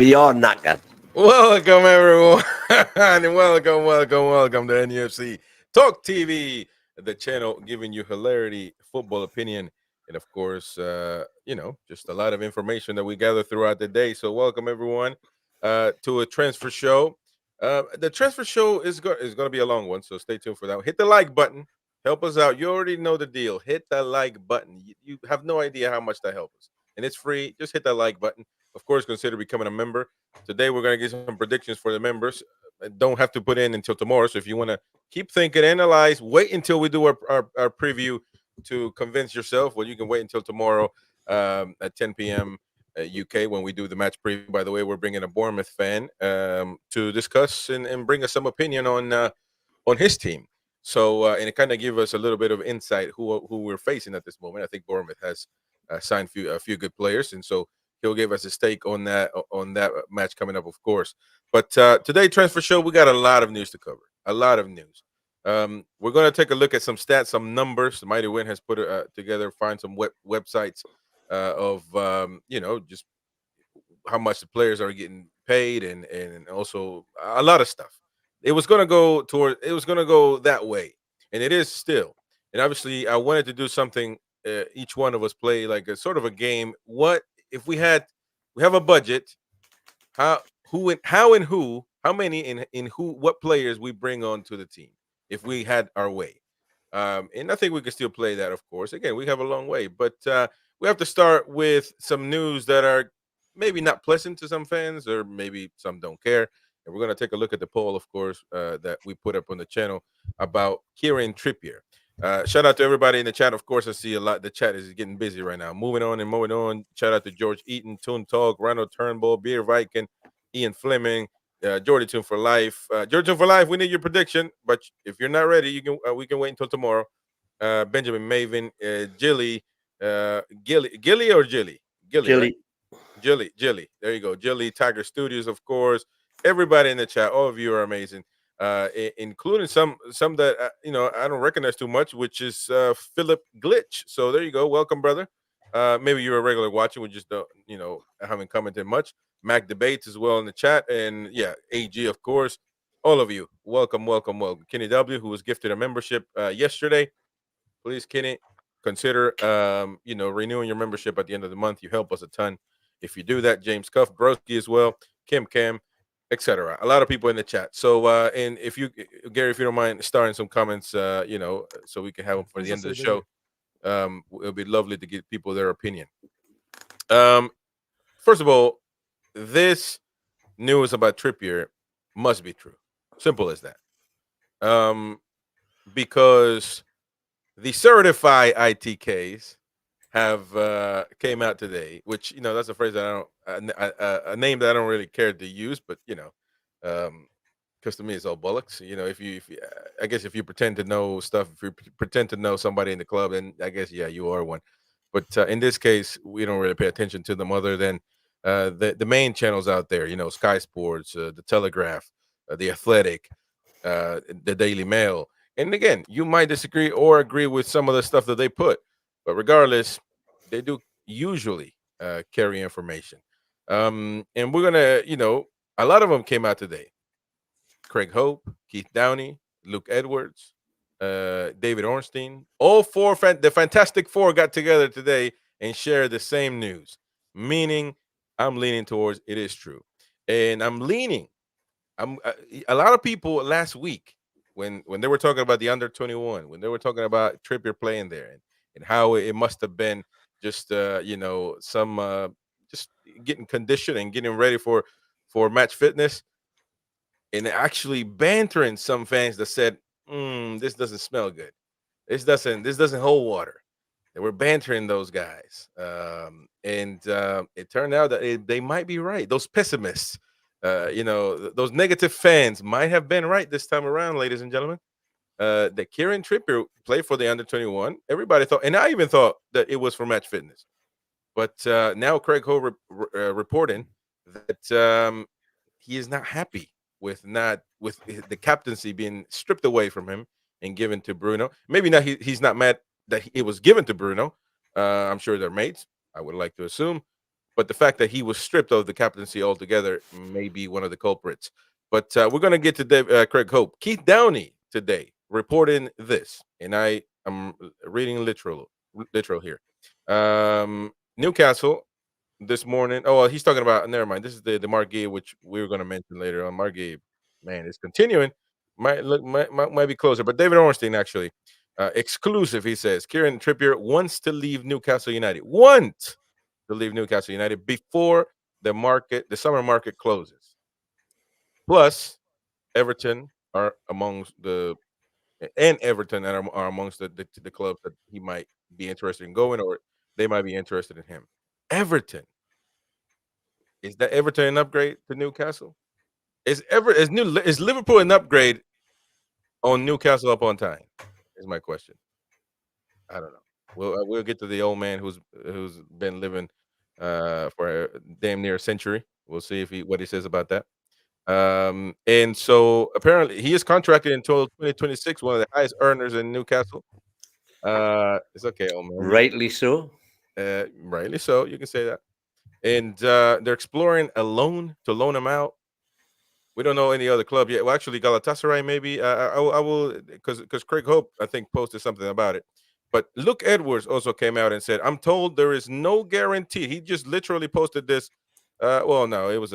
We are knackered. Welcome, everyone, and welcome to NUFC Talk TV, the channel giving you hilarity, football opinion, and of course, just a lot of information that we gather throughout the day. So, welcome everyone to a transfer show. The transfer show is going to be a long one, so stay tuned for that. Hit the like button, help us out. You already know the deal. Hit the like button. You have no idea how much that helps us, and it's free. Just hit that like button. Of course, consider becoming a member. Today, we're going to get some predictions for the members. Don't have to put in until tomorrow. So if you want to keep thinking, analyze, wait until we do our preview to convince yourself. Well, you can wait until tomorrow at 10 p.m. UK when we do the match preview. By the way, we're bringing a Bournemouth fan to discuss and bring us some opinion on his team. So and it kind of give us a little bit of insight who we're facing at this moment. I think Bournemouth has signed a few good players, and so he'll give us a stake on that match coming up, of course. But today, transfer show, we got a lot of news to cover. A lot of news. We're going to take a look at some stats, some numbers. The Mighty Win has put together, find some websites of just how much the players are getting paid, and also a lot of stuff. It was going to go that way, and it is still. And obviously, I wanted to do something. Each one of us play like a sort of a game. What if we have a budget? How many in who, what players we bring on to the team if we had our way? And I think we can still play that, of course. Again, we have a long way, but we have to start with some news that are maybe not pleasant to some fans, or maybe some don't care. And we're going to take a look at the poll, of course, that we put up on the channel about Kieran Trippier. Shout out to everybody in the chat. Of course, I see a lot. The chat is getting busy right now. Moving on. Shout out to George Eaton, Toon Talk, Ronald Turnbull, Beer Viking, Ian Fleming, Jordy Toon for Life. Jordy Toon for Life, we need your prediction. But if you're not ready, we can wait until tomorrow. Benjamin Maven, Gilly, Gilly or Jilly? Gilly, right? Jilly. There you go. Jilly, Tiger Studios, of course. Everybody in the chat, all of you are amazing. Including some that I don't recognize too much, which is Philip Glitch. So there you go. Welcome, brother. Maybe you're a regular watcher. We just don't, haven't commented much. Mac Debates as well in the chat, and yeah, AG, of course. All of you, welcome. Kenny W, who was gifted a membership yesterday. Please, Kenny, consider renewing your membership at the end of the month. You help us a ton if you do that. James Cuff, Broski as well, Kim Cam, etc. A lot of people in the chat. So and if you, Gary, if you don't mind starting some comments, so we can have them for the end of the show. It'll be lovely to get people their opinion. First of all, this news about Trippier must be true. Simple as that. Because the certified ITKs have came out today, which that's a phrase that I don't, a name that I don't really care to use, but because to me it's all bollocks. If you I guess if you pretend to know stuff, if you pretend to know somebody in the club, then I guess you are one. But in this case, we don't really pay attention to them other than the main channels out there. Sky Sports, the Telegraph, the Athletic, the Daily Mail. And again, you might disagree or agree with some of the stuff that they put, but regardless, they do usually carry information. And we're gonna, a lot of them came out today. Craig Hope, Keith Downey, Luke Edwards, David Ornstein, all four, the Fantastic Four got together today and shared the same news, meaning I'm leaning towards it is true. And a lot of people last week when they were talking about the under 21, when they were talking about Trippier playing there and how it must have been just some just getting conditioned and getting ready for match fitness, and actually bantering some fans that said, this doesn't smell good. This doesn't hold water. They were bantering those guys. And it turned out that they might be right. Those pessimists, those negative fans might have been right this time around, ladies and gentlemen. That Kieran Trippier played for the under 21. Everybody thought, and I even thought that it was for match fitness. But now Craig Ho reporting that he is not happy with the captaincy being stripped away from him and given to Bruno. Maybe not. He's not mad that it was given to Bruno. I'm sure they're mates, I would like to assume. but the fact that he was stripped of the captaincy altogether may be one of the culprits. But we're going to get to Craig Hope. Keith Downey today reporting this, and I am reading literal here. Newcastle this morning. Oh, well, he's talking about. Never mind. This is the Margay, which we were going to mention later on. Margay, man, it's continuing. Might be closer, but David Ornstein actually exclusive. He says Kieran Trippier wants to leave Newcastle United. Want to leave Newcastle United before the summer market closes. Plus, Everton are amongst Everton are amongst the clubs that he might be interested in going, or they might be interested in him. Everton. Is that Everton an upgrade to Newcastle? Is Liverpool an upgrade on Newcastle up on time? Is my question. I don't know. We'll get to the old man who's been living for damn near a century. We'll see what he says about that. And so apparently he is contracted until 2026, one of the highest earners in Newcastle. It's okay, old man. Rightly so. Rightly so. You can say that. And they're exploring a loan to loan him out. We don't know any other club yet. Well, actually, Galatasaray maybe. I will because Craig Hope I think posted something about it. But Luke Edwards also came out and said, "I'm told there is no guarantee." He just literally posted this. Well, no, it was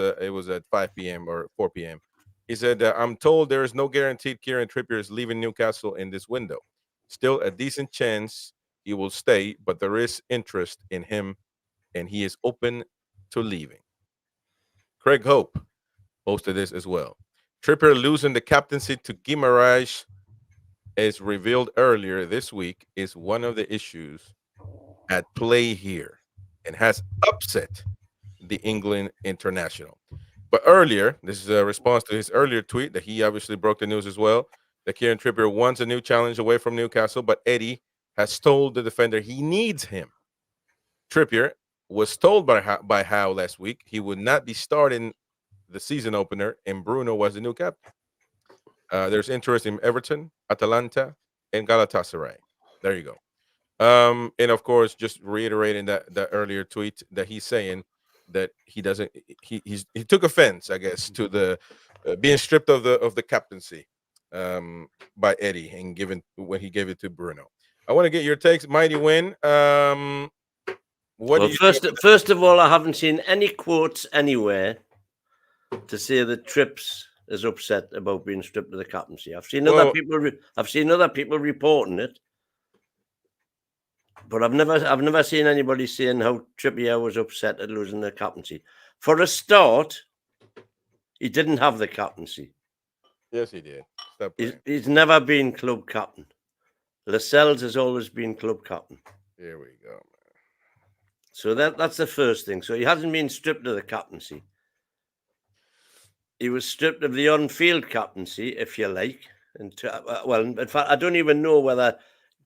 at 5 p.m. or 4 p.m. He said, "I'm told there is no guaranteed Kieran Trippier is leaving Newcastle in this window. Still, a decent chance he will stay, but there is interest in him, and he is open to leaving." Craig Hope posted this as well. Trippier losing the captaincy to Guimaraes, as revealed earlier this week, is one of the issues at play here and has upset the England international. But earlier, this is a response to his earlier tweet that he obviously broke the news as well, that Kieran Trippier wants a new challenge away from Newcastle, but Eddie has told the defender he needs him. Trippier was told by Howe last week he would not be starting the season opener, and Bruno was the new captain. There's interest in Everton, Atalanta, and Galatasaray. There you go. And of course, just reiterating that earlier tweet that he's saying that he doesn't. He took offense, I guess, to the being stripped of the captaincy by Eddie and given when he gave it to Bruno. I want to get your takes, Mighty Win. What do you first of all, I haven't seen any quotes anywhere to say that Trips is upset about being stripped of the captaincy. I've seen other people reporting it, but I've never seen anybody saying how Trippier was upset at losing the captaincy. For a start, he didn't have the captaincy. Yes, he did. He's never been club captain. Lascelles has always been club captain. Here we go, man. So that's the first thing. So he hasn't been stripped of the captaincy. He was stripped of the on-field captaincy, if you like. And well, in fact, I don't even know whether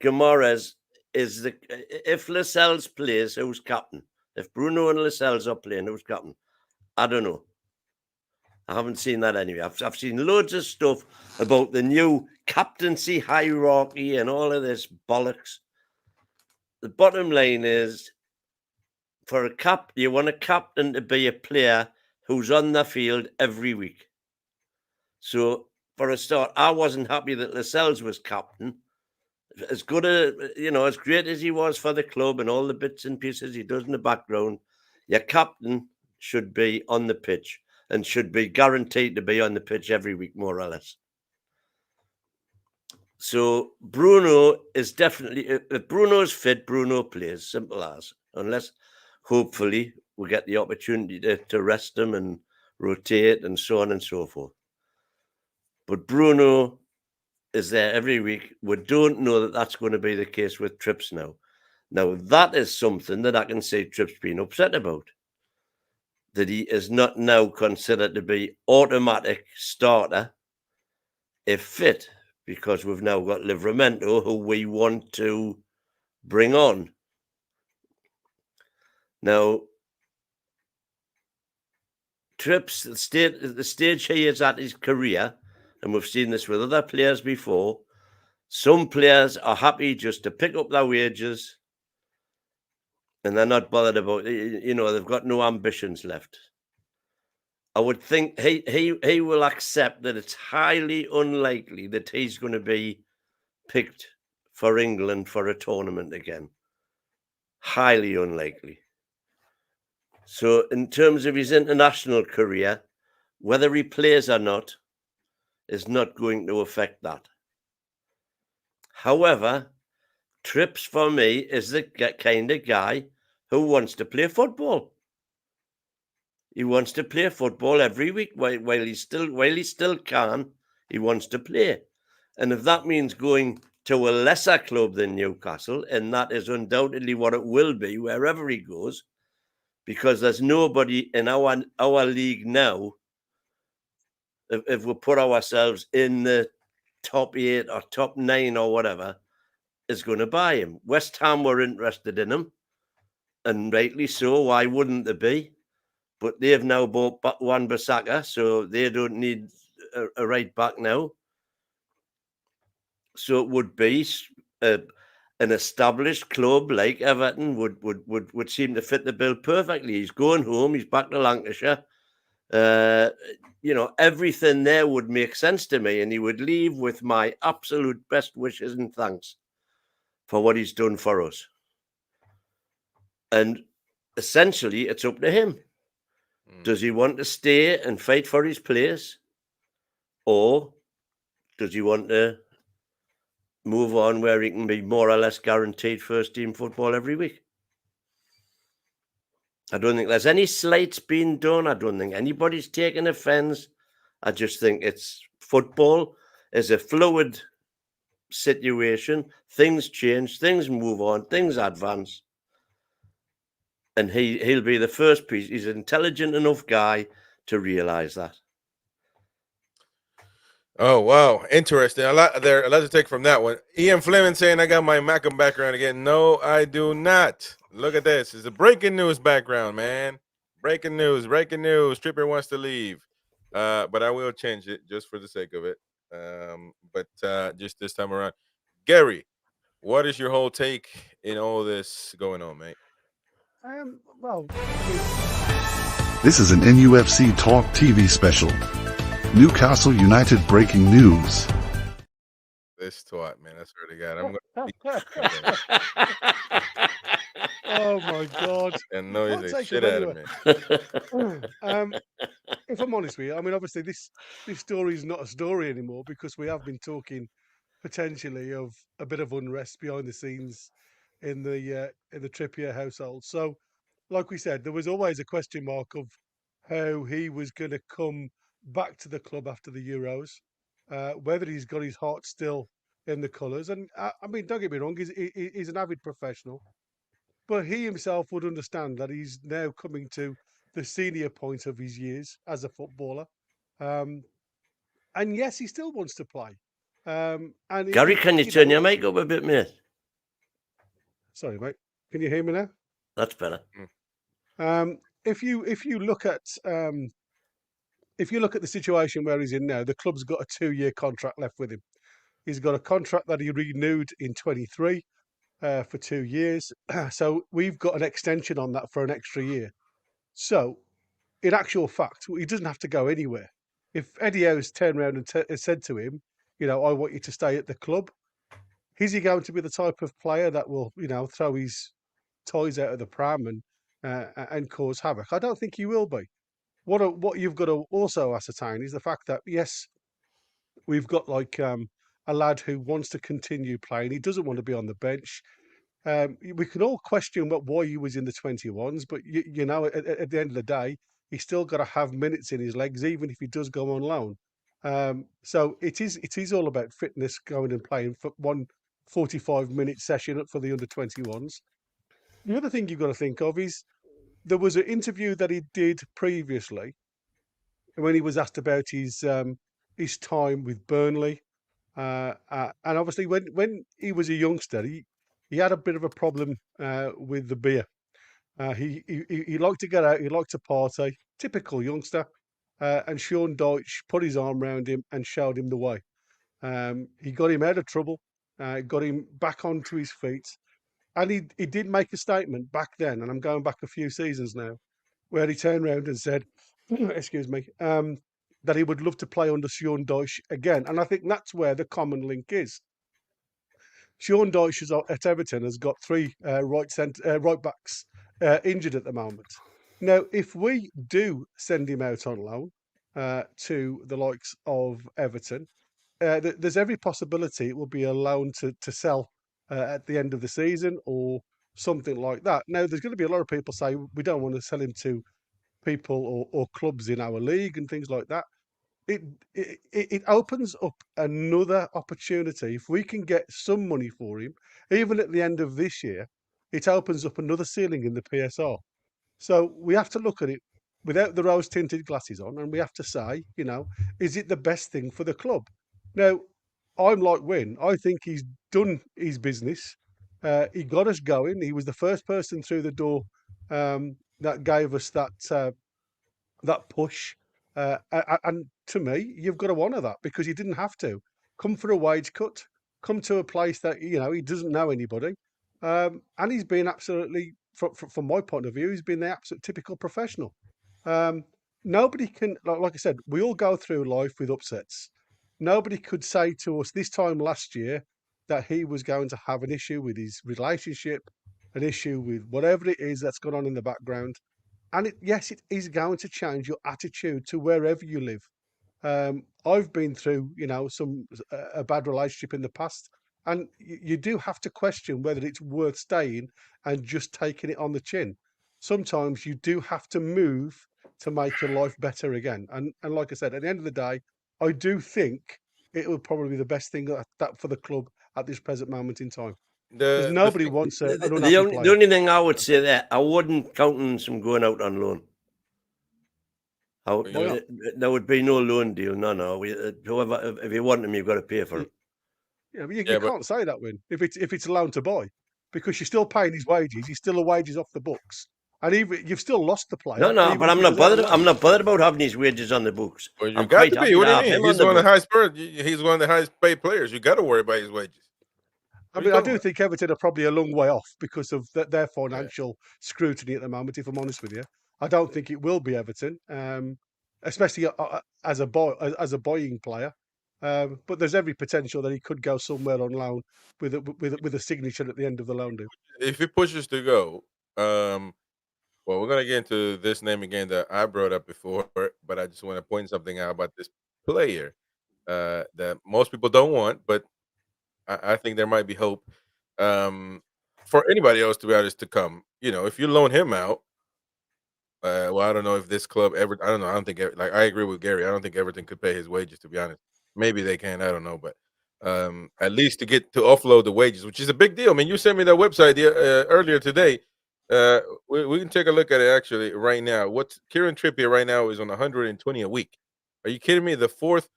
Guimaraes is if Lascelles plays, who's captain? If Bruno and Lascelles are playing, who's captain? I don't know. I haven't seen that anyway. I've seen loads of stuff about the new captaincy hierarchy and all of this bollocks. The bottom line is, for you want a captain to be a player who's on the field every week. So, for a start, I wasn't happy that Lascelles was captain. As good as great as he was for the club and all the bits and pieces he does in the background, your captain should be on the pitch and should be guaranteed to be on the pitch every week, more or less. So Bruno is definitely, if Bruno's fit, Bruno plays, simple as, unless hopefully we get the opportunity to rest him and rotate and so on and so forth. But Bruno is there every week. We don't know that that's going to be the case with Trips now. Now, that is something that I can say Trips being upset about, that he is not now considered to be automatic starter if fit, because we've now got Livramento, who we want to bring on. Now, Trips, the stage he is at his career, and we've seen this with other players before, some players are happy just to pick up their wages and they're not bothered about, they've got no ambitions left. I would think he will accept that it's highly unlikely that he's going to be picked for England for a tournament again. Highly unlikely. So in terms of his international career, whether he plays or not is not going to affect that. However, Trips for me is the kind of guy who wants to play football. He wants to play football every week while he still can. He wants to play, and if that means going to a lesser club than Newcastle, and that is undoubtedly what it will be wherever he goes, because there's nobody in our league now. If we put ourselves in the top 8 or top 9 or whatever, is going to buy him. West Ham were interested in him, and rightly so. Why wouldn't they be? But they've now bought Wan-Bissaka, so they don't need a right back now. So it would be an established club like Everton would seem to fit the bill perfectly. He's going home. He's back to Lancashire. Everything there would make sense to me, and he would leave with my absolute best wishes and thanks for what he's done for us. And essentially, it's up to him. Does he want to stay and fight for his place? Or does he want to move on where he can be more or less guaranteed first team football every week? I don't think there's any slights being done. I don't think anybody's taking offence. I just think it's football is a fluid situation. Things change, things move on, things advance. And he'll be the first piece. He's an intelligent enough guy to realise that. Oh, wow. Interesting. A lot to take from that one. Ian Fleming saying, I got my Macam background again. No, I do not. Look at this. It's a breaking news background, man. Breaking news. Trippier wants to leave. But I will change it just for the sake of it. But just this time around. Gary, what is your whole take in all this going on, mate? This is an NUFC Talk TV special. Newcastle United breaking news. This twat, man. I swear to God. Oh my God. And noise the shit out of me. If I'm honest with you, I mean, obviously this story is not a story anymore because we have been talking potentially of a bit of unrest behind the scenes in the Trippier household. So, like we said, there was always a question mark of how he was going to come back to the club after the Euros, whether he's got his heart still in the colours. And I mean, don't get me wrong, he's an avid professional, but he himself would understand that he's now coming to the senior point of his years as a footballer. And yes, he still wants to play. And Gary, can you turn your mic up a bit, mate? Sorry, mate. Can you hear me now? That's better. If you look at the situation where he's in now, the club's got a 2-year contract left with him. He's got a contract that he renewed in 23 for 2 years. So we've got an extension on that for an extra year. So, in actual fact, he doesn't have to go anywhere. If Eddie Howe's turned around and said to him, I want you to stay at the club, is he going to be the type of player that will, throw his toys out of the pram and cause havoc? I don't think he will be. What you've got to also ascertain is the fact that, yes, we've got like a lad who wants to continue playing. He doesn't want to be on the bench. We can all question why he was in the 21s, but at the end of the day, he's still got to have minutes in his legs, even if he does go on loan. So it is all about fitness, going and playing for 145-minute session for the under 21s. The other thing you've got to think of is there was an interview that he did previously when he was asked about his time with Burnley, and obviously when he was a youngster, he had a bit of a problem with the beer. He liked to get out, he liked to party, typical youngster. And Sean Dyche put his arm around him and showed him the way. He got him out of trouble, got him back onto his feet. And he did make a statement back then, and I'm going back a few seasons now, where he turned around and said, excuse me, that he would love to play under Sean Dyche again. And I think that's where the common link is. Sean Dyche at Everton has got three right backs injured at the moment. Now, if we do send him out on loan to the likes of Everton, there's every possibility it will be a loan to sell at the end of the season or something like that. Now, there's going to be a lot of people say we don't want to sell him to people or clubs in our league and things like that. It opens up another opportunity. If we can get some money for him, even at the end of this year, it opens up another ceiling in the PSR. So we have to look at it without the rose tinted glasses on, and we have to say, is it the best thing for the club? Now, I'm like Win. I think he's done his business. He got us going. He was the first person through the door that gave us that push. And to me, you've got to honour that because he didn't have to come for a wage cut, come to a place that he doesn't know anybody, and he's been absolutely, from my point of view, he's been the absolute typical professional. Nobody can, like I said, we all go through life with upsets. Nobody could say to us this time last year that he was going to have an issue with his relationship, an issue with whatever it is that's gone on in the background. And yes, it is going to change your attitude to wherever you live. I've been through, a bad relationship in the past, and you do have to question whether it's worth staying and just taking it on the chin. Sometimes you do have to move to make your life better again. And like I said, at the end of the day, I do think it would probably be the best thing that for the club at this present moment in time. Because nobody wants an unhappy player. The only thing I would say there, I wouldn't countenance him going out on loan. There would be no loan deal. No. Whoever, if you want him, you've got to pay for him. Yeah, but you can't say that, Win. If it's a loan to buy, because you're still paying his wages, he's still a wages off the books, and even you've still lost the player. No, but I'm not bothered. I'm not bothered about having his wages on the books. Well, you got to be. What do you mean? He's one of the highest. He's one of the highest paid players. You got to worry about his wages. I mean, I do think Everton are probably a long way off because of their financial scrutiny at the moment. If I'm honest with you, I don't think it will be Everton, especially as a buying player. But there's every potential that he could go somewhere on loan with a signature at the end of the loan deal. If he pushes to go, well, we're gonna get into this name again that I brought up before, but I just want to point something out about this player that most people don't want, but I think there might be hope for anybody else, to be honest, to come. If you loan him out, well, I don't know if this club ever. I don't know. I don't think I agree with Gary. I don't think Everton could pay his wages, to be honest. Maybe they can. I don't know, but at least to offload the wages, which is a big deal. I mean, you sent me that website earlier today. We can take a look at it actually right now. What's Kieran Trippier right now is on 120 a week. Are you kidding me? The fourth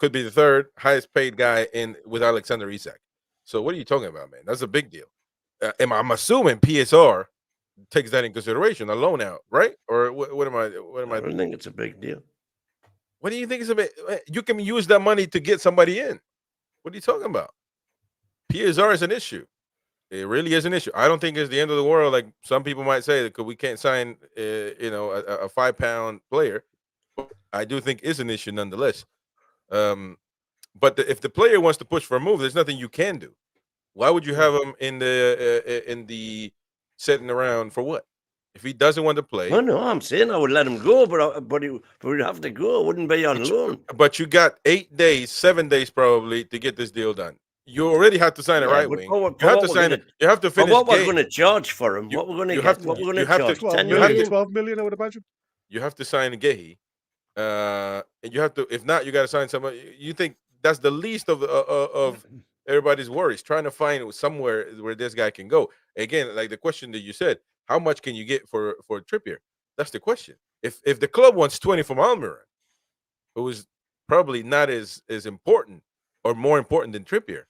could be the third highest paid guy with Alexander Isak. So what are you talking about, man? That's a big deal. I'm assuming PSR takes that in consideration, a loan out, right? Or what am I? I don't think it's a big deal. What do you think is a bit? You can use that money to get somebody in. What are you talking about? PSR is an issue. It really is an issue. I don't think it's the end of the world, like some people might say, because we can't sign, a £5 player. But I do think it's an issue nonetheless. But if the player wants to push for a move, there's nothing you can do. Why would you have him in the sitting around for what? If he doesn't want to play, no, I'm saying I would let him go, but he'd have to go. It wouldn't be on loan. But you got 8 days, 7 days probably to get this deal done. You already have to sign a right wing. You have to sign it. You have to finish. What we're going to charge for him? What we're going to get? What we're going to charge? 12 million, I would imagine. You have to sign Gehi, and you have to. If not, you got to sign somebody. You think that's the least of everybody's worries? Trying to find somewhere where this guy can go. Again, like the question that you said. How much can you get for Trippier? That's the question. If the club wants 20 from Almiron, who is probably not as important or more important than Trippier,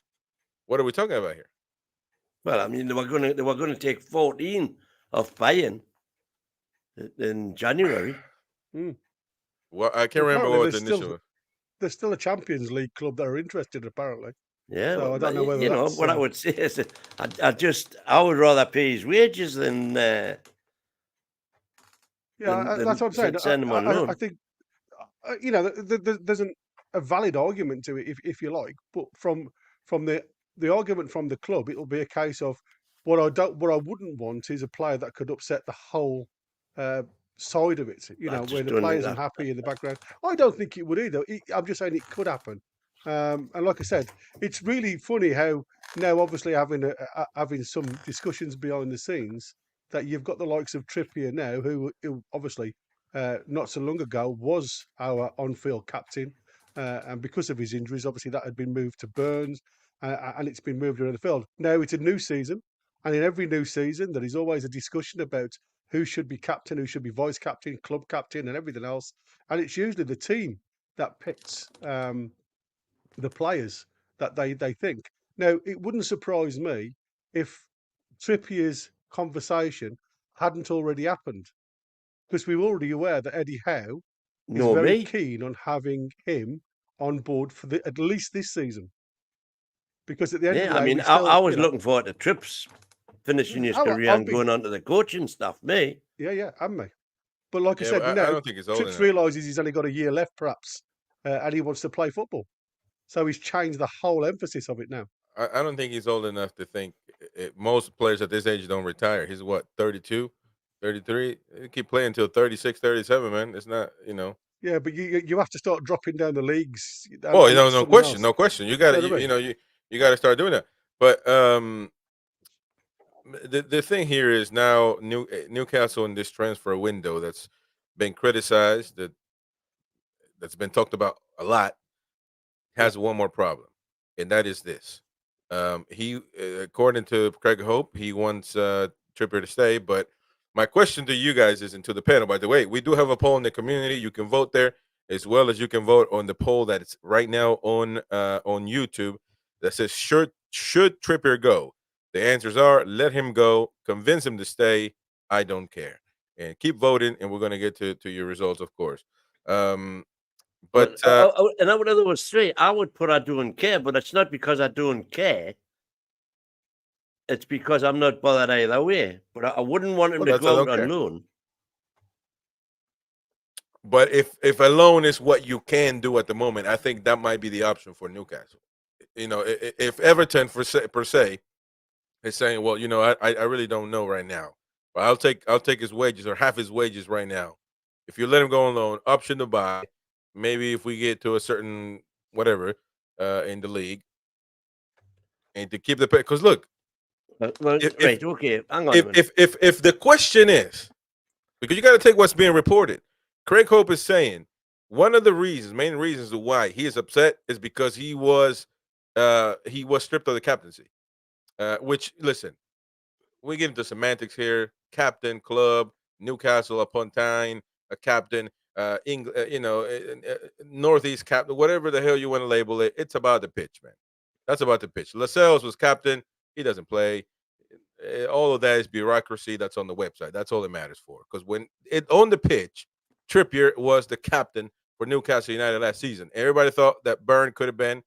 what are we talking about here? Well, I mean, they were going to take 14 off Bayern in January. Well, I can't remember what the initial. There's still a Champions League club that are interested, apparently. Yeah, So I well, don't know whether that's what I would say is that I would rather pay his wages than that's what I'm saying. send him on I loan. think you know, there's a valid argument to it if you like, but from the argument from the club, it'll be a case of what I wouldn't want is a player that could upset the whole uh, side of it. You I know, where just the don't think players that. unhappy in the background. I don't think it would either. I'm just saying it could happen. And like I said, it's really funny how now, obviously having some discussions behind the scenes, that you've got the likes of Trippier now, who obviously not so long ago was our on-field captain, and because of his injuries, obviously that had been moved to Burns, and it's been moved around the field. Now it's a new season, and in every new season, there is always a discussion about who should be captain, who should be vice captain, club captain, and everything else. And it's usually the team that picks the players that they think. Now, it wouldn't surprise me if Trippier's conversation hadn't already happened, because we're already aware that Eddie Howe is No, very me. keen on having him on board for at least this season. Because at the end of Yeah, the I day, mean, we still, I was looking forward to Trips finishing his career I've and been, going on to the coaching staff. Me, and me. But like I Yeah, said, but I now don't think he's old Trips enough. realises he's only got a year left, perhaps, and he wants to play football. So he's changed the whole emphasis of it now. I don't think he's old enough to think most players at this age don't retire. He's what, 32, 33? He keep playing until 36, 37, man. It's not, Yeah, but you have to start dropping down the leagues, Oh, and that's no something question, else. no question. You You got know to, what I mean? you got to start doing that. But the thing here is now Newcastle in this transfer window that's been criticized, that's been talked about a lot, Yeah. has one more problem, and that is this. He, according to Craig Hope, he wants Trippier to stay. But my question to you guys is, and to the panel, by the way, we do have a poll in the community. You can vote there, as well as you can vote on the poll that's right now on YouTube that says should Trippier go? The answers are: let him go, convince him to stay, I don't care, and keep voting. And we're going to get to your results, of course. Um, well, but and I would other was straight. I would put I don't care, but it's not because I don't care. It's because I'm not bothered either way. But I wouldn't want him well, to that's I go out don't on care. loan. But if a loan is what you can do at the moment, I think that might be the option for Newcastle. If Everton per se is saying, well, I really don't know right now, but I'll take his wages or half his wages right now. If you let him go on loan, option to buy, maybe if we get to a certain whatever in the league, and to keep the pay. Because look, Well, if right, okay, hang on a minute. if the question is, because you got to take what's being reported. Craig Hope is saying one of the main reasons why he is upset is because he was stripped of the captaincy. Which, listen, we get into semantics here. Captain, club, Newcastle upon Tyne, a captain, Northeast captain, whatever the hell you want to label it. It's about the pitch, man. That's about the pitch. Lascelles was captain. He doesn't play. All of that is bureaucracy that's on the website. That's all it matters for. Because when it on the pitch, Trippier was the captain for Newcastle United last season. Everybody thought that Burn could have been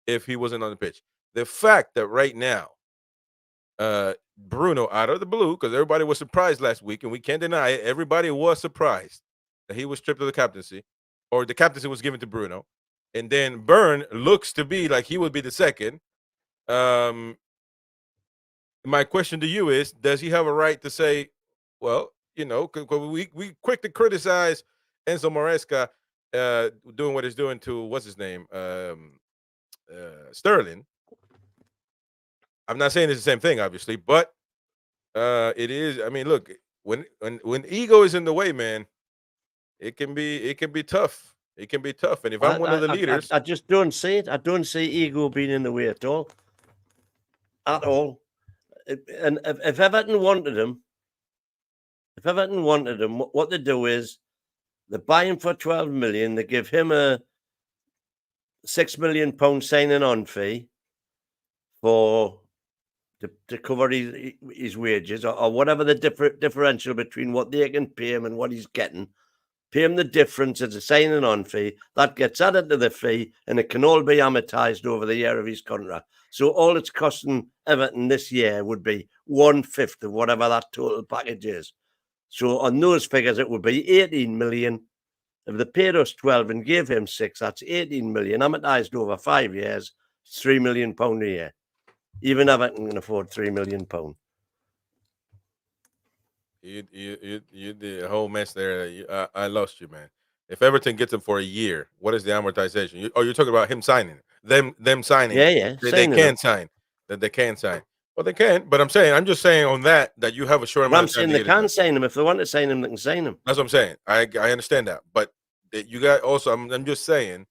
if he wasn't on the pitch. The fact that right now, Bruno out of the blue, because everybody was surprised last week, and we can't deny it. Everybody was surprised that he was stripped of the captaincy, or the captaincy was given to Bruno, and then Burn looks to be like he would be the second. My question to you is: does he have a right to say, well, we quick to criticize Enzo Maresca doing what he's doing to what's his name, Sterling. I'm not saying it's the same thing, obviously, but it is. I mean, look, when ego is in the way, man, it can be tough. It can be tough. And if I'm one of the leaders, I just don't see it. I don't see ego being in the way at all. At all. And if Everton wanted him, what they do is they buy him for 12 million. They give him a £6 million signing on fee to cover his wages or whatever the differential between what they can pay him and what he's getting. pay him the difference as a signing on fee. That gets added to the fee, and it can all be amortised over the year of his contract. So all it's costing Everton this year would be 1/5 of whatever that total package is. So on those figures, it would be 18 million. If they paid us 12 and gave him 6, that's 18 million amortised over 5 years. It's £3 million a year. Even Everton can afford £3 million. You did a whole mess there. I lost you, man. If Everton gets him for a year, what is the amortization? You're talking about him signing, them signing. Yeah. They can sign. That they can sign. Well, they can, but I'm just saying on that you have a short amount of time. I'm saying they can sign him. If they want to sign him, they can sign him. That's what I'm saying. I understand that, but you got also. I'm just saying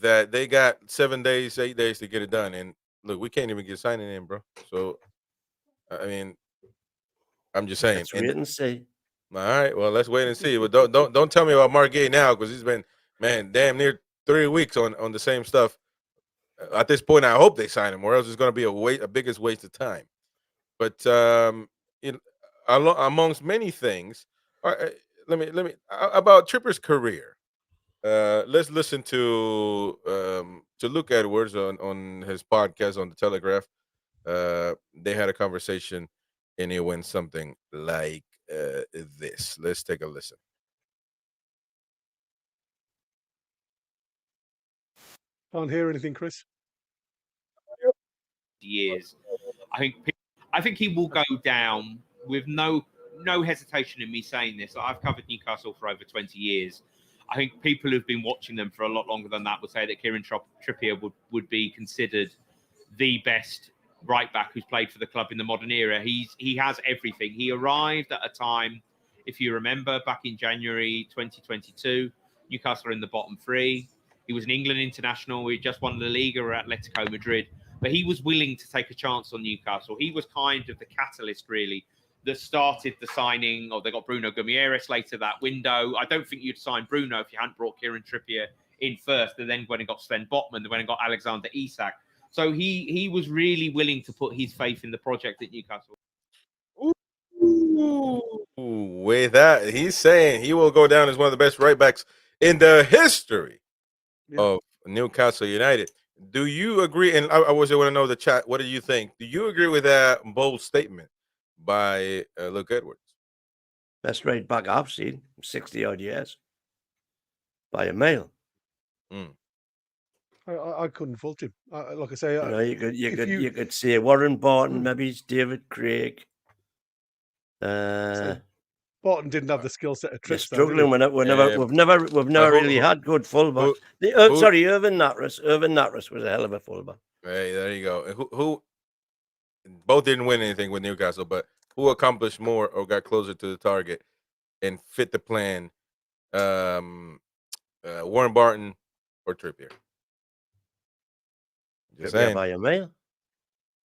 that they got 7 days, 8 days to get it done, and look, we can't even get signing in, bro. So, I mean, I'm just saying. Let's wait and see. All right, well, let's wait and see. But don't tell me about Mark Gay now, because he's been, man, damn near 3 weeks on the same stuff. At this point, I hope they sign him, or else it's going to be a biggest waste of time. But amongst many things, let me about Trippier's career. Let's listen to Luke Edwards on his podcast on the Telegraph. They had a conversation, and it went something like this. Let's take a listen. Can't hear anything, Chris. Years, I think he will go down with no hesitation in me saying this. I've covered Newcastle for over 20 years. I think people who've been watching them for a lot longer than that would say that Kieran Trippier would be considered the best right back who's played for the club in the modern era. He has everything. He arrived at a time, if you remember, back in January 2022, Newcastle are in the bottom 3. He was an England international. We just won the Liga at Atletico Madrid, but he was willing to take a chance on Newcastle. He was kind of the catalyst, really, that started the signing. They got Bruno Guimaraes later that window. I don't think you'd sign Bruno if you hadn't brought Kieran Trippier in first. They then went and got Sven Botman. They went and got Alexander Isak. So he was really willing to put his faith in the project at Newcastle. Ooh, with that, he's saying he will go down as one of the best right backs in the history of Newcastle United. Do you agree? And I want to know the chat. What do you think? Do you agree with that bold statement by Luke Edwards? Best right back I've seen, 60 odd years, by a mile. I couldn't fault him. Like I say, you could say Warren Barton, maybe it's David Craig. Barton didn't have the skill set of Trips. Struggling with it. We've never really had good fullbacks. Irvin Natras. Irvin Natras was a hell of a fullback. Hey, there you go. And who both didn't win anything with Newcastle, but who accomplished more or got closer to the target and fit the plan? Warren Barton or Trippier? Just saying. By a mile.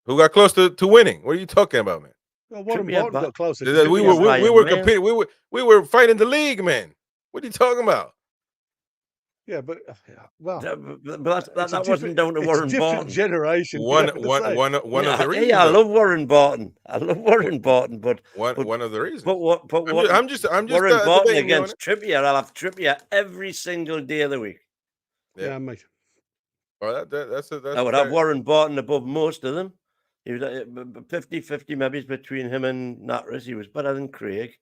Who got close to winning? What are you talking about, man? Well, Warren Barton got closer. We were competing. We were fighting the league, man. What are you talking about? Yeah, but well, that wasn't down to Warren Barton. Generation. One of the reasons. Yeah, I love Warren Barton. But one of the reasons. I'm just Warren Barton against Trippier. I'll have Trippier every single day of the week. Yeah, mate. Well, that's I would have Warren Barton above most of them. He was 50-50 maybe between him and Natras. He was better than Craig.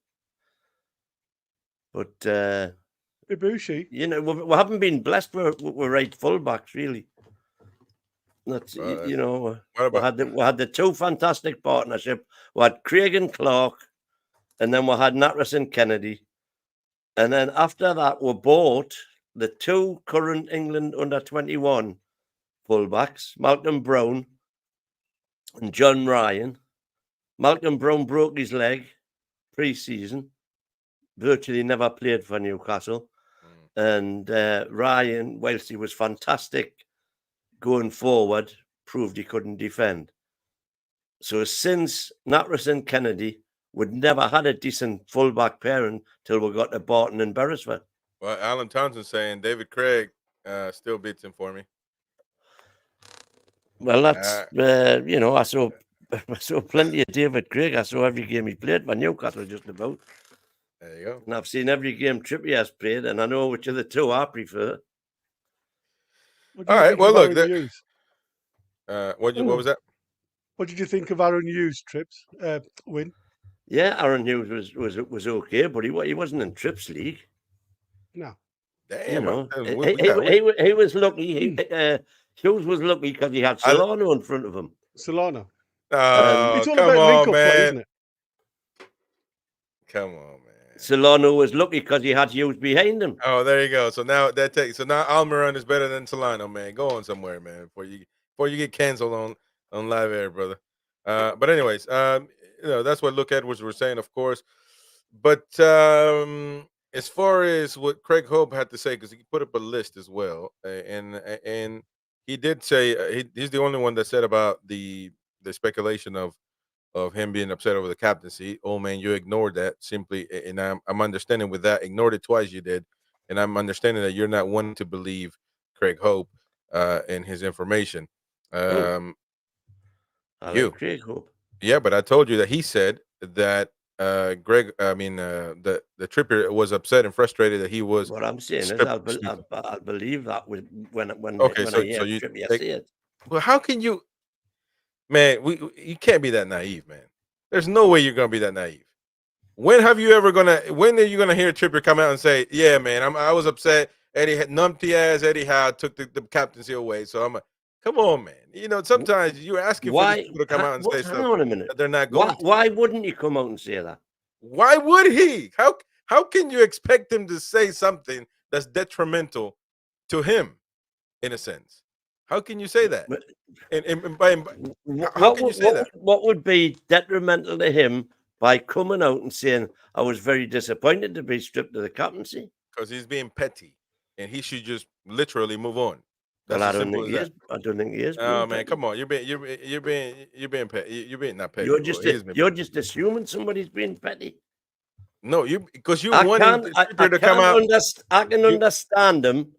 But Ibushi, we haven't been blessed with right fullbacks, really. That's we had the two fantastic partnership. We had Craig and Clark, and then we had Natras and Kennedy. And then after that, we bought the two current England under-21 fullbacks, Malcolm Brown and John Ryan. Malcolm Brown broke his leg pre-season, virtually never played for Newcastle. And Ryan, whilst he was fantastic going forward, proved he couldn't defend. So since Natras and Kennedy, we'd never had a decent fullback pairing till we got to Barton and Beresford. Well, Alan Townsend saying David Craig still beats him for me. Well, that's I saw plenty of David Craig. I saw every game he played for Newcastle, just about. There you go. And I've seen every game Trippier has played, and I know which of the two I prefer. What do All you right. think Well, of look. Aaron Hughes? What was that? What did you think of Aaron Hughes' trips win? Yeah, Aaron Hughes was okay, but he wasn't in Trips League. No. Damn. You know, we he was lucky. Hughes was lucky because he had Solano in front of him. Solano. Oh, It's all come about on, link-up man. play, isn't it? Come on, man. Solano was lucky because he had Hughes behind him. Oh, there you go. So now Almiron is better than Solano, man. Go on somewhere, man, before you get canceled on live air, brother. But anyways, that's what Luke Edwards was saying, of course. But as far as what Craig Hope had to say, because he put up a list as well, and he did say he's the only one that said about the speculation of him being upset over the captaincy. Oh man, you ignored that simply, and I'm understanding with that. Ignored it twice, you did, and I'm understanding that you're not one to believe Craig Hope and his information. I you, like Craig Hope. Yeah, but I told you that he said that the Trippier was upset and frustrated that he was. What I'm saying is, I'll believe that when Okay, I hear Trippier say it. Well, how can you? Man, you can't be that naive, man. There's no way you're gonna be that naive. When are you gonna hear Trippier come out and say, "Yeah, man, I was upset. Eddie had numpty ass. Eddie Howe took the captaincy away." So come on, man. Sometimes you're asking for these people to come out and say stuff. Hang on a minute. That they're not going. Why wouldn't he come out and say that? Why would he? How can you expect him to say something that's detrimental to him, in a sense? How can you say that? How can you say that? What would be detrimental to him by coming out and saying, "I was very disappointed to be stripped of the captaincy"? Because he's being petty, and he should just literally move on. Well, I don't think he is. I don't think he is. Oh man, come on! You're being petty. You're being not petty. You're just assuming somebody's being petty. No, because you wanting to come out. I can understand him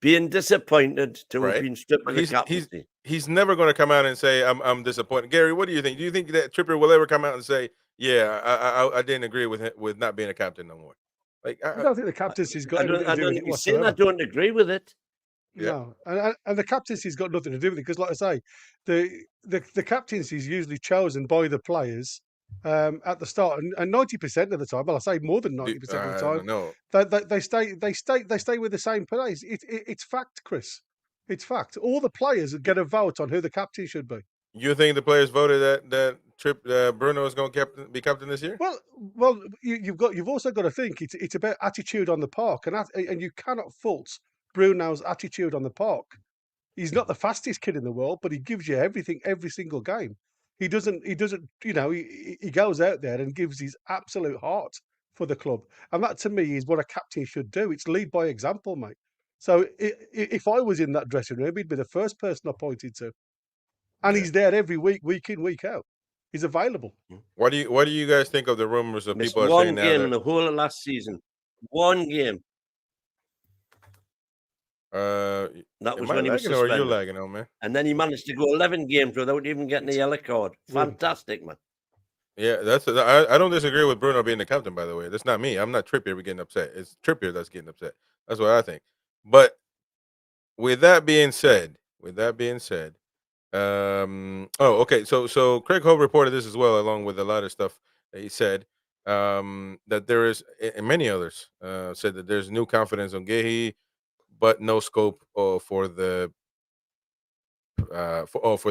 being disappointed to have been stripped of the captaincy. He's never going to come out and say, I'm disappointed. Gary, what do you think? Do you think that Trippier will ever come out and say, "Yeah, I didn't agree with not being a captain no more"? I don't think the captaincy's got anything to do with it whatsoever. I don't agree with it. Yeah. No, and the captaincy's got nothing to do with it because, like I say, the captaincy is usually chosen by the players at the start, and 90% of the time, well, I say more than 90% of the time, they stay with the same players. It's fact, Chris. It's fact. All the players get a vote on who the captain should be. You think the players voted that Bruno is going to be captain this year? Well, you've also got to think it's about attitude on the park, and you cannot fault Bruno's attitude on the park. He's not the fastest kid in the world, but he gives you everything every single game. He doesn't. He goes out there and gives his absolute heart for the club, and that to me is what a captain should do. It's lead by example, mate. So if I was in that dressing room, he'd be the first person I pointed to, and he's there every week in, week out. He's available. What do you guys think of the rumors of people are saying now? One game in the whole of last season. One game. That was when he was suspended. Or you're lagging on, man. And then he managed to go 11 games without even getting a yellow card. Fantastic, man. Yeah, I don't disagree with Bruno being the captain, by the way. That's not me. I'm not Trippier getting upset. It's Trippier that's getting upset. That's what I think. But with that being said, okay. So Craig Hope reported this as well, along with a lot of stuff that he said. That there is, and many others said that there's new confidence on Gehi, but no scope for the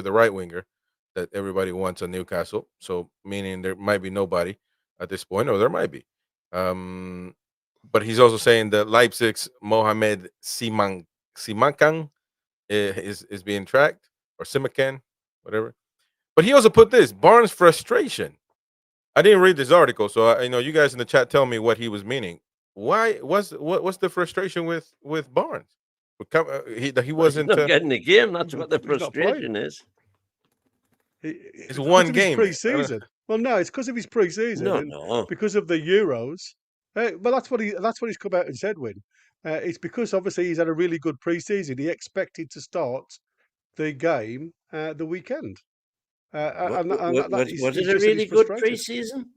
right winger that everybody wants on Newcastle. So meaning there might be nobody at this point, or there might be. But he's also saying that Leipzig's Mohamed Simakan is being tracked, or Simakan, whatever. But he also put this Barnes' frustration. I didn't read this article, so you guys in the chat tell me what he was meaning. Why what's the frustration with Barnes? He wasn't getting the game. That's what the frustration is. It's one game pre-season. Well, no, it's because of his pre-season. No, because of the Euros. But that's what he's come out and said. It's because obviously he's had a really good pre-season. He expected to start the game the weekend. Was it a really good pre-season?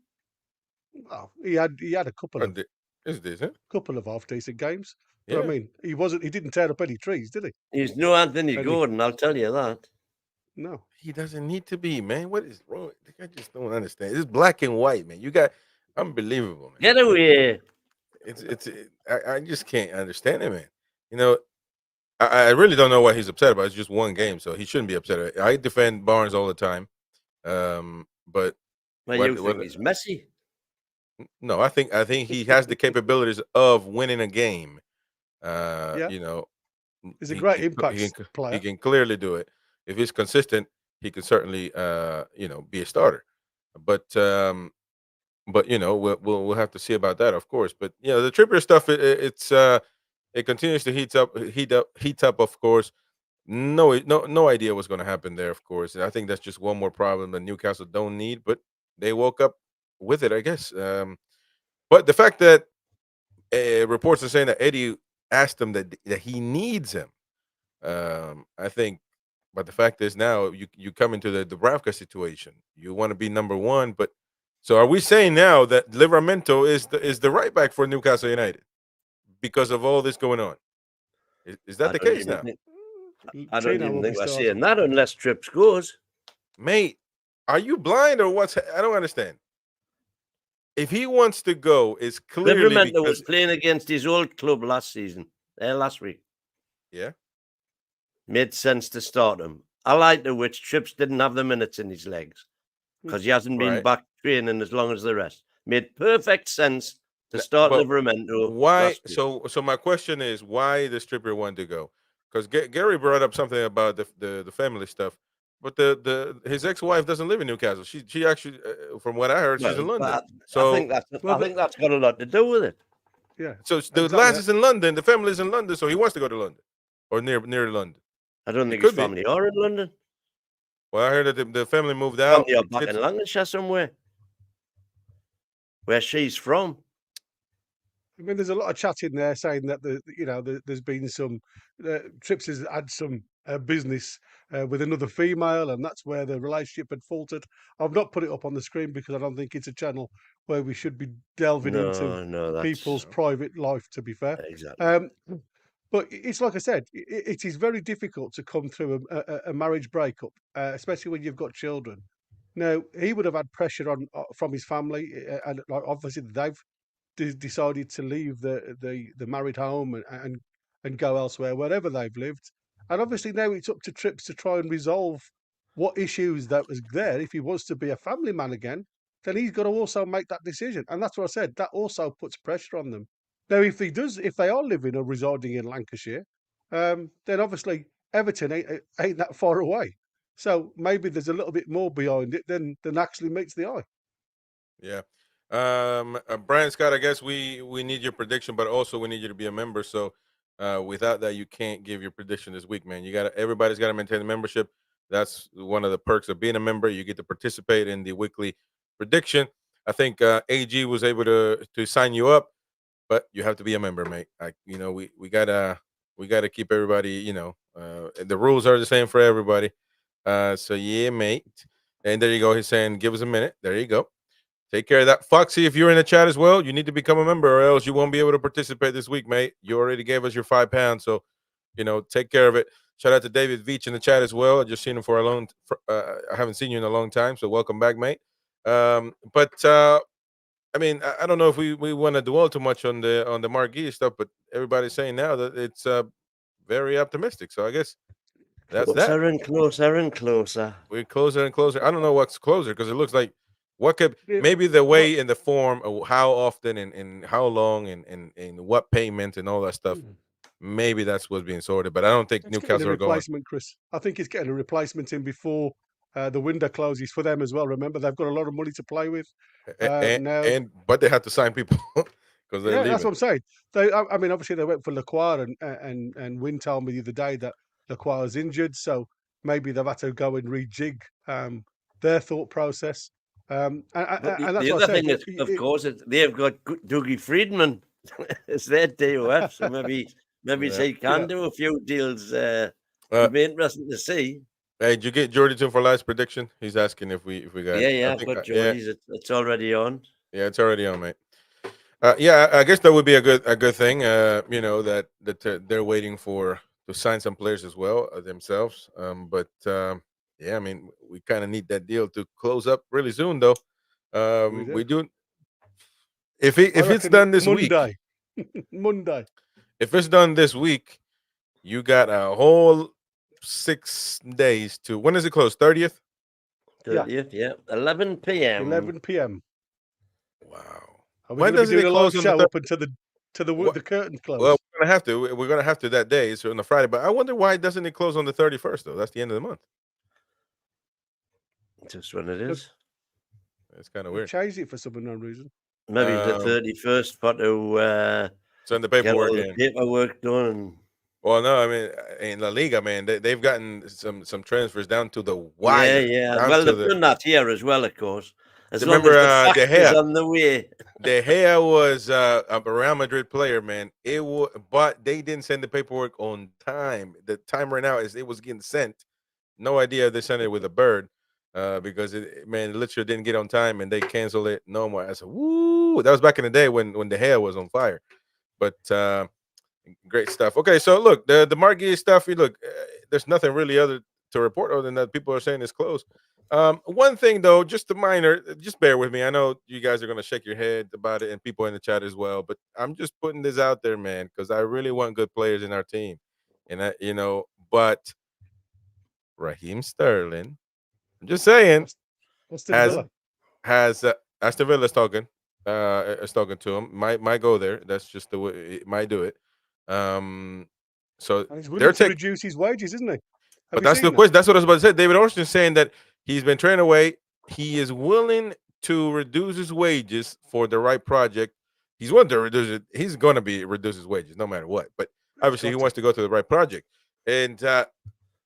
Well, he had a couple Or of is this, huh? half decent games, but I Yeah. mean, he didn't tear up any trees, did he? He's no Anthony And Gordon, I'll tell you that. no, He doesn't need to be, man. What is wrong? I just don't understand. It's black and white, man. You got unbelievable, man. Get away. I just can't understand it, man. You know, I really don't know what he's upset about. It's just one game, so he shouldn't be upset. I defend Barnes all the time, but Well, you think he's messy? no, I think he has the capabilities of winning a game. Yeah. You know, he's a great impact he player. can clearly do it. If he's consistent, he can certainly be a starter. But you know, we'll have to see about that, of course. But you know, the Trippier stuff, it continues to heat up. Of course, no idea what's going to happen there. Of course, and I think that's just one more problem that Newcastle don't need, but they woke up with it, I guess. But the fact that reports are saying that Eddie asked him that he needs him, I think. But the fact is, now you come into the Dubravka situation. You want to be number one, but so are we saying now that Livramento is the right back for Newcastle United because of all this going on? Is that the case now? I don't Tino even will think be we're starting. seeing that unless Trips goes. Mate, are you blind or what's? I don't understand. If he wants to go, it's clearly Livramento was because playing against his old club last week. yeah. Made sense to start him. I like the which Trips didn't have the minutes in his legs because he hasn't been Right. back training as long as the rest. Made perfect sense to start But Livramento. why? last week. So my question is, why does Trippier want to go? Because Gary brought up something about the family stuff, but his ex-wife doesn't live in Newcastle. She actually, from what I heard, she's in Well, London. I So think that's got a lot to do with it. Yeah. so the exactly. lad is in London. The family is in London, so he wants to go to London or near London. I don't It think his could be. family are in London. Well, I heard that the family moved out. Family are The back kids- in Lancashire somewhere, where she's from. I mean, there's a lot of chat in there saying that there's been some Trips has had some business with another female, and that's where the relationship had faltered. I've not put it up on the screen because I don't think it's a channel where we should be delving into No, that's people's private life. To be fair, exactly. but it's like I said, it is very difficult to come through a marriage breakup, especially when you've got children. Now, he would have had pressure on from his family, and like, obviously they've decided to leave the married home and go elsewhere, wherever they've lived. And obviously now it's up to Trips to try and resolve what issues that was there. If he wants to be a family man again, then he's got to also make that decision. And that's what I said. That also puts pressure on them. Now, if they are living or residing in Lancashire, then obviously Everton ain't that far away. So maybe there's a little bit more behind it than actually meets the eye. Yeah. Brian Scott, I guess we need your prediction, but also we need you to be a member. So without that, you can't give your prediction this week, man. Everybody's got to maintain the membership. That's one of the perks of being a member. You get to participate in the weekly prediction. I think AG was able to sign you up, but you have to be a member, mate. We gotta keep everybody. The rules are the same for everybody. So yeah, mate. And there you go. He's saying, give us a minute. There you go. Take care of that. Foxy, if you're in the chat as well, you need to become a member or else you won't be able to participate this week, mate. You already gave us your £5. So, take care of it. Shout out to David Veach in the chat as well. I just seen him for a long I haven't seen you in a long time. So welcome back, mate. I mean, I don't know if we want to dwell too much on the Marquee stuff, but everybody's saying now that it's very optimistic. So I guess that's that. Closer and closer and closer. We're closer and closer. I don't know what's closer because it looks like Yeah, maybe the way and the form of how often and how long and what payment and all that stuff. Maybe that's what's being sorted, but I don't think It's getting a Newcastle are going. replacement, Chris. I think it's getting a replacement in before the window closes for them as well. Remember, they've got a lot of money to play with now. But they have to sign people because they're Yeah, leaving. that's what I'm saying. I mean, obviously they went for Lacroix, and Wynn told me the other day that Lacroix is injured, so maybe they've had to go and rejig their thought process. And that's The what other I said. thing is, of course, they've got Dougie Friedman. It's their DOF, so maybe he can do a few deals. It'd be interesting to see. Hey, did you get Jordy Tune for last prediction? He's asking if we got. Yeah, I've got Jordy's. It's already on. Yeah, it's already on, mate. Yeah, I guess that would be a good thing. You know that they're waiting for to sign some players as well themselves. But yeah, I mean, we kind of need that deal to close up really soon, though. We We do. do. I If it's reckon done this week, Monday. Monday. if it's done this week, you got a whole 6 days to. When is it closed? 30th. 30th, yeah. 11 p.m. 11 p.m. Wow. Are we Why going to be doesn't it doing a live close on the show 30th? up until the curtains close? Well, we're gonna have to. We're gonna have to that day. So on the Friday. But I wonder why doesn't it close on the 31st though? That's the end of the month. Just when it is. It's kind of We've weird. changed it for some unknown reason. Maybe the Um, 31st, but to Send the get paperwork all the in. paperwork done. Well, no, I mean in La Liga, man, they've gotten some transfers down to the Yeah, wire. yeah. Down Well, to they've done that here as well, of course. As long remember as the De fact is Gea. on the way. De Gea was a Real Madrid player, man. It was, but they didn't send the paperwork on time. The time right now is it was getting sent. No idea they sent it with a bird, because it literally didn't get on time and they canceled it. No more. I said, woo! That was back in the day when the hair was on fire. But great stuff. Okay, so look, the Margate stuff. There's nothing really other to report other than that people are saying it's closed. One thing though, just a minor, just bear with me. I know you guys are gonna shake your head about it, and people in the chat as well. But I'm just putting this out there, man, because I really want good players in our team, and but Raheem Sterling, I'm just saying, Aston has Villa. Aston Villa's talking, is talking to him. Might go there. That's just the way it might do it. So And he's they're willing to taking. reduce his wages, isn't he? But that's the question. That's what I was about to say. David Ornstein saying that he's been trained away. He is willing to reduce his wages for the right project. He's willing to reduce it. He's going to be reduce his wages no matter what. But obviously, he wants to go to the right project. And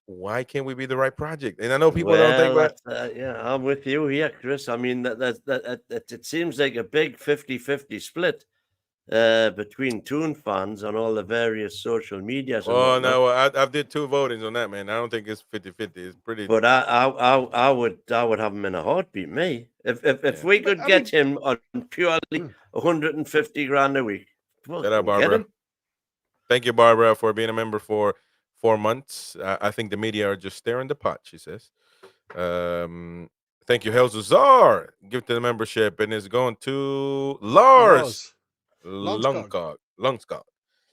why can't we be the right project? And I know people don't think that. Yeah, I'm with you here, Chris. I mean, it seems like a big 50-50 split between Toon fans on all the various social medias. Oh no, I did 2 votings on that, man. I don't think it's 50-50. It's pretty. But I would have him in a heartbeat, me. If we could get him on purely 150 grand a week. Well, Get out, Barbara. Thank you, Barbara, for being a member for 4 months. I think the media are just stirring the pot, she says. Thank you, Helzazar. Give to the membership, and it's going to Lars Lungskog.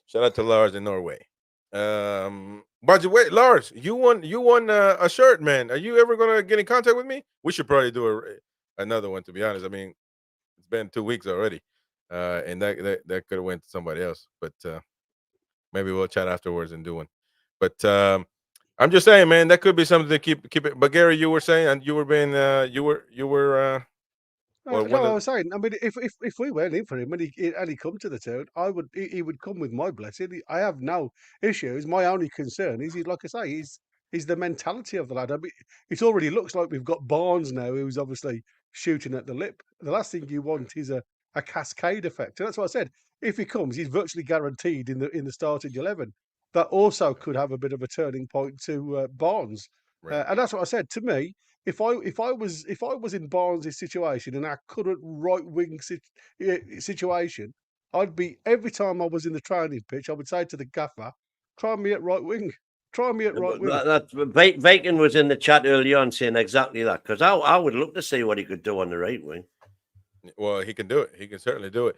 Shout out to Lars in Norway. By the way, Lars, you won a shirt, man. Are you ever gonna get in contact with me? We should probably do another one. To be honest, I mean, it's been 2 weeks already, and that could have went to somebody else. But maybe we'll chat afterwards and do one. But I'm just saying, man, that could be something to keep it. But Gary, you were saying, and you were being, you were. No, I was saying. I mean, if we went in for him and he come to the town, he would come with my blessing. I have no issues. My only concern is, like I say, he's the mentality of the lad. I mean, it already looks like we've got Barnes now, who's obviously shooting at the lip. The last thing you want is a cascade effect. And that's what I said. If he comes, he's virtually guaranteed in the starting 11. That also could have a bit of a turning point to Barnes. Right. And that's what I said. To me, if I was in Barnes' situation in our current right wing situation, I'd be every time I was in the training pitch, I would say to the gaffer, "Try me at right wing. Try me at right wing." Bacon was in the chat earlier on saying exactly that, because I would look to see what he could do on the right wing. Well, he can do it. He can certainly do it.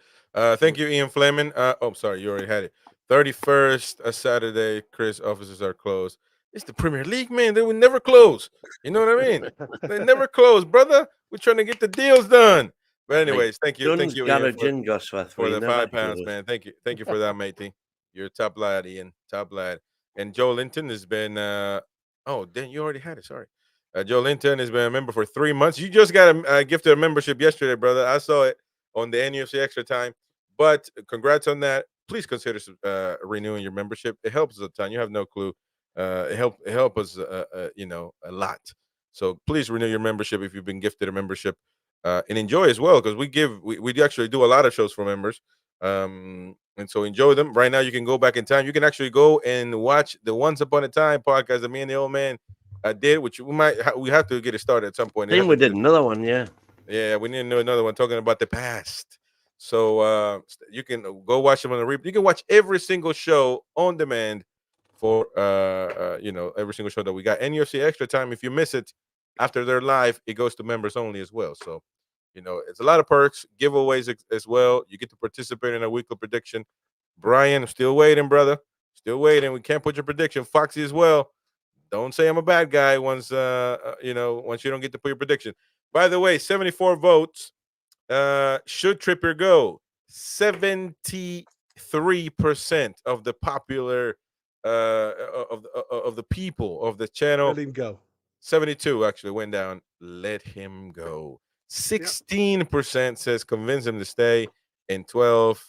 Thank you, Ian Fleming. Sorry, you already had it. 31st, a Saturday. Chris, offices are closed. It's the Premier League, man. They will never close. You know what I mean? They never close, brother. We're trying to get the deals done. But anyways, thank you, Ian, for the £5, man. Thank you for that, matey. You're a top lad, Ian. Top lad. And Joe Linton has been. Dan, you already had it. Sorry. Joe Linton has been a member for 3 months. You just got a gifted a membership yesterday, brother. I saw it on the NUFC Extra Time. But congrats on that. Please consider renewing your membership. It helps us a ton. You have no clue. It help us, a lot. So please renew your membership if you've been gifted a membership, and enjoy as well, because we actually do a lot of shows for members. And so enjoy them. Right now, you can go back in time. You can actually go and watch the Once Upon a Time podcast that me and the old man did, which we have to get it started at some point. I think we did another one, yeah. Yeah, we need to know another one talking about the past. So you can go watch them on the replay. You can watch every single show on demand for every single show that we got. NUFC Extra Time. If you miss it after they're live, it goes to members only as well. So it's a lot of perks, giveaways as well. You get to participate in a weekly prediction. Brian, I'm still waiting, brother. Still waiting. We can't put your prediction. Foxy as well. Don't say I'm a bad guy once once you don't get to put your prediction. By the way, 74 votes. Should Trippier go? 73% of the popular of the people of the channel. Let him go. 72 actually went down. Let him go. 16% says convince him to stay, and 12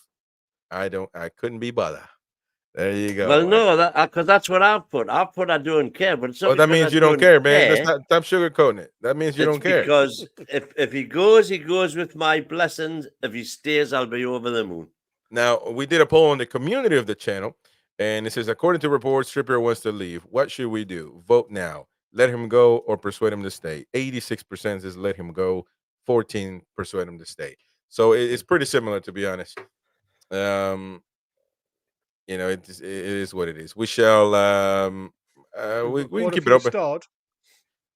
I couldn't be bothered. There you go. Well, no, because that's what I've put. I've put I don't care, but it's not. Well, that because means I you don't care, man. care. Stop sugarcoating it. That means you It's don't care. because if he goes with my blessings. If he stays, I'll be over the moon. Now, we did a poll on the community of the channel, and it says, according to reports, Trippier wants to leave. What should we do? Vote now. Let him go or persuade him to stay. 86% says let him go. 14 persuade him to stay. So it's pretty similar, to be honest. It is what it is. We shall we can keep it open. Start.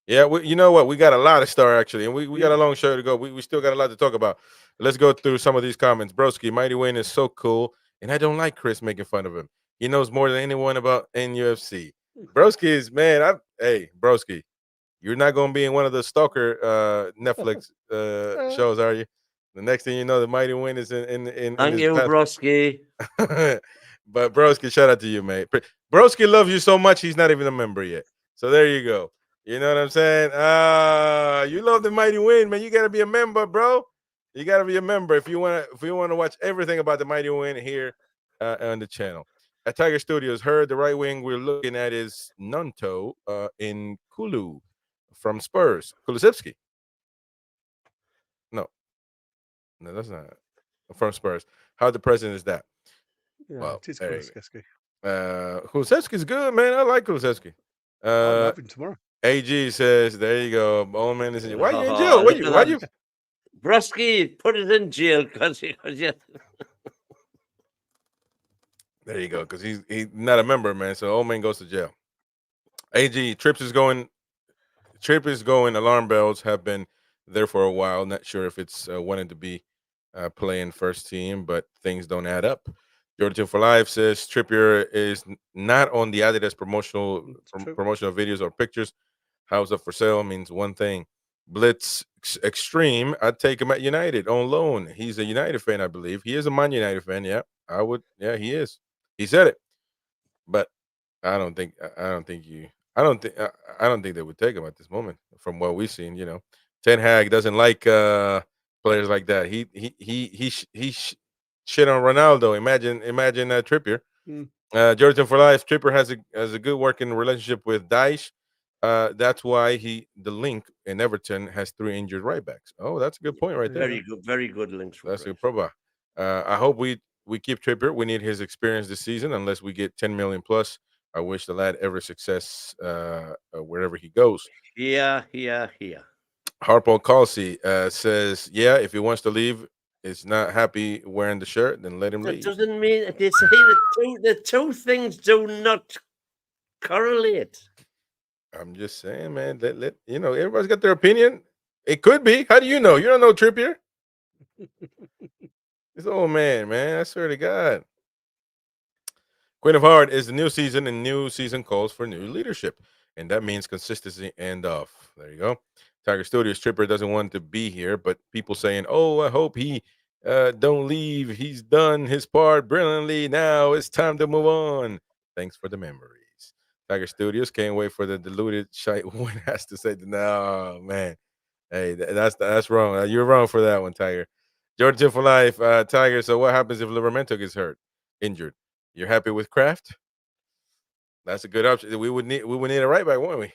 Yeah, you know what? We got a lot of star actually, and we got a long show to go. We still got a lot to talk about. Let's go through some of these comments. Broski, Mighty Wayne is so cool, and I don't like Chris making fun of him. He knows more than anyone about NUFC. Broski is, man. Hey, Broski, you're not gonna be in one of the stalker Netflix shows, are you? The next thing you know, the Mighty Wayne is in Thank you, Broski. But Broski, shout out to you, mate. Broski loves you so much, he's not even a member yet. So there you go. You know what I'm saying? You love the Mighty Win, man. You gotta be a member, bro. You gotta be a member if you want to watch everything about the Mighty Win here on the channel. At Tiger Studios, heard the right wing we're looking at is Nunto in Kulu from Spurs. Kulusevski. No, that's not from Spurs. How depressing is that? Yeah, Well, it is Kulusevski. Kulusevski's good, man. I like Kulusevski. I'll have him tomorrow. AG says, "There you go, old man. Why are you in jail? Why you? Broski, put it in jail because There you go, because he's not a member, man. So old man goes to jail. AG Trips is going. Alarm bells have been there for a while. Not sure if it's wanted to be playing first team, but things don't add up. Jordan for Life says Trippier is not on the Adidas promotional videos or pictures. House up for sale means one thing. Blitz Extreme, I'd take him at United on loan. He's a United fan, I believe. He is a Man United fan. Yeah, I would. Yeah, he is. He said it, but I don't think they would take him at this moment. From what we've seen, Ten Hag doesn't like players like that. He shit on Ronaldo. Imagine Trippier. Jordan for Life. Trippier has a good working relationship with Daesh. That's why the link in Everton has 3 injured right backs. Oh, that's a good point right there. Very good links. That's a proba. I hope we keep Trippier. We need his experience this season, unless we get 10 million plus. I wish the lad every success wherever he goes. Yeah. Harpo Calci says, yeah, if he wants to leave, is not happy wearing the shirt, then let him leave. It doesn't mean they say the two things do not correlate. I'm just saying, man. Let everybody's got their opinion. It could be. How do you know? You don't know Trippier. This old man. I swear to God. Queen of Heart is the new season, and new season calls for new leadership, and that means consistency and off. There you go. Tiger Studios Trippier doesn't want to be here, but people saying, "Oh, I hope he don't leave. He's done his part brilliantly. Now it's time to move on." Thanks for the memories. Tiger Studios can't wait for the deluded shite one has to say, "No, man, hey, that's wrong. You're wrong for that one, Tiger." Jordan for Life, Tiger. So what happens if Livramento gets injured? You're happy with Kraft? That's a good option. We would need a right back, won't we?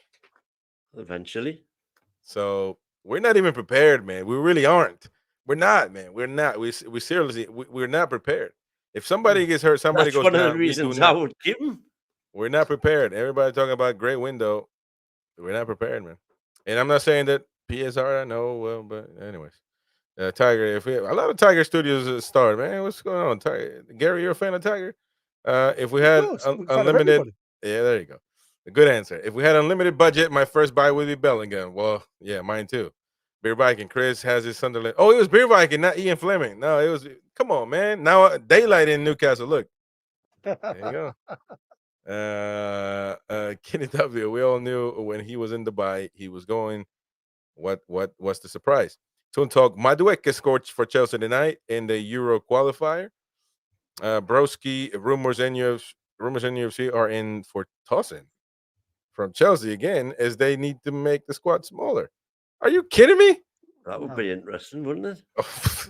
Eventually. So we're not even prepared, man. We really aren't. We're not, man. We're not. We seriously, we're not prepared. If somebody gets hurt, somebody goes down. That's one of the reasons I would keep him. We're not prepared. Everybody talking about great window. We're not prepared, man. And I'm not saying that PSR, I know. Well, but anyways, Tiger. If we a lot of Tiger Studios start, man, what's going on? Tiger, Gary, you're a fan of Tiger? If we Of had course, we're a fan of unlimited, everybody. yeah, there you go. A good answer. If we had unlimited budget, my first buy would be Bellingham. Well, yeah, mine too. Beer Viking. Chris has his Sunderland. Oh, it was Beer Viking, not Ian Fleming. No, it was. Come on, man. Now daylight in Newcastle. Look, there you go. Kenny W. We all knew when he was in Dubai, he was going. What's the surprise? Toon Talk. Madueke scored for Chelsea tonight in the Euro qualifier. Broski. Rumors NUFC are in for tossing from Chelsea again, as they need to make the squad smaller. Are you kidding me? That would No. be interesting, wouldn't it?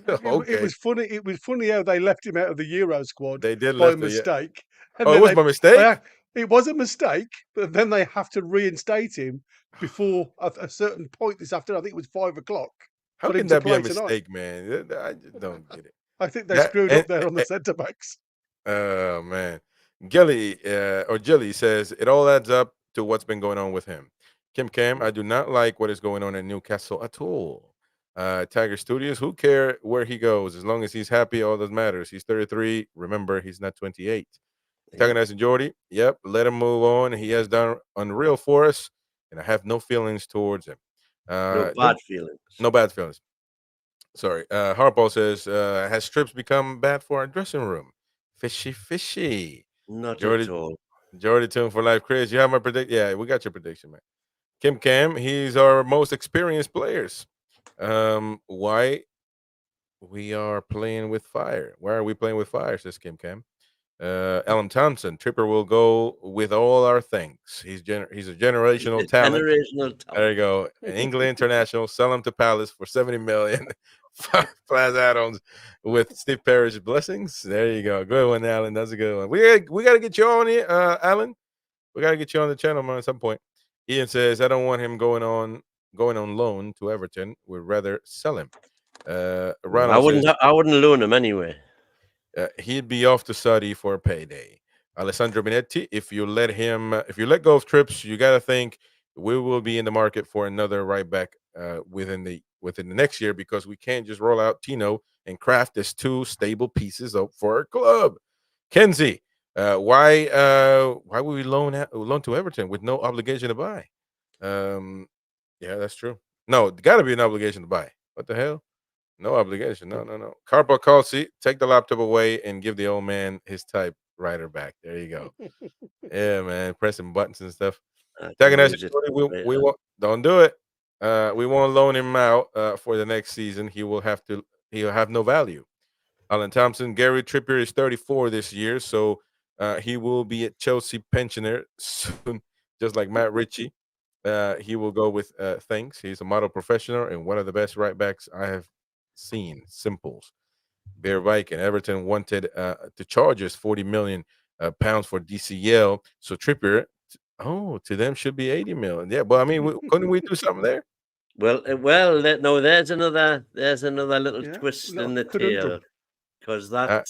Okay, It was funny. It was funny how they left him out of the Euro squad they did by left the. mistake. Oh, it was by mistake. It was a mistake, but then they have to reinstate him before a certain point this afternoon. I think it was 5 o'clock. How for him can to that be a play tonight. mistake, man? I just don't get it. I think they That- screwed and- up there on the centre backs. Oh man, Gilly or Jilly says it all adds up to what's been going on with him. Kim Cam, I do not like what is going on in Newcastle at all. Tiger Studios, who care where he goes as long as he's happy? All that matters. He's 33. Remember, he's not 28. Tiger Nice and Jordy, yep, let him move on. He has done unreal for us, and I have no feelings towards him. No bad feelings. No bad feelings. Sorry. Harpo says, has trips become bad for our dressing room? Fishy. Not Jordy, at all. Jordy Tune for life. Chris, you have my prediction? Yeah, we got your prediction, man. Kim Cam, he's our most experienced players. Why we are playing with fire? Why are we playing with fire? Says Kim Cam. Alan Thompson, Tripper will go with all our things. He's a generational talent. Generational talent. There you go. An England international. Sell him to Palace for 70 million. Plus add-ons with Steve Parrish blessings. There you go. Good one, Alan. That's a good one. We gotta get you on here, Alan. We gotta get you on the channel, man, at some point. Ian says, I don't want him going on loan to Everton. We'd rather sell him. Ronald I wouldn't loan him anyway. He'd be off to Saudi for a payday. Alessandro Benetti, if you let go of Trips, you got to think we will be in the market for another right back within the next year, because we can't just roll out Tino and Kraft as two stable pieces up for our club. Kenzie, why would we loan to Everton with no obligation to buy? Yeah, that's true. No, got to be an obligation to buy. What the hell? No obligation. No. Carpo Calci, take the laptop away and give the old man his typewriter back. There you go. Yeah, man, pressing buttons and stuff. We won't, don't do it. We won't loan him out for the next season. He'll have no value. Alan Thompson, Gary Trippier is 34 this year, so he will be a Chelsea pensioner soon, just like Matt Ritchie. He will go with thanks. He's a model professional and one of the best right backs I have seen. Simples. Bear Viking. Everton wanted to charge us 40 million pounds for DCL. So Trippier, to them should be 80 million. Yeah, but I mean, couldn't we do something there? Well, no. There's another little twist in the tail, because that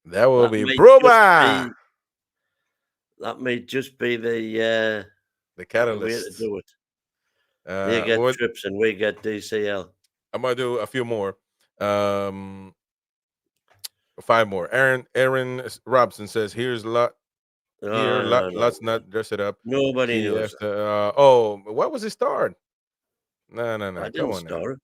will be Broba. That may just be the catalyst way to do it. They get Trips and we get DCL. I'm gonna do a few more. 5 more. Aaron Robson says, "Here's a lot. Let's not dress it up." Nobody knows. What was his start? No. I didn't start.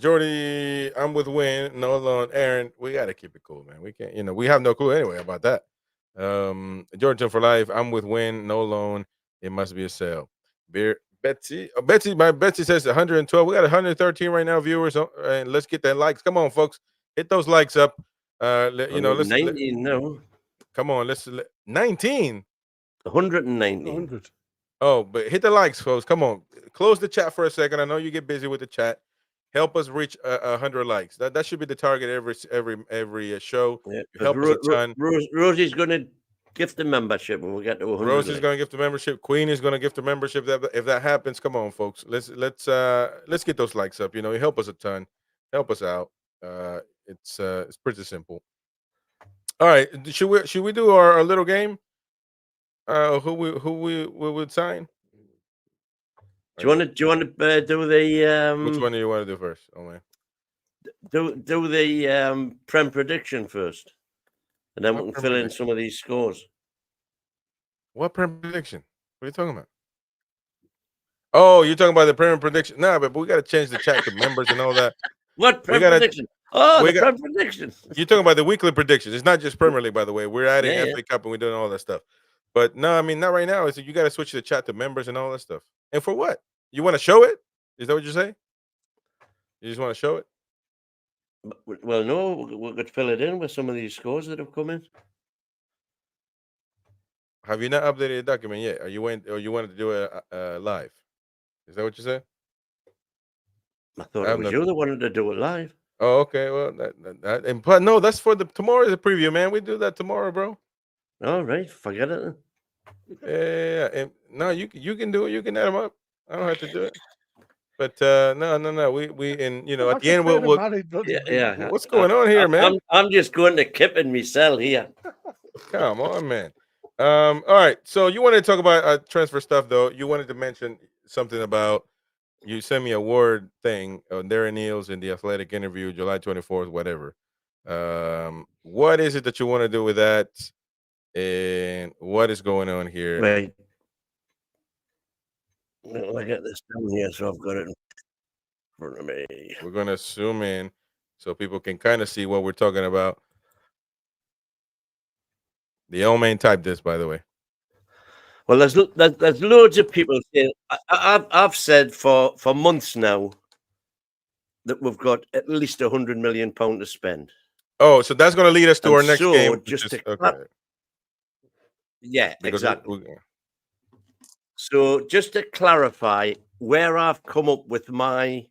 Jordy, I'm with Win. No loan. Aaron, we gotta keep it cool, man. We can't. We have no clue anyway about that. Georgia for life. I'm with Win. No loan. It must be a sale. Betsy says 112. We got 113 right now, viewers. And let's get that likes. Come on, folks, hit those likes up. Let's 19 no. Come on, let's 19. 119. 100. Oh, but hit the likes, folks. Come on, close the chat for a second. I know you get busy with the chat. Help us reach 100 likes. That should be the target every show. Yeah, help us a ton. Rosie's going to gift the membership when we get to 100. Rosie's going to gift the membership. Queen is going to gift the membership. If that happens, come on, folks. Let's get those likes up. You help us a ton. Help us out. It's pretty simple. All right, should we do our little game? Who we would sign? Do you want to do the Which one do you want to do first? Oh man, do the Prem prediction first, and then What we can Prem fill in prediction? some of these scores. what Prem prediction? What are you talking about? Oh, you're talking about the Prem prediction? Nah, but we got to change the chat to members and all that. What We Prem gotta- prediction? Oh, we the got- Prem prediction. You're talking about the weekly predictions. It's not just Premier League, by the way. We're adding Yeah, yeah. FA Cup and we're doing all that stuff. But no, I mean, not right now. It's you got to switch the chat to members and all that stuff. And for what? You want to show it? Is that what you're saying? You just want to show it? Well, no, we could fill it in with some of these scores that have come in. Have you not updated the document yet? Or you wanted to do it live? Is that what you said? I thought I it have was not- you that wanted to do it live. Oh, okay. Well, but no, that's for the tomorrow is a preview, man. We do that tomorrow, bro. All right, forget it then. Yeah. And no, you can do it. You can add them up. I don't have to do it. But no. We and at That's the a end pair of we'll married bloody Yeah, people. yeah. what's going on here, man? I'm just going to kip in myself here. Come on, man. All right. So you wanted to talk about transfer stuff, though. You wanted to mention something about you sent me a word thing on Darren Neal's in the Athletic interview, July 24th, whatever. What is it that you want to do with that? And what is going on here? Right. Well, I get this down here, so I've got it in front of me. We're gonna zoom in so people can kind of see what we're talking about. The old man typed this, by the way. Well, there's loads of people saying I've said for months now that we've got at least £100 million to spend. Oh, so that's going to lead us to And our next so, game. just to okay. Yeah, Because exactly. So just to clarify where I've come up with my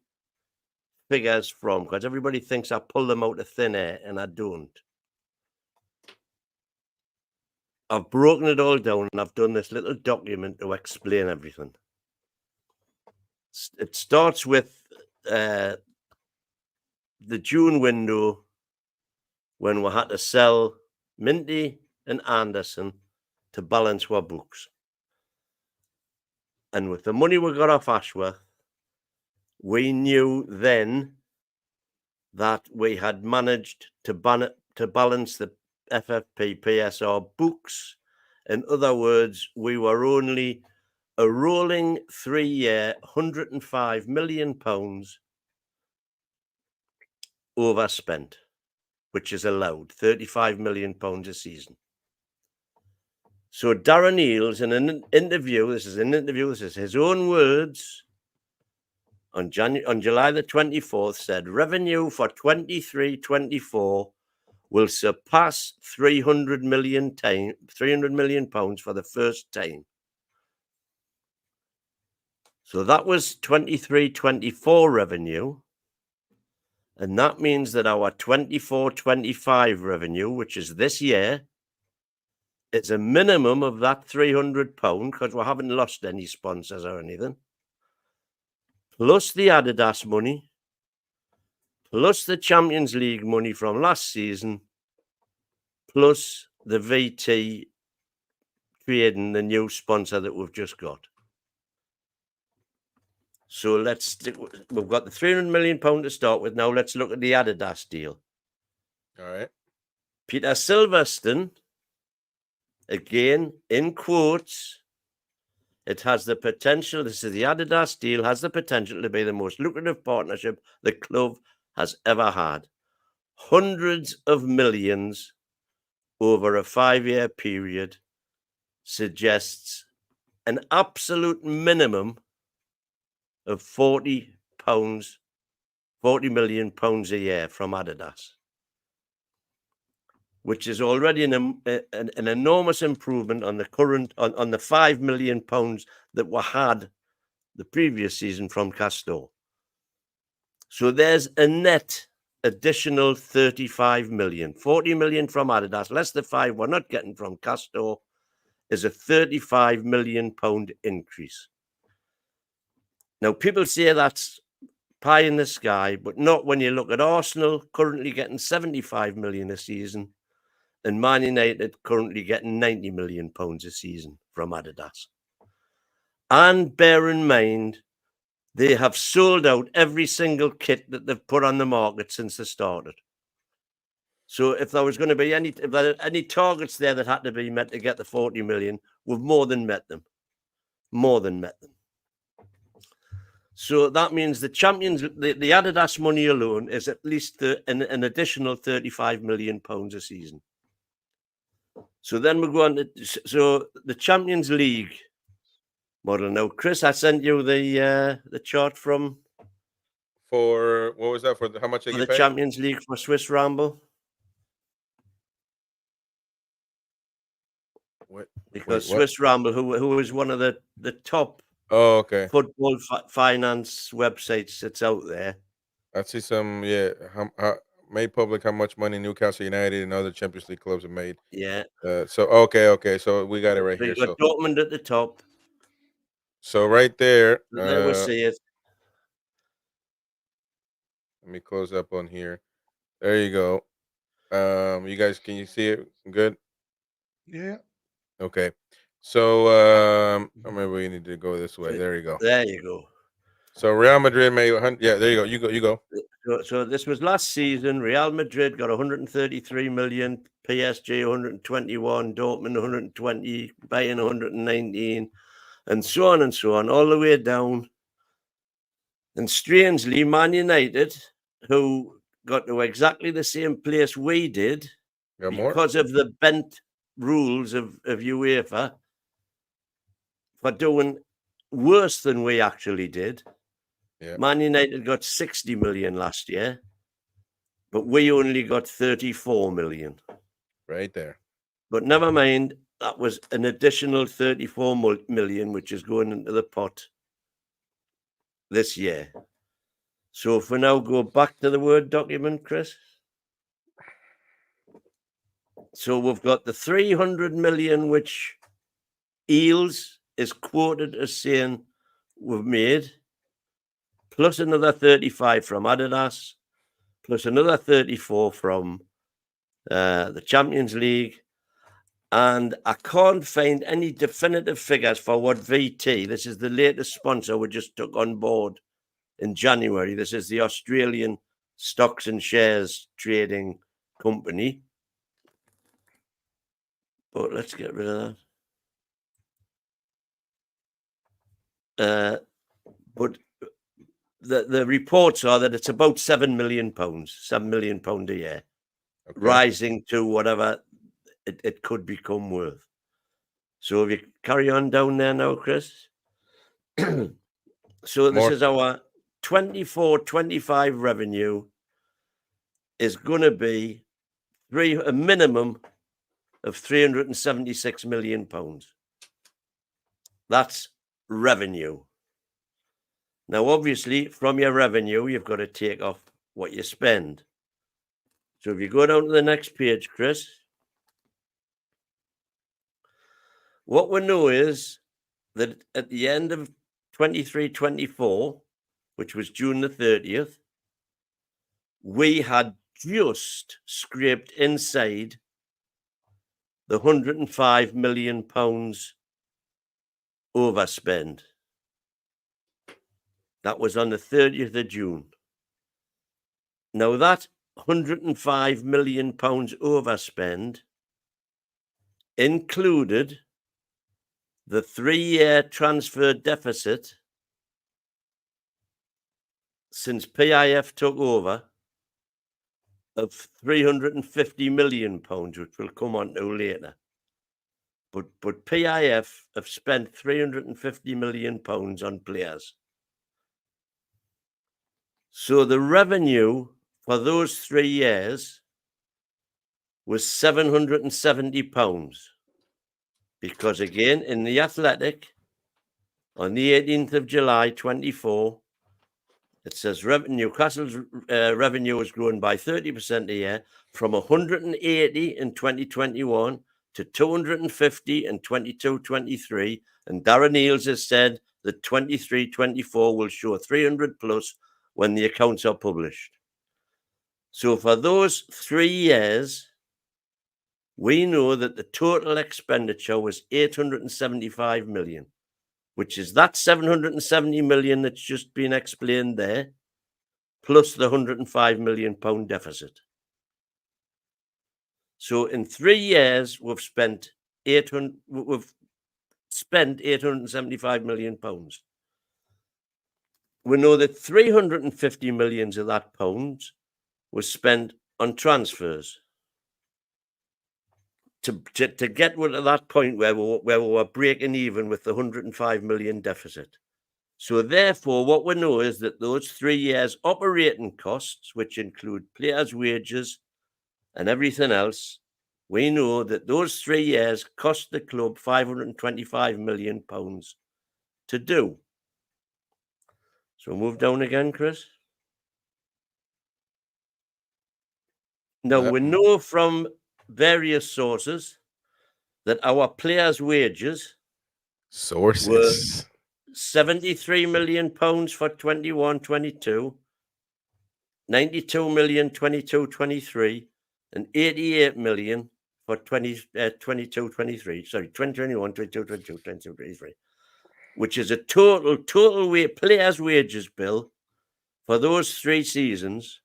figures from, because everybody thinks I pull them out of thin air, and I don't. I've broken it all down, and I've done this little document to explain everything. It starts with the June window when we had to sell Minty and Anderson to balance our books. And with the money we got off Ashworth, we knew then that we had managed to balance the FFP PSR books. In other words, we were only a rolling 3-year, £105 million overspent, which is allowed, £35 million a season. So Darren Eales, in an interview, this is his own words, on July the 24th, said revenue for 23-24 will surpass £300 million for the first time. So that was 23-24 revenue. And that means that our 24-25 revenue, which is this year, is a minimum of that £300 because we haven't lost any sponsors or anything. Plus the Adidas money, plus the Champions League money from last season, plus the VT creating the new sponsor that we've just got. So we've got the £300 million to start with. Now let's look at the Adidas deal. All right. Peter Silverstone, again, in quotes, it has the potential, this is the Adidas deal, has the potential to be the most lucrative partnership the club has ever had. Hundreds of millions over a 5-year period suggests an absolute minimum of £40 million a year from Adidas, which is already an enormous improvement on the current on the £5 million that we had the previous season from Castor. So there's a net additional 35 million, 40 million from Adidas, less the 5 we're not getting from Castor, is a £35 million increase. Now, people say that's pie in the sky, but not when you look at Arsenal currently getting 75 million a season and Man United currently getting 90 million pounds a season from Adidas. And bear in mind They have sold out every single kit that they've put on the market since they started. So if there was going to be any targets there that had to be met to get the 40 million, we've more than met them. More than met them. So that means the Champions, the Adidas money alone is at least an additional 35 million pounds a season. So then we go on to the Champions League model. Now, Chris, I sent you the chart from For what was that? For how much they the get paid? Champions League for Swiss Ramble. What? Because Wait, what? Swiss Ramble, who is one of the top Oh, okay. football finance websites that's out there. I see some. Yeah, how made public how much money Newcastle United and other Champions League clubs have made. Yeah. So okay. So we got it right So here. you've got Dortmund at the top. So right there. There we see it. Let me close up on here. There you go. You guys, can you see it? Good. Yeah. Okay. So maybe we need to go this way. There you go. There you go. So Real Madrid made 100. Yeah, there you go. You go. So this was last season. Real Madrid got 133 million, PSG 121, Dortmund 120, Bayern 119, and so on, all the way down. And strangely, Man United, who got to exactly the same place we did, Got more? because of the bent rules of UEFA, for doing worse than we actually did. Yeah. Man United got 60 million last year, but we only got 34 million. Right there. But never mind, that was an additional 34 million, which is going into the pot this year. So if we now go back to the Word document, Chris. So we've got the 300 million, which Eels is quoted as saying we've made, plus another 35 from Adidas, plus another 34 from the Champions League. And I can't find any definitive figures for what VT, this is the latest sponsor we just took on board in January. This is the Australian Stocks and Shares Trading Company. But let's get rid of that. But the reports are that it's about £7 million a year, Okay. rising to whatever it could become worth. So if you carry on down there now, Chris. So this is our 24-25 revenue is going to be a minimum of £376 million. That's revenue. Now, obviously, from your revenue, you've got to take off what you spend. So if you go down to the next page, Chris, what we know is that at the end of 23-24, which was June the 30th, we had just scraped inside the £105 million overspend. That was on the 30th of June. Now that £105 million overspend included the 3-year transfer deficit since PIF took over of £350 million, which we'll come on to later. But PIF have spent £350 million on players. So the revenue for those 3 years was £770. Because again, in the Athletic, on the 18th of July, 24, it says Newcastle's revenue has grown by 30% a year from 180 in 2021 to 250 in 22-23. And Darren Eales has said that 23-24 will show 300 plus when the accounts are published. So for those 3 years, we know that the total expenditure was 875 million. which is that 770 million that's just been explained there, plus the 105 million pound deficit. So in 3 years, we've spent 875 million pounds. We know that 350 millions of that pounds was spent on transfers to get to that point where we were breaking even with the 105 million deficit. So therefore, what we know is that those 3 years operating costs, which include players' wages and everything else, we know that those 3 years cost the club 525 million pounds to do. So move down again, Chris. Now, we know from various sources that our players' wages were 73 million pounds for 21-22, 92 million 22-23, and 88 million for 22-23. Sorry, 2021, 22-22, 22-23, which is a total players' wages bill for those 3 seasons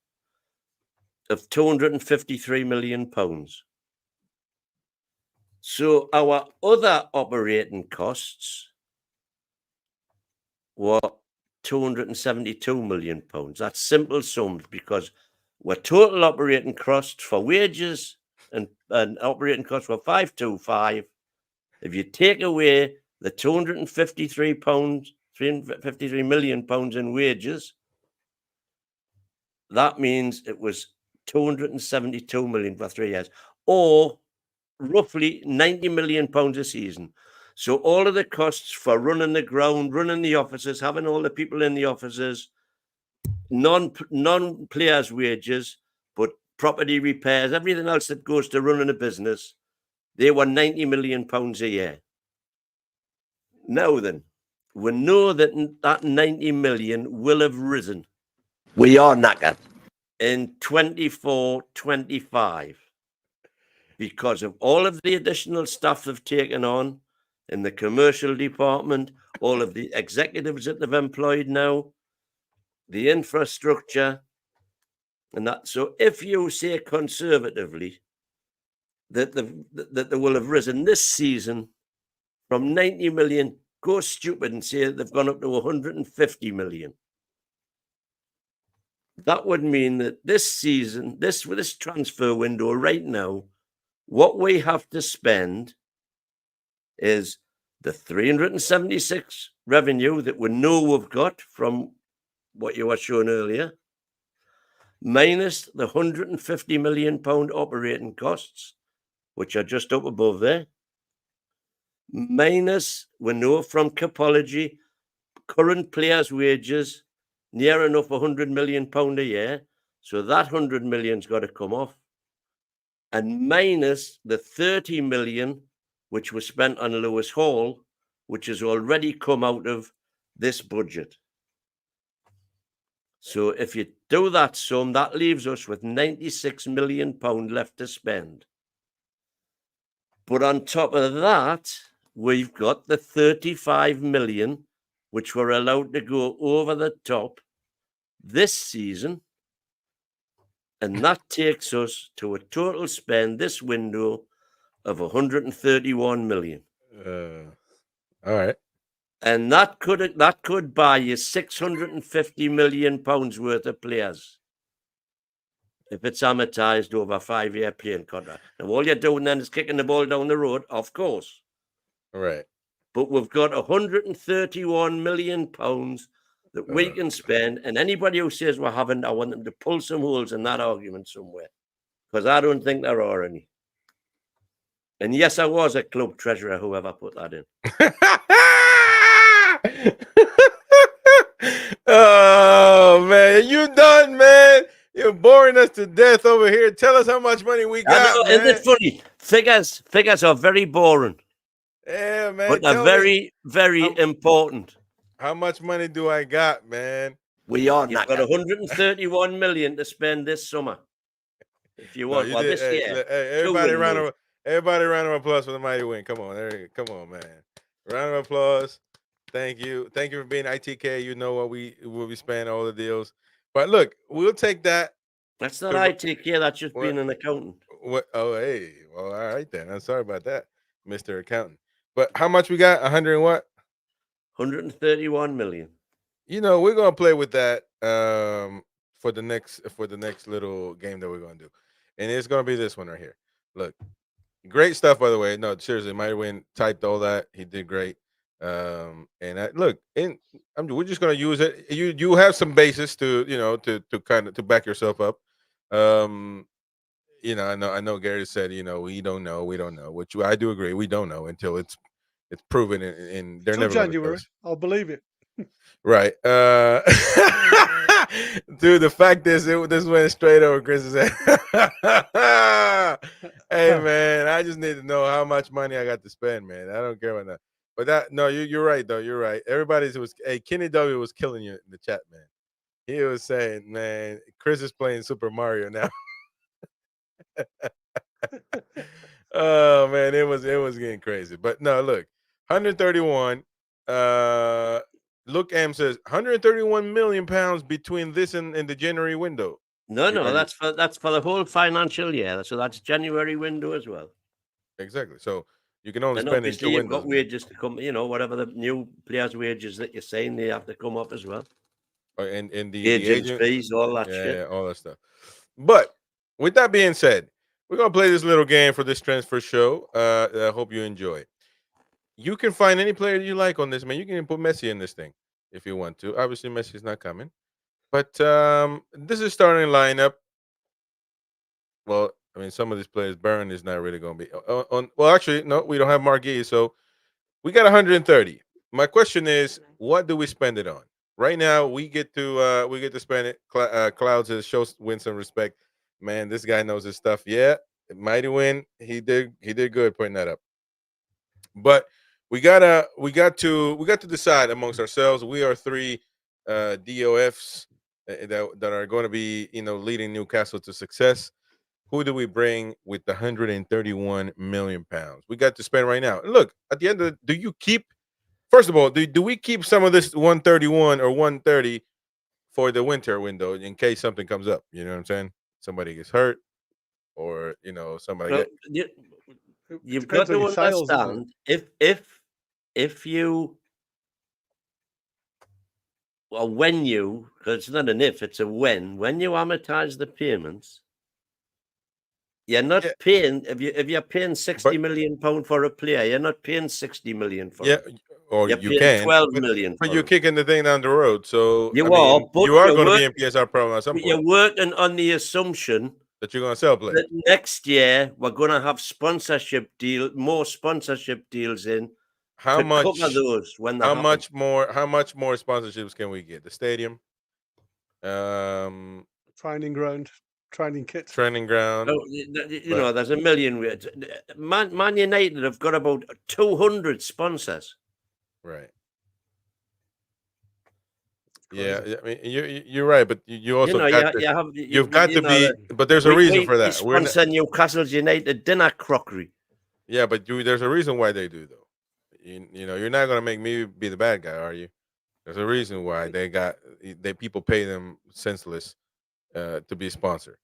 of 253 million pounds. So our other operating costs were 272 million pounds. That's simple sums, because our total operating costs for wages and operating costs were 525. If you take away the 253 million pounds in wages, that means it was 272 million for 3 years, or roughly 90 million pounds a season. So all of the costs for running the ground, running the offices, having all the people in the offices, non-players' wages, but property repairs, everything else that goes to running a business, they were 90 million pounds a year. Now then, we know that that 90 million will have risen. We are knackered in 24-25 because of all of the additional staff they've taken on in the commercial department, all of the executives that they've employed now, the infrastructure, and that. So if you say conservatively that they will have risen this season from 90 million, go stupid and say they've gone up to 150 million. That would mean that this season, this transfer window right now, what we have to spend is the 376 revenue that we know we've got from what you were showing earlier, minus the 150 million pound operating costs, which are just up above there, minus, we know from Capology, current players' wages, near enough 100 million pound a year. So that 100 million's got to come off. And minus the 30 million, which was spent on Lewis Hall, which has already come out of this budget. So if you do that sum, that leaves us with 96 million pound left to spend. But on top of that, we've got the 35 million, which we're allowed to go over the top this season. And that takes us to a total spend this window of 131 million. All right. And that could buy you 650 million pounds worth of players if it's amortized over a 5-year playing contract. And all you're doing then is kicking the ball down the road, of course. All right. But we've got 131 million pounds that we can spend. And anybody who says we haven't, I want them to pull some holes in that argument somewhere, because I don't think there are any. And yes, I was a club treasurer, whoever put that in. Oh, man. You done, man. You're boring us to death over here. Tell us how much money we got, man. Isn't it funny? Figures are very boring. Yeah, man. But they're very, very important. How much money do I got, man? You've got 131 million to spend this summer. If you want, this year. Hey, everybody round of applause for the mighty win. Come on, man. Round of applause Thank you for being ITK. You know what we spend all the deals. But look, we'll take that. That's not to- ITK. That's just what- being an accountant. What? Oh, hey. Well, all right then. I'm sorry about that, Mr. Accountant. But how much we got? 100 and what? 131 million. You know, we're gonna play with that for the next little game that we're gonna do, and it's gonna be this one right here. Look, great stuff, by the way. No, seriously, Mighty Win typed all that. He did great. Look, we're just gonna use it. You have some basis to to kind of to back yourself up. I know Gary said we don't know, which I do agree. We don't know until it's proven, and they're Till never gonna tell January, us. I'll believe it. Right. Dude, the fact is, this went straight over Chris's head. Hey, man, I just need to know how much money I got to spend, man. I don't care about that. But no, you're right, though. You're right. Hey, Kenny W was killing you in the chat, man. He was saying, man, Chris is playing Super Mario now. Oh, man, it was getting crazy. But no, look, 131. Look, Am says 131 million pounds between this and the January window. No, that's for the whole financial year. So that's January window as well. Exactly. So you can only And spend in obviously 2 you've windows. got wages to come. Whatever the new players' wages that you're saying, they have to come up as well. And the Agents' agent fees, all that yeah, shit. all that stuff. But with that being said, we're gonna play this little game for this transfer show. I hope you enjoy. You can find any player you like on this, man. You can even put Messi in this thing if you want to. Obviously, Messi's not coming. But this is starting lineup. Well, I mean, some of these players, Burn is not really going to be on. Well, actually, no, we don't have Marquis, so we got 130. My question is, what do we spend it on? Right now, we get to spend it. Cloud says, win some respect. Man, this guy knows his stuff. Yeah, Mighty Win. He did good putting that up. But we got to decide amongst ourselves. We are 3 DOFs that are going to be leading Newcastle to success. Who do we bring with the 131 million pounds we got to spend right now? Look, at the end of do you keep? First of all, do we keep some of this 131 or 130 for the winter window in case something comes up? You know what I'm saying? Somebody gets hurt, or somebody Well, get. you've Depends got on to your sales, doesn't it? understand if you when you, because it's not an if, it's a when you amortize the payments, you're not Yeah. paying if you're paying 60 million pound for a player, you're not paying 60 million for Yeah, it. or You're you paying can 12 but, million but for you're it. kicking the thing down the road. So You I mean, but you are you're going to be in PSR problem at some point You're working on the assumption that you're going to sell players. that next year we're going to have more sponsorship deals in How to much? cover those when they How happen. much more? How much more sponsorships can we get? The stadium, Training ground, training kit. training ground. Oh, there's a million ways. Man United have got about 200 sponsors. Right. Crazy. Yeah, I mean, you're right, but you also you've got to be. But there's a reason for that. We sponsor Newcastle United dinner crockery. Yeah, but there's a reason why they do though. You're not gonna make me be the bad guy, are you? There's a reason why people pay them senseless to be sponsored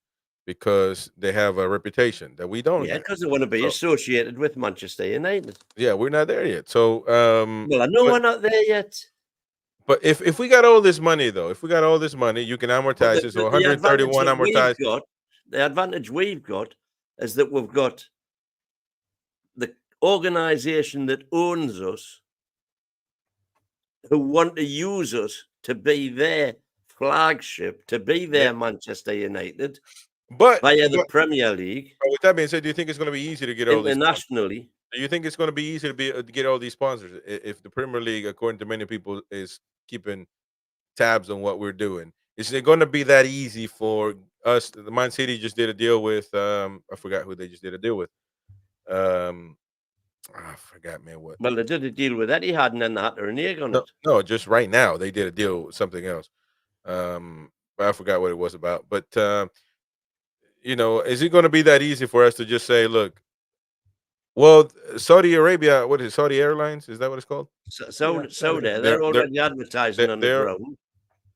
because they have a reputation that we don't. Yeah, because they want to be associated with Manchester United. Yeah, we're not there yet. So well, I know we're not there yet. But if we got all this money, though, you can amortize it. So 131 amortized. The advantage we've got is that we've got the organization that owns us who want to use us to be their flagship, to be their Manchester United, but via the Premier League. But with that being said, do you think it's going to be easy to get all these internationally? Do you think it's going to be easy to get all these sponsors if the Premier League, according to many people, is keeping tabs on what we're doing? Is it going to be that easy for us? The Man City just did a deal with I forgot who they just did a deal with. I forgot, man. What? Well, they did a deal with Etihad, and then they had to renege on it. No, just right now they did a deal with something else. But I forgot what it was about. But is it going to be that easy for us to just say, look, Well, Saudi Arabia, what is it, Saudi Airlines? Is that what it's called? So Saudi. they're They're- already advertising on the they're- ground.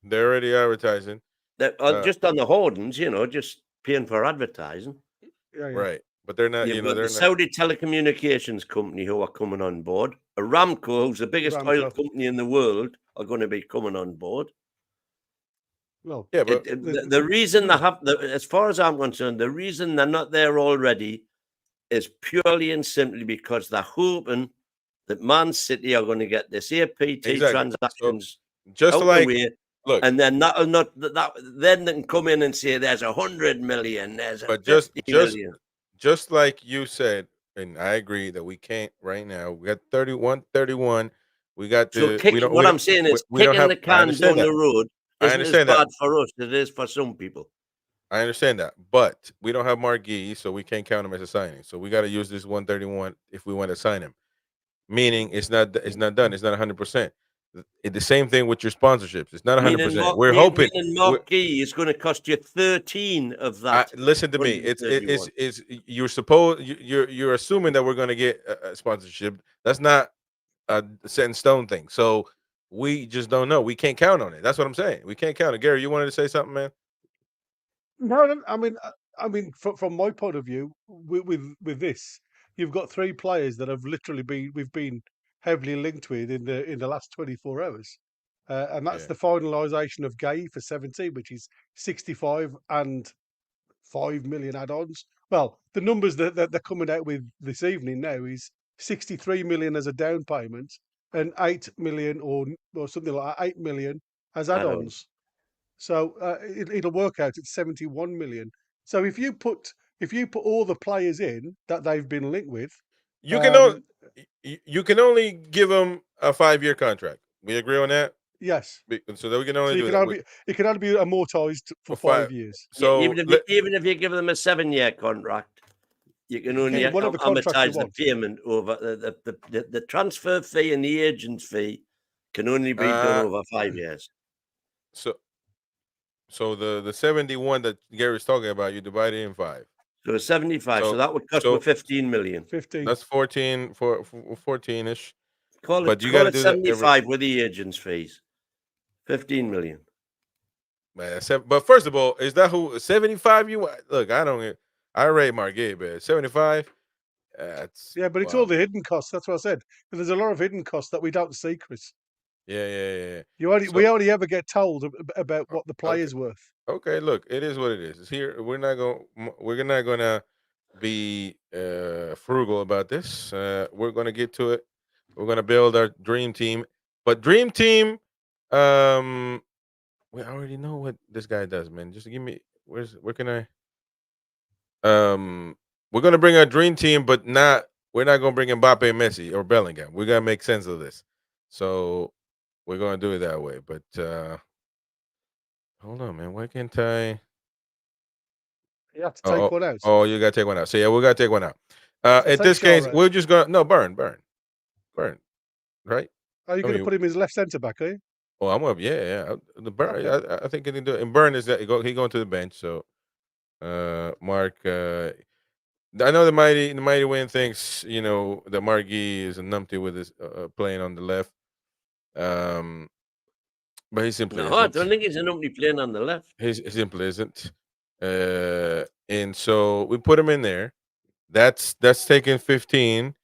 They're already advertising. They're just on the hoardings, just paying for advertising. Yeah. Right. But they're not, You've got they're the not. Saudi telecommunications company who are coming on board. Aramco, who's the biggest oil Aramco. company in the world, are going to be coming on board. Well, Yeah, but The reason they have, as far as I'm concerned, the reason they're not there already is purely and simply because they're hoping that Man City are going to get this APT Exactly. transactions just out like, the way, look, and then that'll not that then they can come in and say there's 100 million, there's a but 50 million. just like you said, and I agree that we can't right now. We got 31. We got So the. what I'm saying is we don't kicking have. the I can understand down that. the road I isn't as understand that. bad for us as it is for some people. I understand that, but we don't have Marquis, so we can't count him as a signing. So we got to use this 131 if we want to sign him. Meaning it's not done. It's not 100%. The same thing with your sponsorships. It's not 100%. We're hoping. Marquee is going to cost you 13 of that. Listen to me. It's you're assuming that we're going to get a sponsorship. That's not a set in stone thing. So we just don't know. We can't count on it. That's what I'm saying. We can't count it. Gary, you wanted to say something, man? no, I mean, from my point of view, with this, you've got three players that have literally we've been heavily linked with in the last 24 hours, and that's Yeah. the finalisation of Gay for 70, which is 65 and 5 million add-ons. Well, the numbers that they're coming out with this evening now is 63 million as a down payment and 8 million or something like that, 8 million as add-ons. So it'll work out at 71 million. So if you put all the players in that they've been linked with, you can only give them a 5-year contract. We agree on that. Yes. So that we can only do that. It can only be amortized for 5 years. So even if you give them a 7-year contract, you can only amortize the payment over the transfer fee and the agent's fee can only be done over 5 years. So the 71 that Gary's talking about, you divide it in 5. So 75. So that would cost me 15 million. 15. That's 14-ish. Call But it, you got to do 75 with the agent's fees. 15 million. Man, but first of all, is that who 75 you look? I rate Margay, but 75. Yeah, but it's all the hidden costs. That's what I said. There's a lot of hidden costs that we don't see, Chris. Yeah. We only ever get told about what the player's worth. Okay, look, it is what it is. It's here. We're not gonna be frugal about this. We're gonna get to it. We're gonna build our dream team. But dream team, we already know what this guy does, man. Just give me where can I? We're gonna bring our dream team, but we're not gonna bring Mbappe, Messi, or Bellingham. We gotta make sense of this. So we're gonna do it that way. But hold on, man. Why can't I? You have to take one out. Oh, you gotta take one out. So yeah, we gotta take one out. In this case, we're just gonna burn, right? Are you gonna put him as left centre back? Are you? Oh, I'm up. Yeah. The burn. Okay. I think he can do it. And burn is that he going to the bench. So, Mark. I know the mighty Win thinks that Marquis is a numpty with his playing on the left. But he simply isn't. I don't think he's a numpty playing on the left. He simply isn't. And so we put him in there. That's taking 15.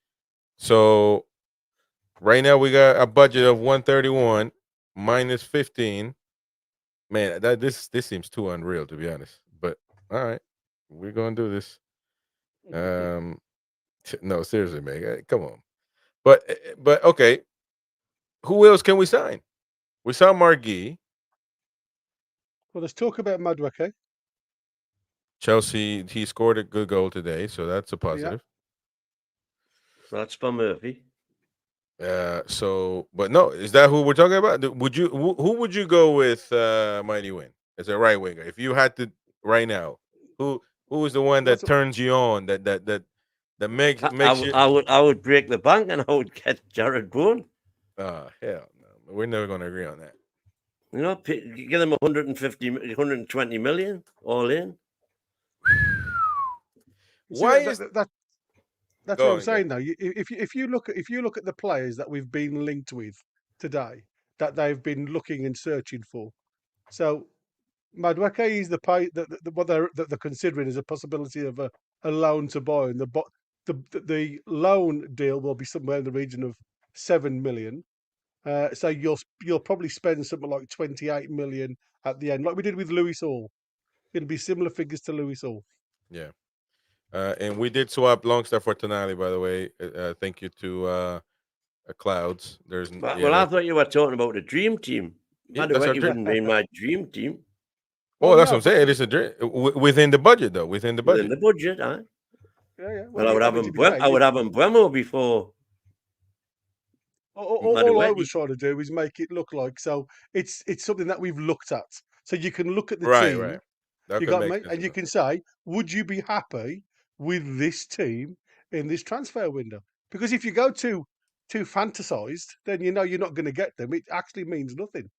So right now we got a budget of 131 minus 15. Man, this seems too unreal, to be honest. But all right, we're gonna do this. No, seriously, man, come on. But okay, who else can we sign? We saw Marquis. Well, let's talk about Madueke. Chelsea, he scored a good goal today, so that's a positive. Yeah. That's for Murphy. But no, is that who we're talking about? Who would you go with, Mighty Win as a right winger? If you had to right now, who is the one that turns you on? That makes you? I would break the bank and I would get Jared Bourne. Hell no, we're never going to agree on that. Give them 120 million all in. Why That's Go what I'm on, Gary. saying though. If you look at the players that we've been linked with today, that they've been looking and searching for. So Madueke is what they're considering as a possibility of a loan to buy, and the loan deal will be somewhere in the region of 7 million. So you'll probably spend something like 28 million at the end, like we did with Lewis Hall. It'll be similar figures to Lewis Hall. Yeah. And we did swap Longstaff for Tonali, by the way. Thank you to Clouds. Well, I thought you were talking about the dream team. Yeah, By the that's way, our you dream. wouldn't be my dream team. Oh, Well, that's no, what I'm saying. It is a dream within the budget, though. Within the Within budget. the budget, aye. Yeah. Well, I would have to be fair, I would have Mbeumo before all I was Madueke. trying to do is make it look like so it's something that we've looked at. So you can look at the Right, team, right. That you could got make me, sense. and you can say, would you be happy with this team in this transfer window? Because if you go too fantasized, then you know you're not going to get them. It actually means nothing.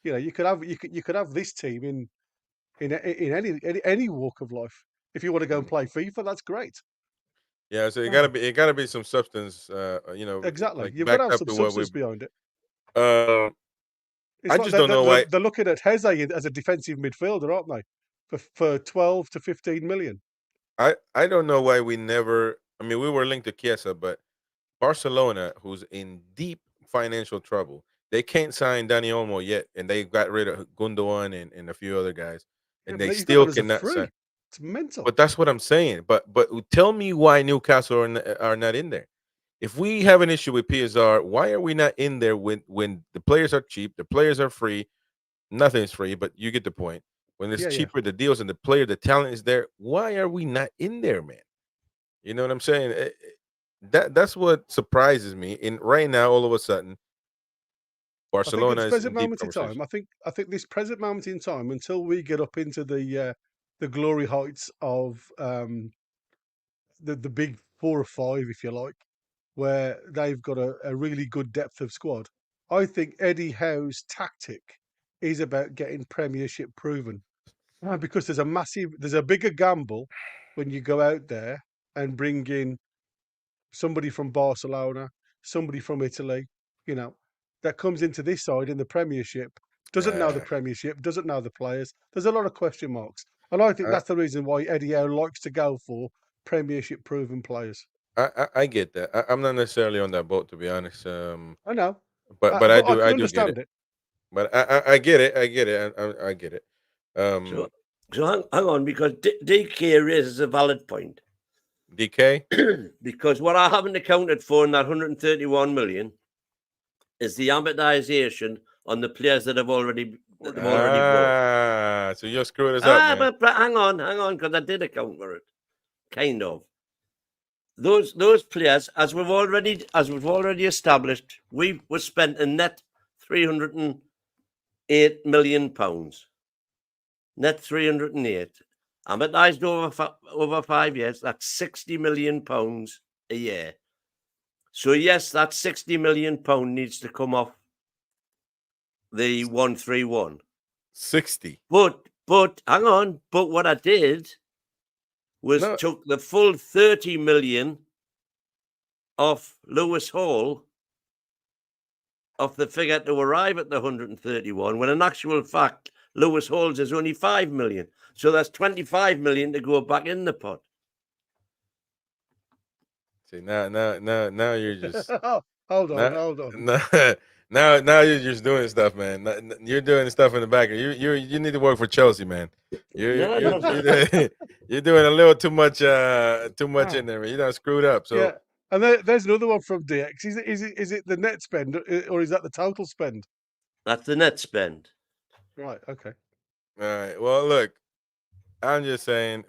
You know, you could have this team in any walk of life. If you want to go and play FIFA, that's great. Yeah, so Yeah, it gotta be some substance, exactly. like You've got to backed have up some to what we. substance behind it. Uh, It's I like just don't know why. they're looking at Heze as a defensive midfielder, aren't they? For 12 to 15 million. I don't know why we never. I mean, we were linked to Chiesa, but Barcelona, who's in deep financial trouble, they can't sign Dani Olmo yet, and they got rid of Gundogan and a few other guys, Yeah, and but they he's got still that as a cannot sign. free. It's mental. But that's what I'm saying. But tell me why Newcastle are not in there. If we have an issue with PSR, why are we not in there when the players are cheap, the players are free? Nothing's free, but you get the point. When it's Yeah, yeah. cheaper, the deals and the talent is there. Why are we not in there, man? You know what I'm saying? That's what surprises me. And right now, all of a sudden, I think at Barcelona this is present in deep moment in conversation. time, I think this present moment in time, until we get up into the glory heights of the big 4 or 5, if you like, where they've got a really good depth of squad. I think Eddie Howe's tactic is about getting Premiership proven. Because there's a bigger gamble when you go out there and bring in somebody from Barcelona, somebody from Italy, you know, that comes into this side in the Premiership, doesn't know the Uh, Premiership, doesn't know the players. There's a lot of question marks. And I think I, that's the reason why Eddie Howe likes to go for Premiership proven players. I get that. I'm not necessarily on that boat, to be honest. I know, But but I can I do get it. understand it. But I get it. I get it. I get it. So, hang on, because DK raises a valid point. DK. Because what I haven't accounted for in that 131 million is the amortization on the players that have already bought. So you're screwing us up, man. But hang on, because I did account for it, kind of. Those players, as we've already established, we spent a net £308 million. Net 308. Amortized over 5 years, that's £60 million a year. So yes, that £60 million needs to come off the 131. 60. But hang on. But what I did was took the full 30 million off Lewis Hall off the figure to arrive at the 131, when in actual fact Lewis Hall's is only 5 million. So that's 25 million to go back in the pot. See, now you're just hold now, on. now you're just doing stuff, man. You're doing stuff in the back. You need to work for Chelsea, man. You're doing a little too much in there, man. You done screwed up. So Yeah, and there's another one from DX. Is it the net spend or is that the total spend? That's the net spend. Right. Okay. all right. Well, look, I'm just saying,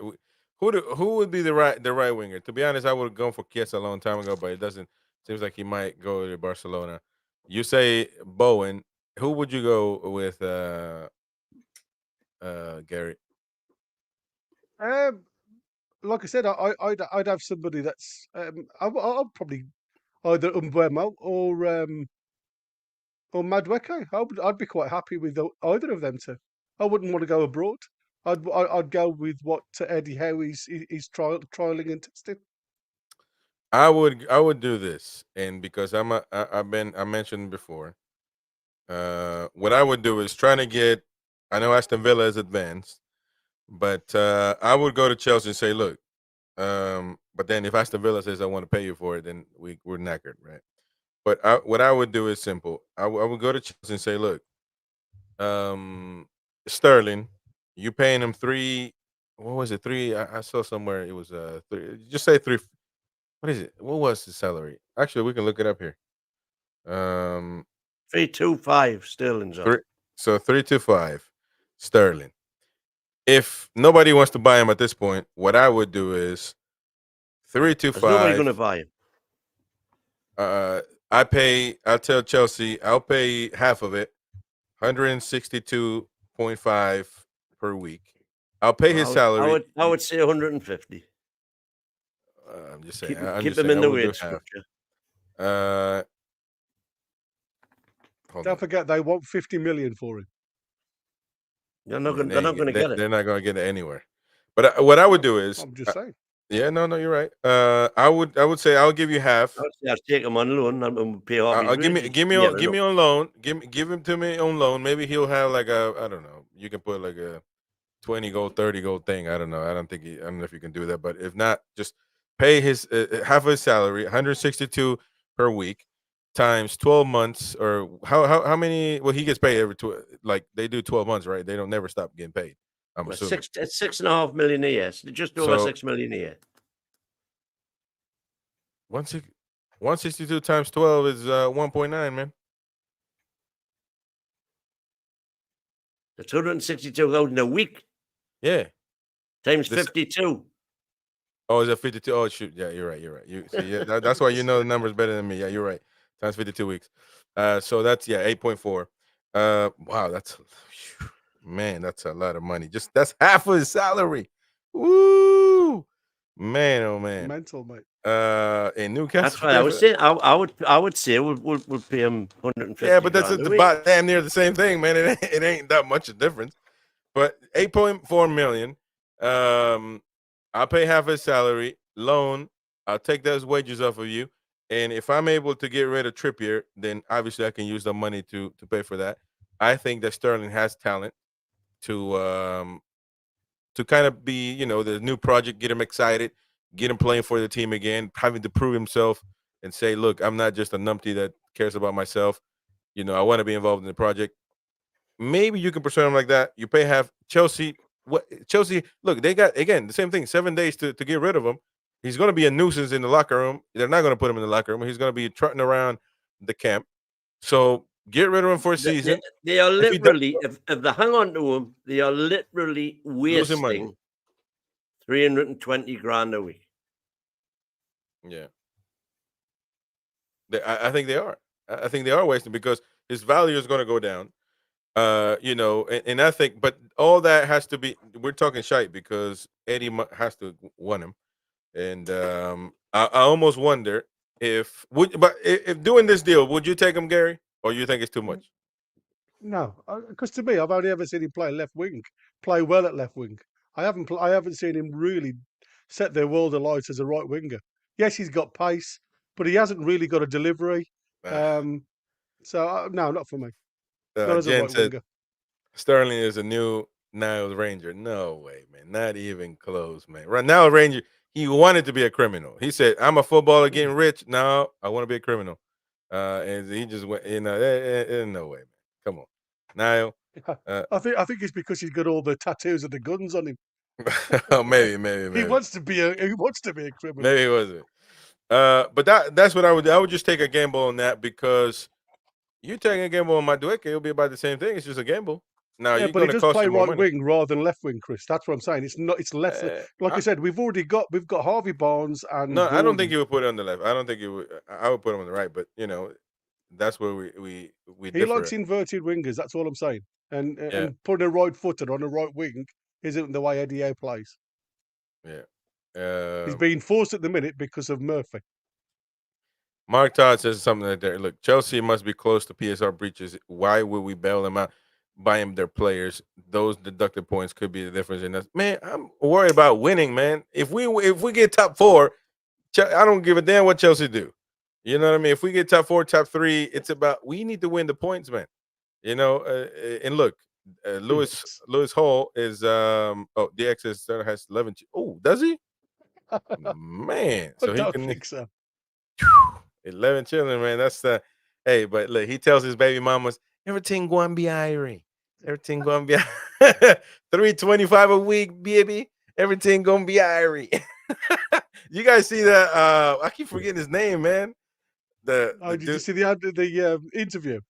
who would be the right winger? To be honest, I would have gone for Chiesa a long time ago, but it doesn't. Seems like he might go to Barcelona. You say Bowen. Who would you go with, Gary? Like I said, I'd have somebody that's I'll probably either Mbeumo or Madueke. I'd be quite happy with either of them two. I wouldn't want to go abroad. I'd go with what Eddie Howe is trialing and testing. I would do this, and because I mentioned before, what I would do is trying to get. I know Aston Villa is advanced, but I would go to Chelsea and say, look. But then if Aston Villa says I want to pay you for it, then we're knackered, right? But what I would do is simple. I would go to Chelsea and say, look, Sterling, you paying him three. What was it? Three. I saw somewhere it was three. Just say three. What is it? What was the salary? Actually, we can look it up here. 325 Sterling's on. Three. So 325 Sterling. If nobody wants to buy him at this point, what I would do is There's nobody going to 325. buy him. I'll tell Chelsea I'll pay half of it, 162.5 per week. I'll pay his salary. I would say 150. I'm just saying. Keep him in the wage structure. Don't forget, they want 50 million for him. They're not going to get it. They're not going to get it anywhere. But what I would do is, I'm just saying. yeah, no, you're right. I would say I'll give you half. I'll take him on loan and pay off. Give me on loan. Give him to me on loan. Maybe he'll have like a, I don't know. You can put like a 20 goal, 30 goal thing. I don't know. I don't know if you can do that. But if not, just pay his half of his salary, 162 per week, times 12 months, or how many? Well, he gets paid every like they do 12 months, right? They don't never stop getting paid. I'm assuming it's 6.5 million a year. So just over 6 million a year. 162 times 12 is 1.9, man. That's 162,000 a week. Yeah. Times 52. Oh, is that 52? Oh, shoot. Yeah, you're right. You see, yeah, that's why you know the numbers better than me. Yeah, you're right. Times 52 weeks. So that's 8.4. Wow, that's a lot of money. That's half of his salary. Woo! Man, oh man. Mental, mate. In Newcastle. That's right. I would say we'll pay him 150. Yeah, but that's about damn near the same thing, man. It ain't that much a difference. But 8.4 million. I'll pay half his salary, loan. I'll take those wages off of you. And if I'm able to get rid of Trippier, then obviously I can use the money to pay for that. I think that Sterling has talent to kind of be, the new project, get him excited, get him playing for the team again, having to prove himself and say, look, I'm not just a numpty that cares about myself. I want to be involved in the project. Maybe you can pursue him like that. You pay half. Chelsea, look, they got, again, the same thing, 7 days to get rid of him. He's going to be a nuisance in the locker room. They're not going to put him in the locker room. He's going to be trotting around the camp. So get rid of him for a season. They are literally, if they hang on to him, they are literally wasting 320 grand a week. Yeah. I think they are. I think they are wasting because his value is going to go down. And I think, but all that has to be, we're talking shite because Eddie has to want him. And I almost wonder if doing this deal, would you take him, Gary, or you think it's too much? No, because to me, I've only ever seen him play left wing, play well at left wing. I haven't seen him really set their world alight as a right winger. Yes, he's got pace, but he hasn't really got a delivery. No, not for me. Not as a right winger. Sterling is a new Niles Ranger. No way, man. Not even close, man. Right now, Ranger, he wanted to be a criminal. He said, I'm a footballer getting rich. No, I want to be a criminal. And he just went, no way, man. Come on. Niall. I think it's because he's got all the tattoos of the guns on him. Oh, maybe. He wants to be a criminal. Maybe he wasn't. But that's what I would do. I would just take a gamble on that because you taking a gamble on Madueke, it'll be about the same thing. It's just a gamble. Now, yeah, but he does play right wing rather than left wing, Chris. That's what I'm saying. It's left. Like I said, we've got Harvey Barnes and. No, Gordon. I don't think you would put it on the left. I don't think you would. I would put him on the right. But that's where we. He differ. Likes inverted wingers. That's all I'm saying. And putting a right footed on a right wing isn't the way Eddie Howe plays. Yeah. He's being forced at the minute because of Murphy. Mark Todd says something like that. Look, Chelsea must be close to PSR breaches. Why would we bail them out? Buying their players, those deducted points could be the difference in us. Man, I'm worried about winning, man. If we get top 4, I don't give a damn what Chelsea do. You know what I mean? If we get top 4, top 3, it's about we need to win the points, man. You know, and look, Lewis Hall is the excess has 11. Oh, does he? Man, I so he don't can think so. 11 children, man. That's the hey, but look, he tells his baby mamas, everything going be irie. Everything going to be 325 a week, baby. Everything gonna be irie. You guys see that? I keep forgetting his name, man. The Did you dude, see the interview?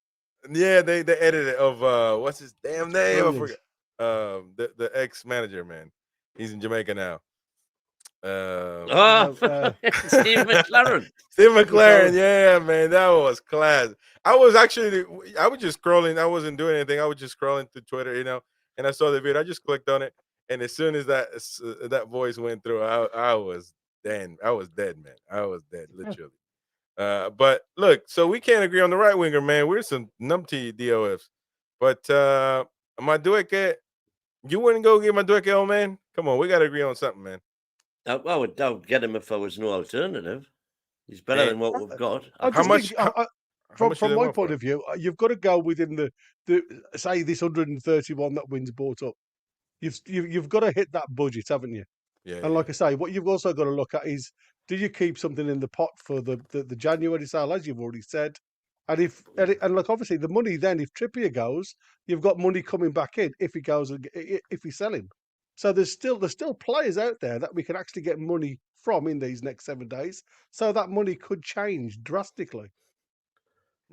yeah, they edited of what's his damn name? I Brilliant. forgot. The ex manager, man. He's in Jamaica now. Oh, Steve McLaren. Steve McLaren, McLaren. yeah, man, that was class. I was just scrolling. I wasn't doing anything. I was just scrolling through Twitter, and I saw the video. I just clicked on it, and as soon as that voice went through, I was dead. I was dead, man. I was dead, literally. But look, so we can't agree on the right winger, man. We're some numpty DOFs. But Madueke, you wouldn't go get Madueke, old man? Come on, we got to agree on something, man. I would get him if there was no alternative. He's better than what we've got. I How just much? think, How much do from they my want for point it? of view, you've got to go within the say this 131 that Wins bought up. You've got to hit that budget, haven't you? Yeah, And like I say, what you've also got to look at is, do you keep something in the pot for the January sale, as you've already said? And look, obviously the money then, if Trippier goes, you've got money coming back in if he goes, if we sell him. So there's still players out there that we can actually get money from in these next 7 days. So that money could change drastically.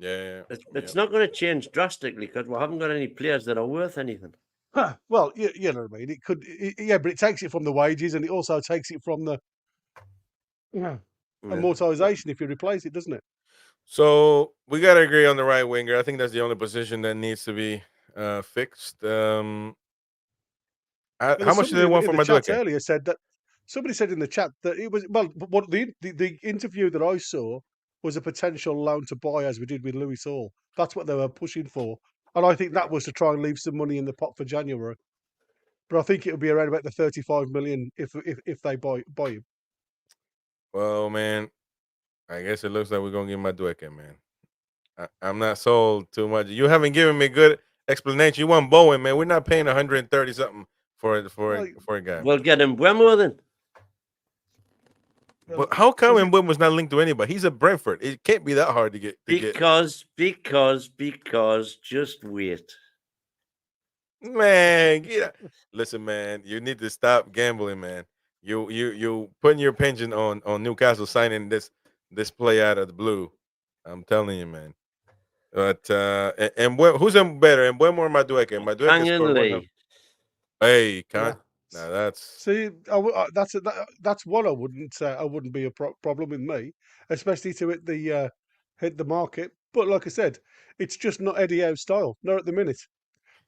yeah. It's not going to change drastically because we haven't got any players that are worth anything. Well, you know what I mean. It could, yeah, but it takes it from the wages, and it also takes it from the amortization if you replace it, doesn't it? So we got to agree on the right winger. I think that's the only position that needs to be fixed. How much do they want for in the chat Madueke? earlier said that somebody said in the chat that it was what the interview that I saw was a potential loan to buy, as we did with Lewis Hall. That's what they were pushing for, and I think that was to try and leave some money in the pot for January. But I think it would be around about the 35 million if they buy him. Well, man, I guess it looks like we're gonna get Madueke, man. I'm not sold too much. You haven't given me a good explanation. You want Bowen, man? We're not paying 130 something for a guy. We'll get him Wemo then. But how come Mbeumo was not linked to anybody? He's a Brentford. It can't be that hard to get. Because just wait. Man, listen, man. You need to stop gambling, man. You putting your pension on Newcastle signing this play out of the blue. I'm telling you, man. But who's better? Mbeumo or Madueke? Madueke scored one. Hey, Yeah. now that's See, that's what I wouldn't say. I wouldn't be a problem with me, especially to hit the market. But like I said, it's just not Eddie Howe's style, not at the minute.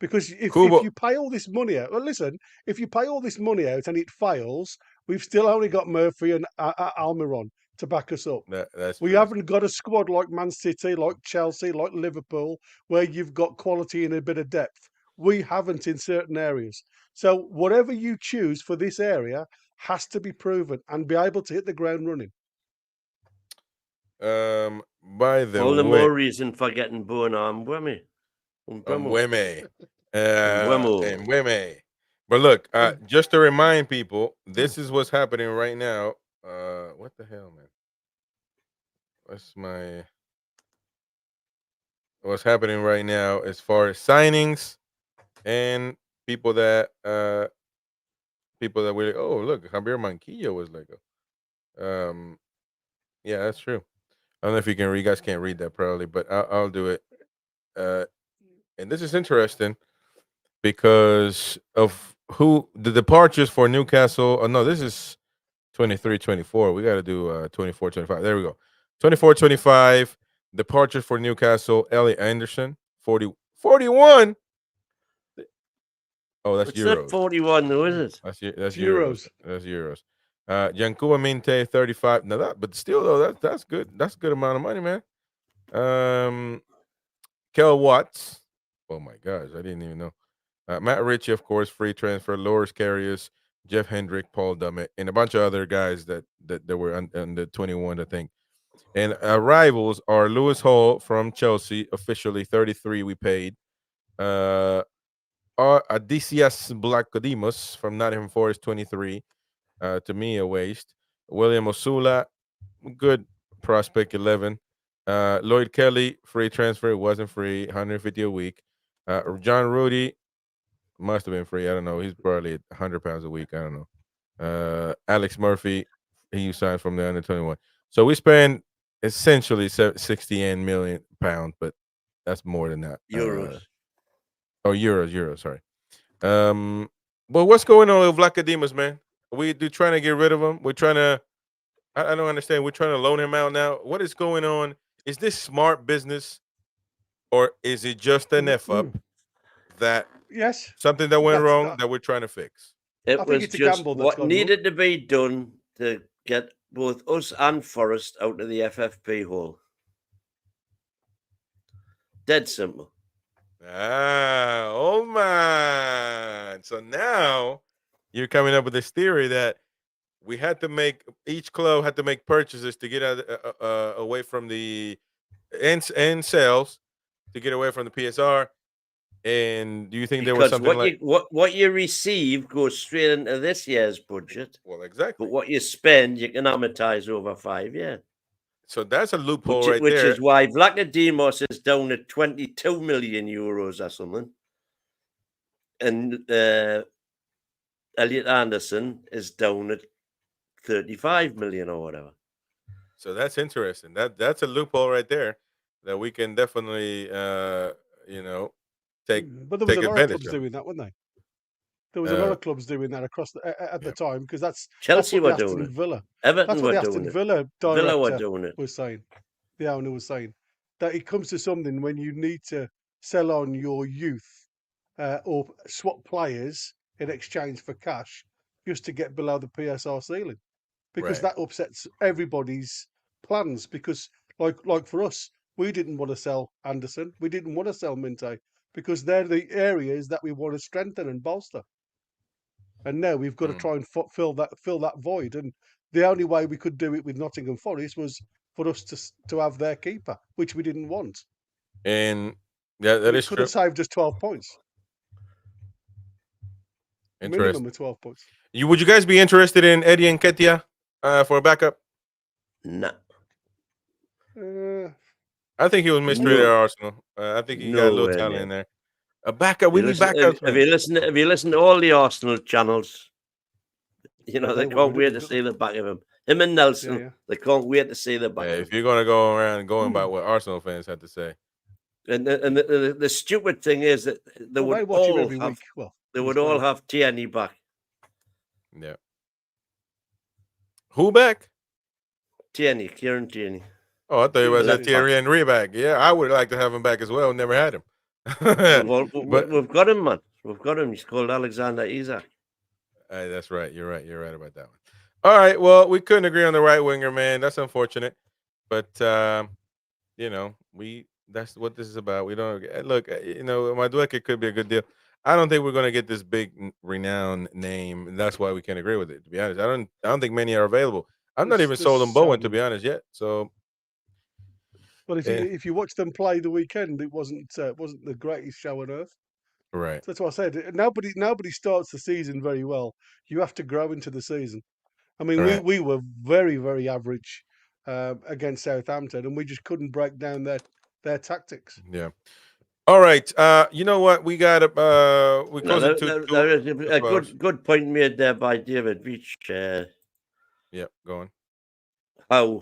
Because if you pay all this money out, well, listen, if you pay all this money out and it fails, we've still only got Murphy and Almiron to back us up. We haven't got a squad like Man City, like Chelsea, like Liverpool, where you've got quality and a bit of depth. We haven't in certain areas. So whatever you choose for this area has to be proven and be able to hit the ground running. By the all the way, more reason for getting Bowen on Mbeumo. Mbeumo. But look, just to remind people, this is what's happening right now. What the hell, man? What's happening right now as far as signings and people that we look, Javier Manquillo was like yeah, that's true. I don't know if you can read. You guys can't read that probably, but I'll do it. And this is interesting because of who the departures for Newcastle. Oh no, this is 23-24. We got to do 24-25. There we go. 24-25 departures for Newcastle. Elliot Anderson, 41. Oh, that's it's euros. not 41 though, is it? That's euros. That's euros. Yankuba Minte, 35. Now but still though, that's good. That's a good amount of money, man. Kel Watts. Oh my gosh, I didn't even know. Matt Ritchie, of course, free transfer. Loris Karius, Jeff Hendrick, Paul Dummett, and a bunch of other guys that were on the 21, I think. And rivals are Lewis Hall from Chelsea, officially 33 we paid. Odysseas Blackodemos from Nottingham Forest, 23. To me, a waste. William Osula, good prospect, 11. Lloyd Kelly, free transfer, wasn't free, 150 a week. John Rudy, must have been free. I don't know. He's probably 100 pounds a week. I don't know. Alex Murphy, he signed from the under 21. So we spend essentially 60 million pounds, but that's more than that. Euros. Euros. Sorry. Well, what's going on with Vlachodimos, man? We trying to get rid of him. We're trying to. I don't understand. We're trying to loan him out now. What is going on? Is this smart business, or is it just an F up that Yes, something that went That's wrong not- that we're trying to fix? It think was it's a just gamble that's what gone needed to be done to get both us and Forest out of the FFP hole. Dead simple. Oh man! So now you're coming up with this theory that we had to make each club had to make purchases to get out away from the end sales to get away from the PSR. And do you think there was Because something what you receive goes straight into this year's budget, well, exactly. but what you spend you can amortize over 5 years. So that's a loophole right Which there. is why Vlachodimos is down at 22 million euros or something, and Elliot Anderson is down at 35 million or whatever. So that's interesting. That's a loophole right there that we can definitely take But there was take a lot of advantage clubs of. doing that, weren't they? There was a lot of clubs doing that across at the time because that's Chelsea what were the doing Aston it. Villa. Everton That's what were the doing Aston it. Villa Villa were director doing it. was saying. The owner was saying that it comes to something when you need to sell on your youth or swap players in exchange for cash just to get below the PSR ceiling, because Right. that upsets everybody's plans. Because like for us, we didn't want to sell Anderson, we didn't want to sell Minte, because they're the areas that we want to strengthen and bolster. And now we've got to try and fill that void. And the only way we could do it with Nottingham Forest was for us to have their keeper, which we didn't want. And that It is could true. have saved us 12 points. Minimum Interesting. of 12 points. Would you guys be interested in Eddie Nketiah for a backup? No. I think he was mistreated No. at Arsenal. I think he got a little Nowhere talent near. in there. A backup. We need backups, Have man. you listened to all the Arsenal channels? You know, they they can't were wait brilliant, to don't see the back of him. Him and Nelson, Yeah. they can't wait to see the back Yeah, of if him. you're gonna go around going by what Arsenal fans had to say, And the stupid thing is that they Well, they would watch him all every have week. Well, they he's would all brilliant. have Tierney back. yeah. Who back? Tierney, Kieran Tierney. Oh, I thought it was Left a back. Thierry Henry back. Yeah, I would like to have him back as well. Never had him. We've got him, man. We've got him. He's called Alexander Isak. That's right. You're right. You're right about that one. All right. Well, we couldn't agree on the right winger, man. That's unfortunate. But that's what this is about. We don't look. Madueke could be a good deal. I don't think we're going to get this big, renowned name, and that's why we can't agree with it. To be honest, I don't think many are available. I'm not even sold on Bowen, to be honest, yet. So, But if you watch them play the weekend, it wasn't the greatest show on earth. right. So that's what I said. Nobody starts the season very well. You have to grow into the season. I mean, Right. we were very, very average against Southampton, and we just couldn't break down their tactics. Yeah. All right. You know what? We got we close it to There is a good point made there by David Beach. Yeah, go on. How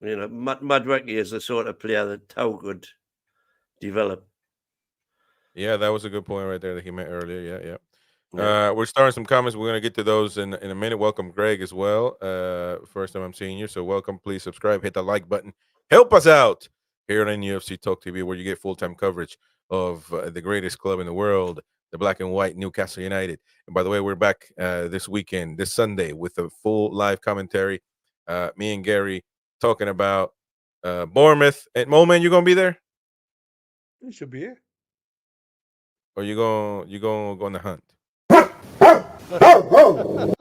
Madueke is the sort of player that how good develop. Yeah, that was a good point right there that he made earlier. Yeah. We're starting some comments. We're gonna get to those in a minute. Welcome, Greg, as well. First time I'm seeing you, so welcome. Please subscribe, hit the like button, help us out here on NUFC Talk TV, where you get full-time coverage of the greatest club in the world, the black and white Newcastle United. And by the way, we're back this weekend, this Sunday, with a full live commentary. Me and Gary talking about Bournemouth. And Moman, you gonna be there? He should be here. Or you going go on the hunt? Oh,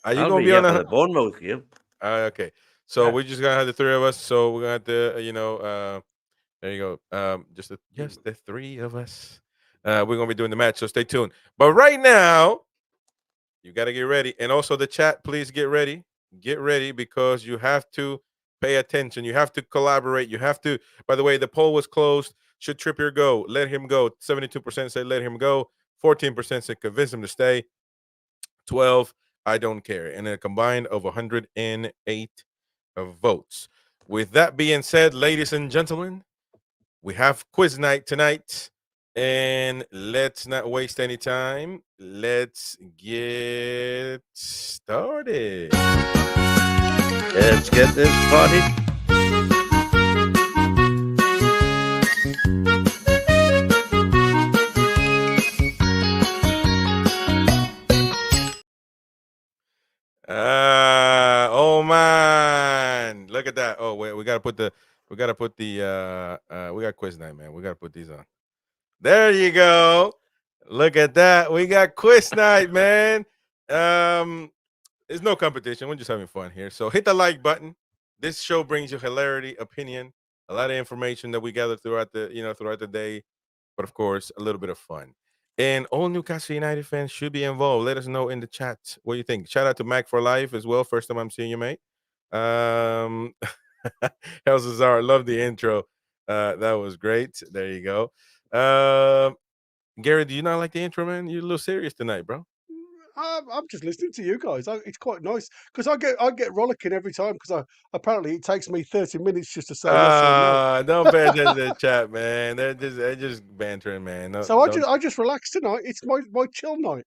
are you I'll gonna be be here on for a? the Bournemouth game. Okay, so Yeah. we're just gonna have the three of us. So we're gonna have to, there you go. Just the three of us. We're gonna be doing the match, so stay tuned. But right now, you got to get ready, and also the chat. Please get ready. Get ready because you have to pay attention. You have to collaborate. You have to. By the way, the poll was closed. Should Trippier go? Let him go. 72% said let him go. 14% said convince him to stay. 12, I don't care. And a combined of 108 votes. With that being said, ladies and gentlemen, we have quiz night tonight. And let's not waste any time. Let's get started. Let's get this party. Oh man, look at that. Oh wait, we got quiz night, man. We gotta put these on. There you go. Look at that. We got quiz night, man. There's no competition. We're just having fun here. So hit the like button. This show brings you hilarity, opinion, a lot of information that we gather throughout the day, but of course, a little bit of fun. And all Newcastle United fans should be involved. Let us know in the chat what you think. Shout out to Mac for Life as well. First time I'm seeing you, mate. El Cesar, love the intro. That was great. There you go. Gary, do you not like the intro, man? You're a little serious tonight, bro. I'm just listening to you guys. It's quite nice because I get rollicking every time because apparently it takes me 30 minutes just to say yes or no. Don't pay attention to the chat, man. They're just bantering, man. No, So don't I just relax tonight. It's my chill night.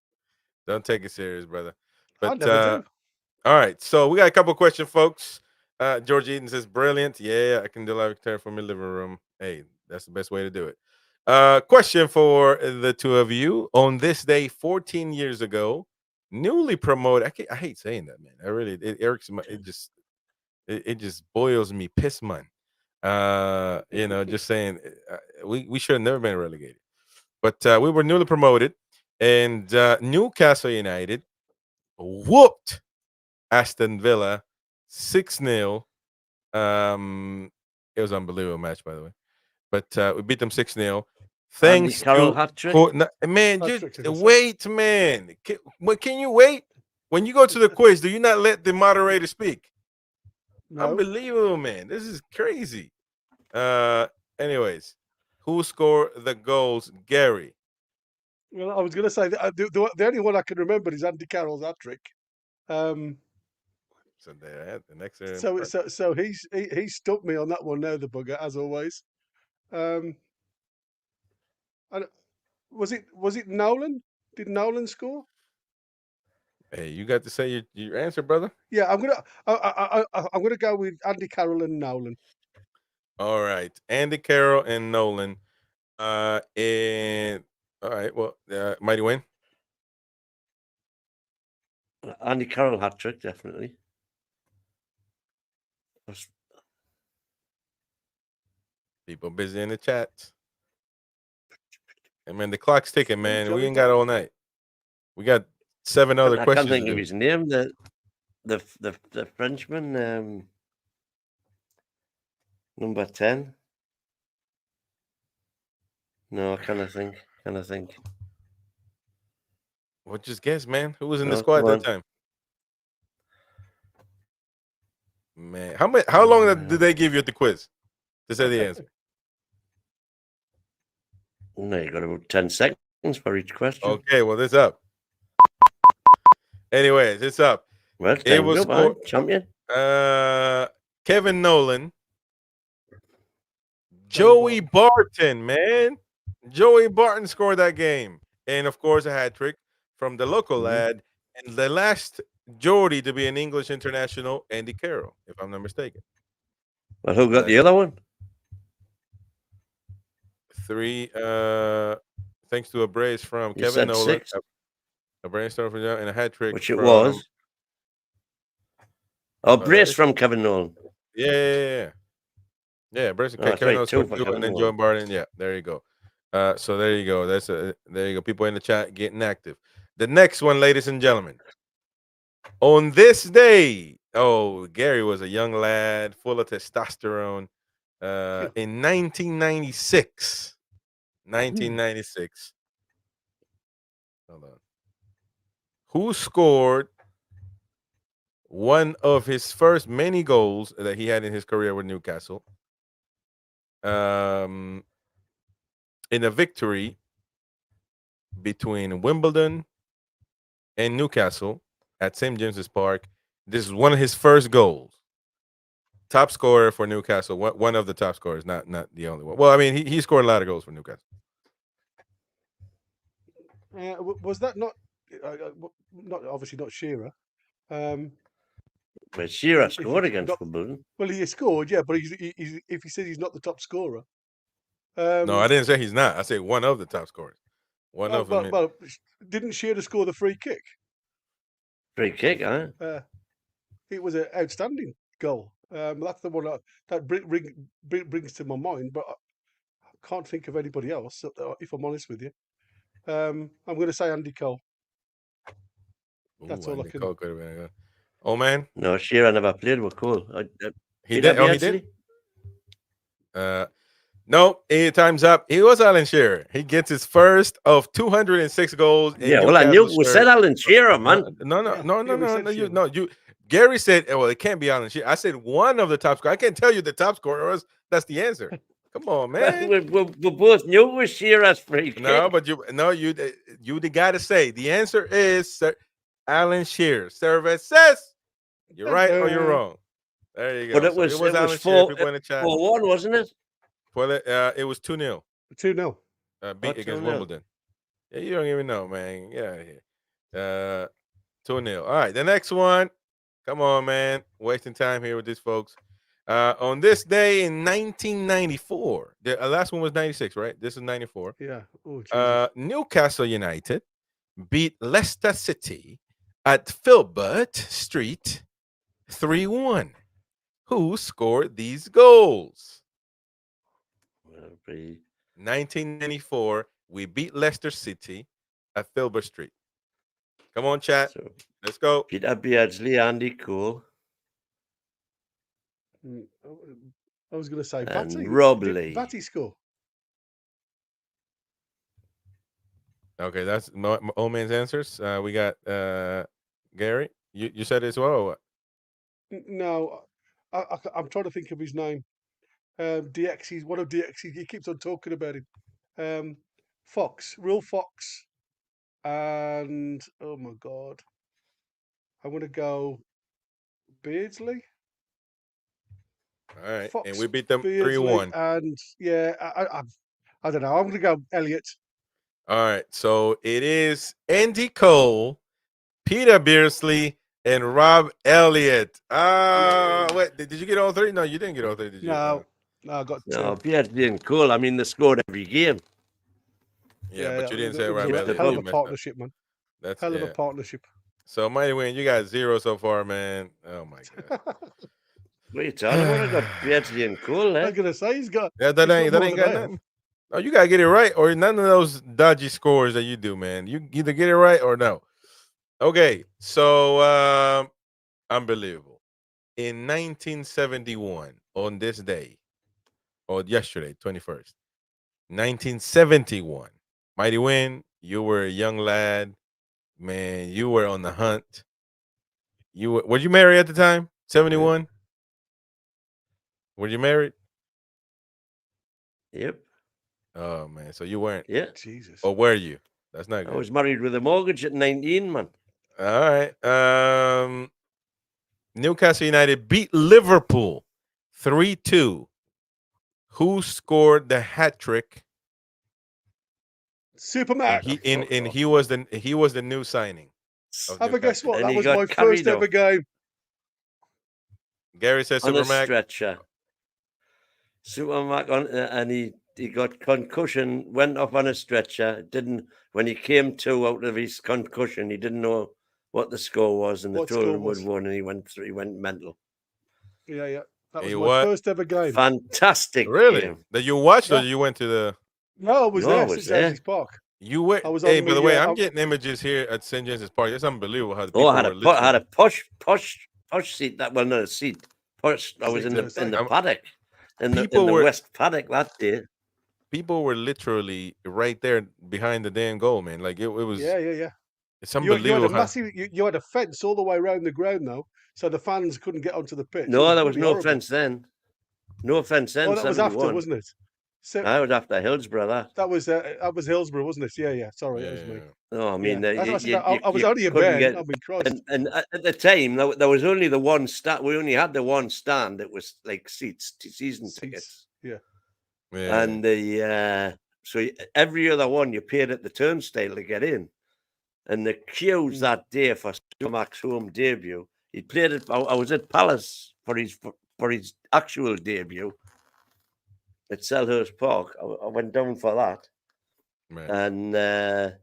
don't take it serious, brother. I But never do. all right, so we got a couple questions, folks. George Eden says, "Brilliant, yeah, I can do live guitar from my living room. Hey, that's the best way to do it." Question for the two of you: on this day, 14 years ago, newly promoted. I hate saying that, man. I really it irks my. It just boils me piss, man. Just saying we should have never been relegated, but we were newly promoted, and Newcastle United whooped Aston Villa 6-0. It was an unbelievable match, by the way, but we beat them 6-0. Andy Thanks Carroll to hat trick. man, Hat just trick, as I said. wait, man. Can you wait? When you go to the quiz, do you not let the moderator speak? No. Unbelievable, man. This is crazy. Anyways, who scored the goals? Gary. Well, I was going to say that the only one I can remember is Andy Carroll's hat trick. So there, the next. So he stumped me on that one now, the bugger, as always. Was it Nolan? Did Nolan score? Hey, you got to say your answer, brother. Yeah, I'm gonna go with Andy Carroll and Nolan. All right, Andy Carroll and Nolan. And all right, well, Mighty Wayne. Andy Carroll hat trick, definitely. People busy in the chat. And man, the clock's ticking, man. Joey We ain't got all night. We got 7 other I questions. can't think to of do. his name. The Frenchman, number 10. No, I cannot think. Well, just guess, man. Who was in the No, squad come that time? Man, how long did they give you at the quiz to say the answer? No, you got about 10 seconds for each question. Okay, well, it's up. Anyways, it's up. Well, It was champion. Kevin Nolan, Joey Barton, man. Joey Barton scored that game. And of course, a hat trick from the local lad. And the last Geordie to be an English international, Andy Carroll, if I'm not mistaken. Well, who got the other one? 3, thanks to a brace from You Kevin said Nolan. 6. A brainstorm from and a hat trick. Which it was. Oh, brace from Kevin Nolan. Yeah. Brace from Kevin Nolan scored 2 and then Joey Barton. Yeah, there you go. So there you go. There you go. People in the chat getting active. The next one, ladies and gentlemen. On this day, Gary was a young lad full of testosterone. In 1996. 1996. Hold on. Who scored one of his first many goals that he had in his career with Newcastle? In a victory between Wimbledon and Newcastle at St. James's Park. This is one of his first goals. Top scorer for Newcastle. One of the top scorers, not the only one. Well, I mean, he scored a lot of goals for Newcastle. Was that not obviously not Shearer? But Shearer If scored he's against not- Wimbledon. Well, he scored, yeah, but if he says he's not the top scorer. No, I didn't say he's not. I said one of the top scorers. One of them. Well, didn't Shearer score the free kick? Free kick, huh? It was an outstanding goal. That's the one that brings to my mind, but I can't think of anybody else, if I'm honest with you. I'm going to say Andy Cole. That's all I can. Cole could have been good. Oh, man. No, Shearer never played with Cole. He did. Oh, he did? No, time's up. He was Alan Shearer. He gets his first of 206 goals. Yeah, well, I knew we said Alan Shearer, man. No. Gary said, well, it can't be Alan Shearer. I said one of the top scorers. I can't tell you the top scorer, or else that's the answer. Come on, man. we both knew it was Shearer's free kick. No, but you the guy to say the answer is Alan Shearer. Services. You're right or you're wrong. There you go. But it was Alan Shearer. People in the chat. 4-1, wasn't it? Well, it was 2-0. 2-0. Beat against Wimbledon. Yeah, you don't even know, man. Yeah. 2-0. All right, the next one. Come on, man. Wasting time here with these folks. On this day in 1994, the last one was 96, right? This is 94. Yeah. Oh, Newcastle United beat Leicester City at Filbert Street 3-1. Who scored these goals? 1994, we beat Leicester City at Filbert Street. Come on, chat. So, let's go. Peter Beardsley, Andy Cole. I was going to say and Batty. Rob Did Lee. Batty score? Okay, that's my old man's answers. We got Gary. You said it as well. Or what? No, I'm trying to think of his name. DX's one of DX's. He keeps on talking about him. Fox, Real Fox, and oh my god, I'm gonna go Beardsley. All right, Fox, and we beat them Beardsley, 3-1. And yeah, I don't know. I'm gonna go Elliott. All right, so it is Andy Cole, Peter Beardsley, and Rob Elliott. Wait, did you get all three? No, you didn't get all three, did you? No, I got two. No, Beardsley and Cole. I mean, they scored every game. Yeah, but you didn't say it was Rob a Elliott. hell of You a messed up. partnership, man. That's Hell of a partnership. So Mighty Win, you got 0 so far, man. Oh my god. What are you talking about? I got Beardsley and Cole, I'm eh? gonna say he's got. Yeah, that ain't more got than I have. nothing. No, you gotta get it right, or none of those dodgy scores that you do, man. You either get it right or no. Okay, so unbelievable. In 1971, on this day, or yesterday, 21st, 1971, Mighty Win, you were a young lad, man. You were on the hunt. Were you married at the time? 71. Were you married? Yep. Oh man, so you weren't. Yeah. Jesus. Or were you? That's not good. I was married with a mortgage at 19, man. All right. Newcastle United beat Liverpool 3-2. Who scored the hat trick? Superman. He was the new signing. Have a guess what? And That he was got my carried first ever off. game. Gary says On a Supermac. stretcher. Supermac on, and he got concussion, went off on a stretcher. Didn't when he came to out of his concussion, he didn't know what the score was, and they What told score him was? would won, and he went mental. Yeah. That was He my what? first ever game. Fantastic Really? game. That you watched, or Yeah. you went to the? No, I was No, I there was since there. James's Park. You went. I was Hey, on by the the, way, I'm getting images here at St. James's Park. It's unbelievable how the people Oh, I had were a literally. had a posh seat. That well, not a seat. Posh. I was Seat, in I say. the paddock, in People the were- West paddock that day. People were literally right there behind the damn goal, man. Like it was. Yeah, yeah, yeah. It's You had unbelievable. a massive. You had a fence all the way around the ground, though, so the fans couldn't get onto the pitch. No, there was bloody no horrible. fence then. No fence then. Oh, that was after, 71. wasn't it? So I was after Hillsborough. that was Hillsborough, wasn't it? Yeah, yeah. Sorry, that was me. No, I mean, Yeah. That's what I said. I was you only a couldn't man. get- I mean, Christ. and at the time there was only the one stand. We only had the one stand. It was like season Seats. tickets, Yeah. Yeah. and the so every other one you paid at the turnstile to get in, and the queues that day for Mac's home debut. He played it. I was at Palace for his actual debut at Selhurst Park. I went down for that. Man. And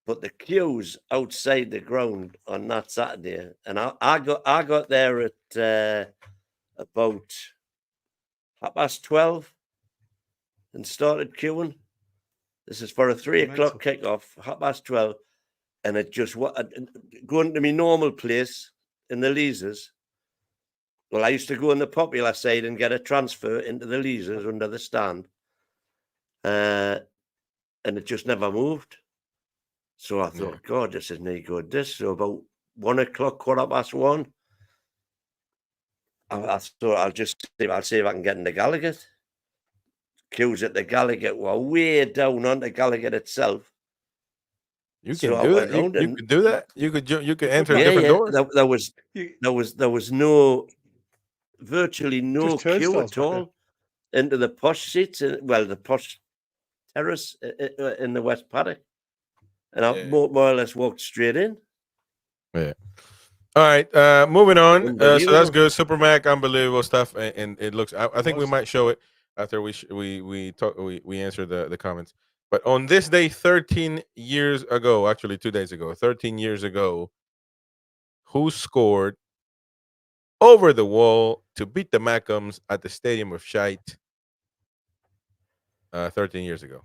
but the queues outside the ground on that Saturday, and I got there at about 12:30 and started queuing. This is for a 3:00 kickoff, 12:30, and it just going to my normal place in the Leazes. Well, I used to go on the popular side and get a transfer into the Leazes under the stand, and it just never moved. So I thought, God, this is no good. So about 1:00, 1:15, I thought I'll see if I can get into Gallagher. Queues at the Gallagher were way down onto Gallagher itself. You So can I do went that. You round could do that. You could enter Yeah, different yeah. doors. There was virtually no Just queue turnstiles at back there. all into the posh seats. Well, the posh terrace in the West Paddock, and I more or less walked straight in. Yeah. All right. Moving on. So that's Unbelievable. good. Supermac, unbelievable stuff, and it looks. I think we might show it after we answer the comments. But on this day, 13 years ago, actually 2 days ago, 13 years ago, who scored over the wall to beat the Mackhams at the Stadium of Shite 13 years ago?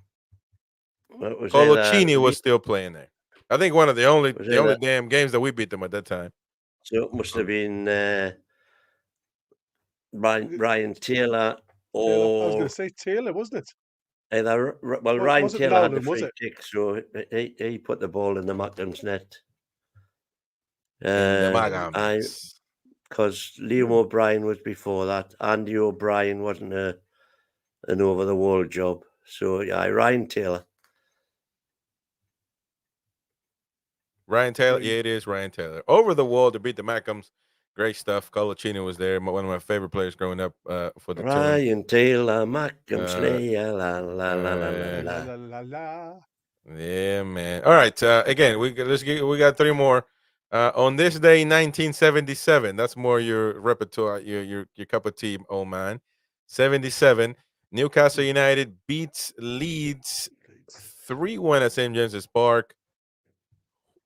Coloccini was still playing there. I think one of the only damn games that we beat them at that time. So it must have been Ryan Taylor or I was going to say Taylor, wasn't it? either. Well, It Ryan wasn't Taylor had Nolan, the was free it? kick, so he put the ball in the Mackhams net. In the Mackhams. Because Liam O'Brien was before that. Andy O'Brien wasn't an over the wall job. So yeah, Ryan Taylor. Ryan Taylor, yeah, it is Ryan Taylor. Over the wall to beat the Mackhams. Great stuff. Coloccini was there. One of my favorite players growing up for the Ryan Taylor, Mackham Slayer, la la la la La, la. la, la, la. Yeah, man. All right. Again, we got three more. On this day, 1977. That's more your repertoire, your cup of tea, old man. 77. Newcastle United beats Leeds 3-1 at St. James's Park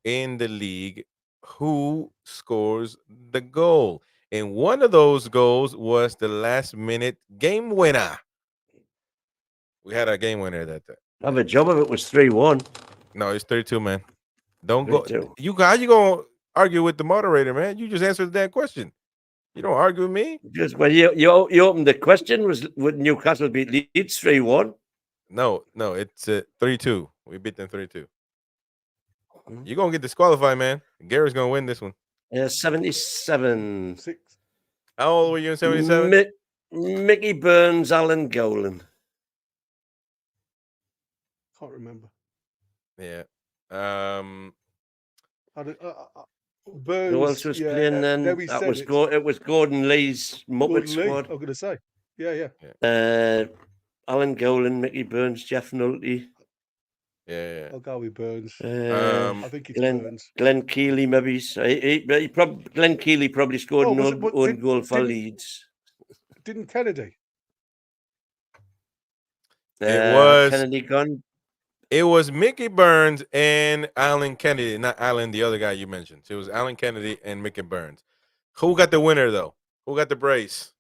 in the league. Who scores the goal? And one of those goals was the last minute game winner. We had a game winner that day. Have a job of it was 3-1. No, it's 3-2, man. Don't 3-2. go. How you gonna argue with the moderator, man? You just answered that question. You don't argue with me. Just well, you opened the question. Would Newcastle beat Leeds 3-1? No, it's 3-2. We beat them 3-2. You're gonna get disqualified, man. Gary's gonna win this one. 77. How old were you in 77? Mickey Burns, Alan Golan. Can't remember. Yeah. Burns. Who else was playing then? It was Gordon Lee's Muppet squad. I'm going to say. Yeah. Alan Golan, Mickey Burns, Jeff Nolte. Yeah. I'll go with Burns. I think it's Burns. Glenn Keeley, maybe. Glenn Keeley probably scored an own goal for Leeds. Didn't Kennedy? It was Kennedy gone. It was Mickey Burns and Alan Kennedy, not Alan, the other guy you mentioned. So it was Alan Kennedy and Mickey Burns. Who got the winner, though? Who got the brace?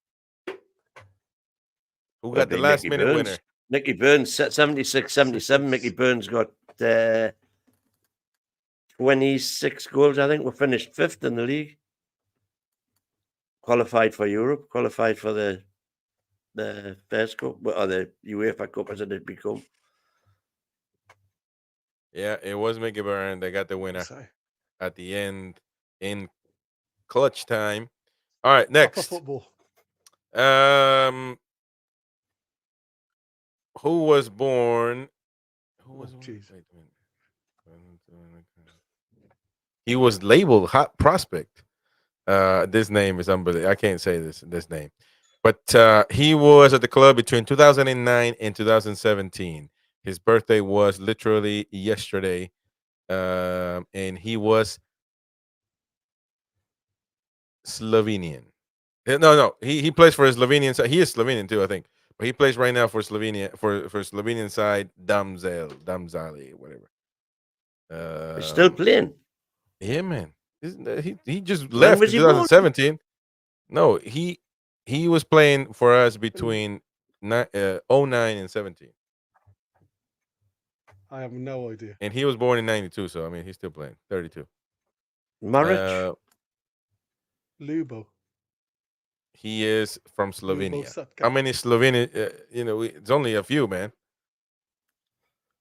Who got the last minute winner? Mickey Burns, 76-77. Mickey Burns got 26 goals. I think we finished 5th in the league. Qualified for Europe, qualified for the first cup, or the UEFA Cup as it had become. Yeah, it was Mickey Byrne. They got the winner So, at the end in clutch time. All right, proper next. football. Who was born? Who was Oh, born? jeez. Wait a minute. He was labeled hot prospect. This name is unbelievable. I can't say this name, but he was at the club between 2009 and 2017. His birthday was literally yesterday, and he was Slovenian. No, he plays for his Slovenian side. He is Slovenian too, I think, but he plays right now for Slovenia for Slovenian side Damzali, whatever. He's still playing. Yeah, man. He just When left in was he born? 2017. No, he was playing for us between 09 and 17, I have no idea. and he was born in 92. So I mean, he's still playing. 32. Maric. Lubo. He is from Lubo Slovenia. Satka. How many Slovenian? It's only a few, man.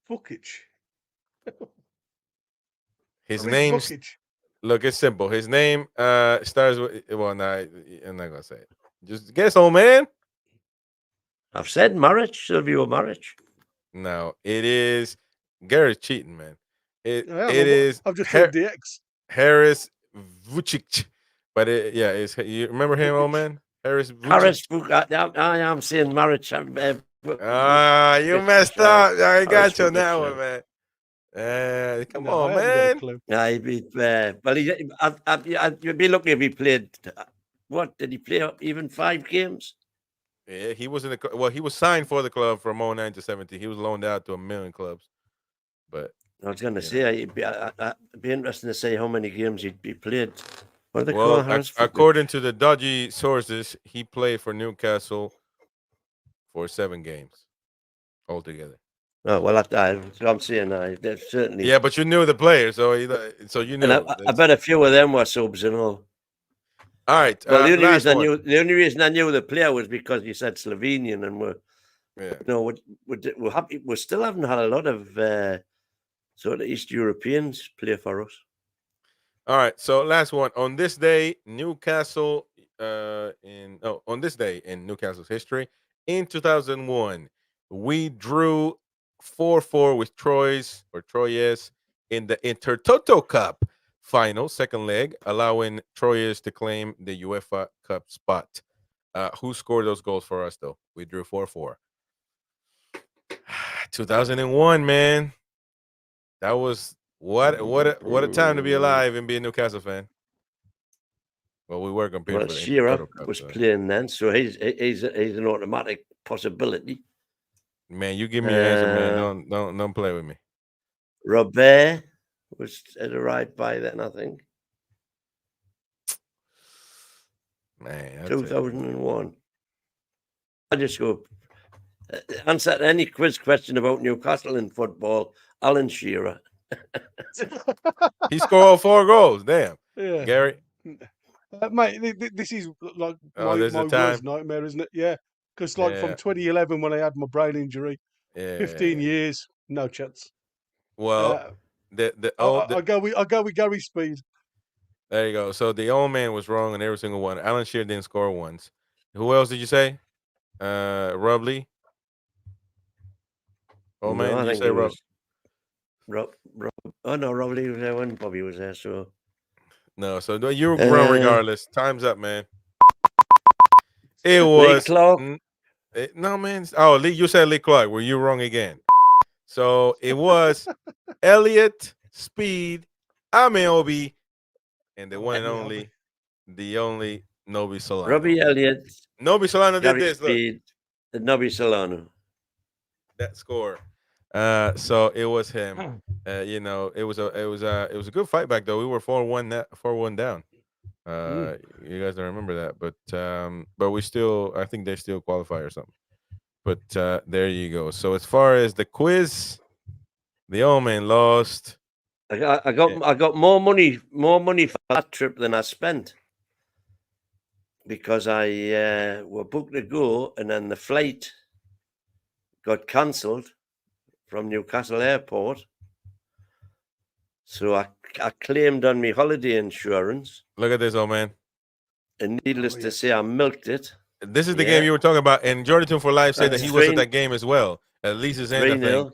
Vukic. His Chris name's Vukic. look. It's simple. His name starts with. Well, no, I'm not gonna say it. Just guess, old man. I've said Maric, Silvio Maric. No, it is Garrett's cheating, man. It I am. it is I've just said DX. Harris Vucic, but it's you remember him, old man? Harris Vucic. Harris, I am saying Maric. You messed up. I got you on that one, man. Come No, on, I haven't got a man. clue. Yeah, he'd be, well, you'd be lucky if he played. What did he play? Even 5 games? Yeah, he was in the well. He was signed for the club from 09 to 17. He was loaned out to a million clubs, but I was going to say it'd be interesting to see how many games he'd be played. What do they call well, Harris? according to the dodgy sources, he played for Newcastle for 7 games altogether. Oh well, I'm saying that's certainly. Yeah, but you knew the player, so you knew. And I bet a few of them were subs and all. All right. Well, the only reason I knew the player was because you said Slovenian, and we're happy. We still haven't had a lot of sort of East Europeans play for us. All right. So last one on this day, Newcastle. On this day in Newcastle's history, in 2001, we drew 4-4 with Troyes in the Intertoto Cup final, second leg, allowing Troyes to claim the UEFA Cup spot. Who scored those goals for us, though? We drew 4-4. 2001, man. That was what a time to be alive and be a Newcastle fan. Well, we were competing Well, for the Shearer Intertoto Cup, was so. playing then, so he's an automatic possibility. Man, you give me your answer, man. Don't play with me. Robert had arrived by then, I think. Man, 2001. I just go answer any quiz question about Newcastle in football. Alan Shearer. He scored 4 goals. Damn. Yeah. Gary. Mate, this is like my time. worst nightmare, isn't it? Yeah. Because from 2011 when I had my brain injury, 15 years, no chance. Well, I'll go with Gary Speed. There you go. So the old man was wrong on every single one. Alan Shearer didn't score once. Who else did you say? Rob Lee. Oh man, did you say Rob? Oh no, Rob Lee was there when Bobby was there. So no. So you were wrong regardless. Time's up, man. It was Lee Clark. No, man. Oh, Lee, you said Lee Clark. Were you wrong again? So it was Elliot, Speed, Ameobi, and the one and only, Nobi Solano. Robbie Elliott. Nobi Solano did Gary this. Speed, look. Nobi Solano. That score. So it was him. It was a good fight back though. We were 4-1 down. You guys don't remember that, but we still, I think they still qualify or something. But there you go. So as far as the quiz, The old man lost. I got more money for that trip than I spent, because I were booked to go, and then the flight got cancelled from Newcastle Airport. So I claimed on my holiday insurance, Look at this, old man. and needless Oh, to yes. say, I milked it. This is the Yeah. game you were talking about, and Jordan for Life said that That's he was at 3 that game as well. At least his end, I think. 3-0.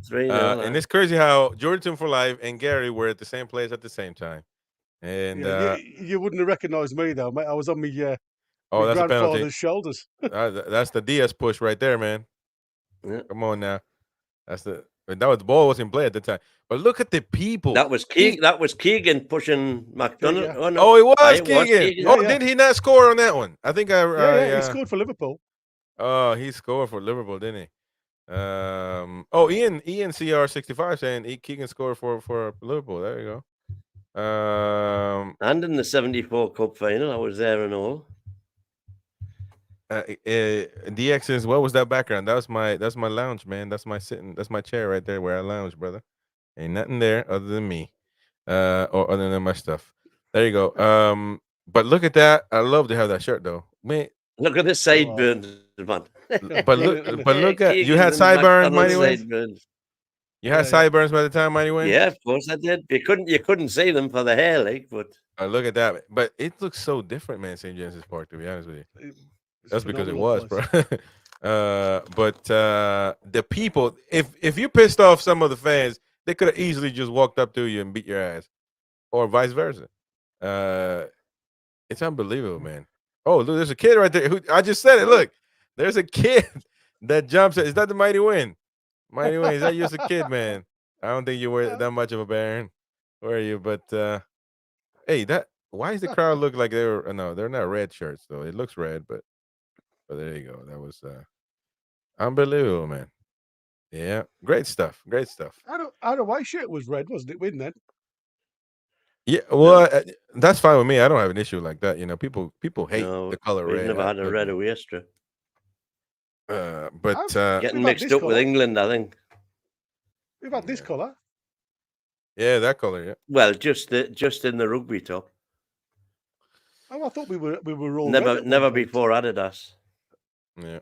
3-0. And it's crazy how Jordan for Life and Gary were at the same place at the same time. And Yeah, you wouldn't have recognised me though, mate. I was on my oh, that's a penalty. grandfather's shoulders. That's the DS push right there, man. Yeah. Come on now. The ball was in play at the time. But look at the people. That was Keegan pushing McDonald. Yeah. Oh, no. Oh, it was Aye, Keegan. Yeah, Oh, yeah. did he not score on that one? I think He scored for Liverpool. Oh, he scored for Liverpool, didn't he? Oh, Ian CR65 saying Keegan scored for Liverpool. There you go. And in the 74 Cup final, I was there and all. DX says, what was that background? That's my lounge, man. That's my chair right there where I lounge, brother. Ain't nothing there other than me. Or other than my stuff. There you go. But look at that. I love to have that shirt though. Man, Look at the sideburns, man. but look at you had sideburns, Mighty Win. You had sideburns by the time, Mighty Win? Yeah, of course I did. You couldn't see them for the hair, like, but look at that. But it looks so different, man, St. James's Park, to be honest with you. That's because it was, bro. But the people, if you pissed off some of the fans, they could have easily just walked up to you and beat your ass, or vice versa. It's unbelievable, man. Oh, look, there's a kid right there. I just said it. Look, there's a kid that jumps. Is that the Mighty Win? Mighty Win, is that you as a kid, man? I don't think you were that much of a baron, were you? But hey, why does the crowd look like they were? No, they're not red shirts though. It looks red, but there you go. That was unbelievable, man. Yeah, great stuff. Great stuff. Our away shirt was red, wasn't it? Win then. Yeah, well, that's fine with me. I don't have an issue like that. You know, people hate the color we've red. never had a red away strip. But getting mixed up with England, I think. We've had this colour. Yeah, that color. Yeah. Well, just in the rugby top. Oh, I thought we were all never before Adidas. Yeah.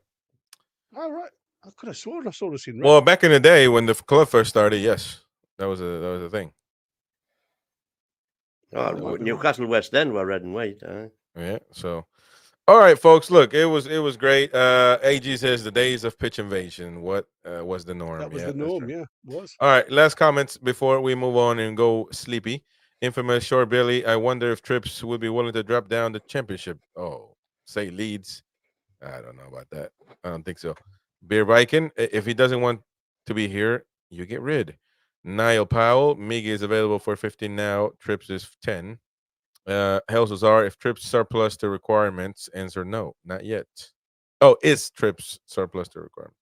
All right. I could have sworn I saw us in red. Well, back in the day when the club first started, yes, that was a thing. Oh, Newcastle West End were red and white. Yeah. So, all right, folks. Look, it was great. AG says the days of pitch invasion. What was the norm? That was the norm. Yeah, it was. All right. Last comments before we move on and go sleepy. Infamous Short Billy. I wonder if Trips would be willing to drop down the championship. Oh, say Leeds. I don't know about that. I don't think so. Beer Viking. If he doesn't want to be here, you get rid. Niall Powell, Miggy is available for 15 now. Trips is 10. Helsazar, if Trips surplus to requirements, answer no, not yet. Oh, is Trips surplus to requirements?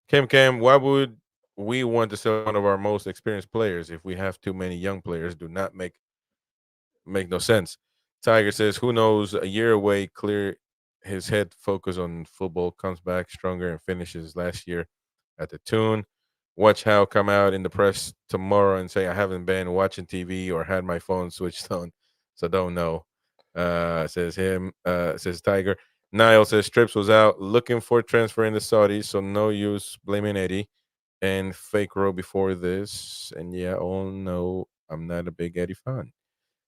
Cam, why would we want to sell one of our most experienced players if we have too many young players? Do not make no sense. Tiger says, who knows, a year away, clear his head, focus on football, comes back stronger and finishes last year at the tune. Watch how come out in the press tomorrow and say I haven't been watching TV or had my phone switched on, so don't know. Says Tiger. Niall says Trips was out looking for transfer in the Saudis, so no use blaming Eddie and fake row before this. And yeah, oh no, I'm not a big Eddie fan.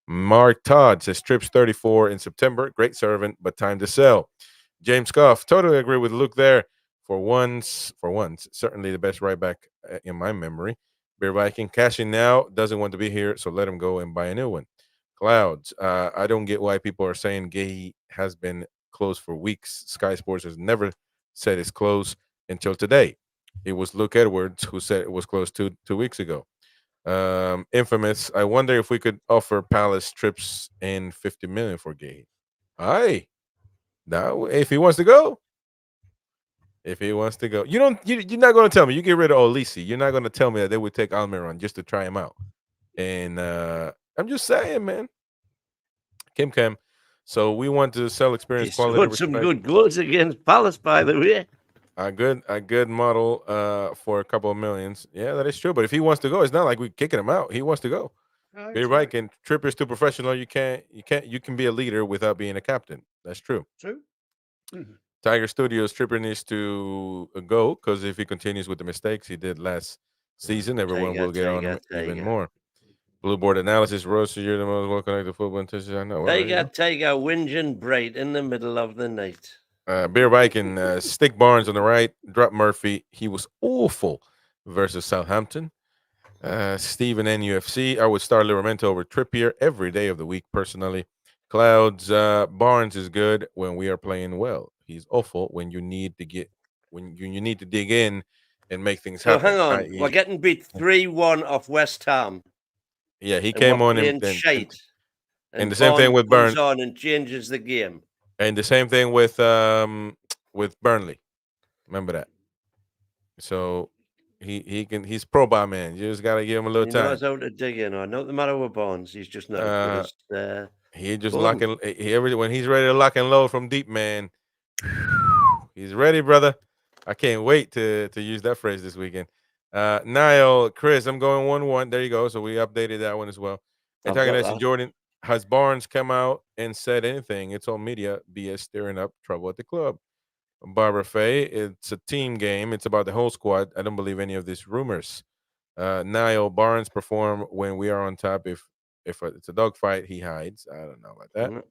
Mark Todd says Trips 34 in September, great servant, but time to sell. James Scoff, totally agree with Luke there. For once, certainly the best right back in my memory. Beer Viking cashing now, doesn't want to be here, so let him go and buy a new one. Clouds, I don't get why people are saying Gay has been closed for weeks. Sky Sports has never said it's closed until today. It was Luke Edwards who said it was closed two weeks ago. Infamous, I wonder if we could offer Palace Trips and 50 million for Gay. Aye. Now, if he wants to go. If he wants to go, you're not going to tell me you get rid of Olisi. You're not going to tell me that they would take Almiron just to try him out. And I'm just saying, man. So we want to sell experience, quality. He scored some good goals against Palace, by the way. A good model for a couple of millions. Yeah, that is true. But if he wants to go, it's not like we're kicking him out. He wants to go. No, You're it's right. Can Trippier's too professional. You can be a leader without being a captain. That's true. true. Mhm. Tiger Studios Trippier needs to go because if he continues with the mistakes he did last season, everyone will get on him even more. Blue board analysis, Rose, you're the most well-connected football enthusiast I know. Well, there you go. Tiger, whinging bright in the middle of the night. Beer Viking, stick Barnes on the right, drop Murphy. He was awful versus Southampton. Stephen NUFC, I would start Livramento over Trippier every day of the week personally. Clouds, Barnes is good when we are playing well. He's awful when you need to you need to dig in and make things So happen. hang on, we're getting beat 3-1 off West Ham. Yeah, he came on and shite. And the same thing with Burn on and changes the game. And the same thing with Burnley. Remember that. So he's pro by man. You just gotta give him a little time. He knows how to dig in. I know the matter with Barnes. He's just not as good as he just locking when he's ready to lock and load from deep, man. He's ready, brother. I can't wait to use that phrase this weekend. Niall, Chris, I'm going 1-1. There you go. So we updated that one as well. Antagonist Jordan, has Barnes come out and said anything? It's all media BS stirring up trouble at the club. Barbara Faye, it's a team game. It's about the whole squad. I don't believe any of these rumors. Niall, Barnes perform when we are on top. If it's a dogfight, he hides. I don't know about that.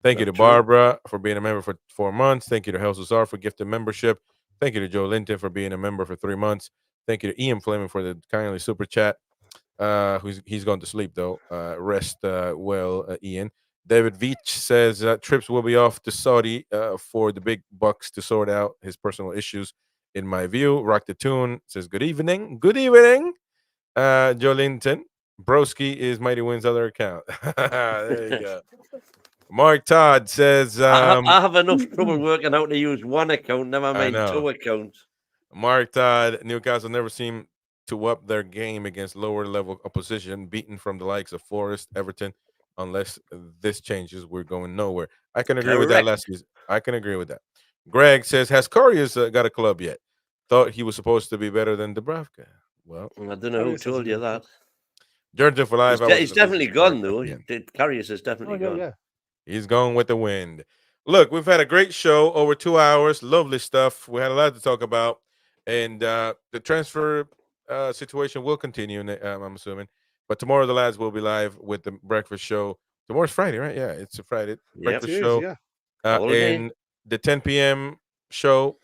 Thank you to Barbara for being a member for 4 months. Thank you to Hel Cesar for gifted membership. Thank you to Joe Linton for being a member for 3 months. Thank you to Ian Fleming for the kindly super chat. He's gone to sleep though. Rest well, Ian. David Veach says trips will be off to Saudi for the big bucks to sort out his personal issues. In my view, Rock the Tune says good evening. Good evening, Joe Linton. Broski is Mighty Win's other account. There you go. Mark Todd says I have enough trouble working out to use one account, never mind 2 accounts. Mark Todd, Newcastle never seem to up their game against lower level opposition, beaten from the likes of Forest, Everton. Unless this changes, we're going nowhere. I can agree with that last season. I can agree with that. Greg says, has Karius got a club yet? Thought he was supposed to be better than Dubravka. Well, I don't know who told you that. Georgia for life. He's definitely gone, though. Karius is definitely gone. Yeah. He's going with the wind. Look, we've had a great show, over 2 hours. Lovely stuff. We had a lot to talk about. And the transfer situation will continue, I'm assuming. But tomorrow the lads will be live with the breakfast show. Tomorrow's Friday, right? Yeah, it's a Friday breakfast show. Yeah. And the 10 p.m. show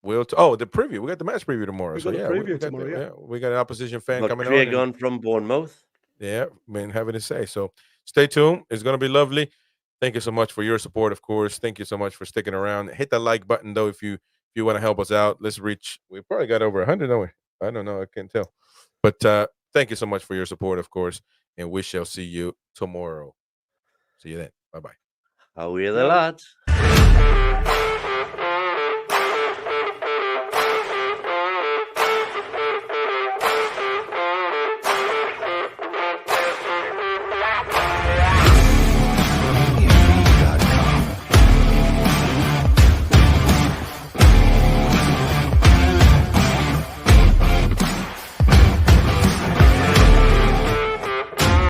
will. The preview. We got the match preview tomorrow. We got we got an opposition fan coming Craig on from Bournemouth. Yeah, been having to say. So stay tuned. It's going to be lovely. Thank you so much for your support, of course. Thank you so much for sticking around. Hit the like button though if you want to help us out. Let's reach. We probably got over 100, don't we? I don't know. I can't tell. But thank you so much for your support, of course. And we shall see you tomorrow. See you then. Bye-bye. How are you, the lads?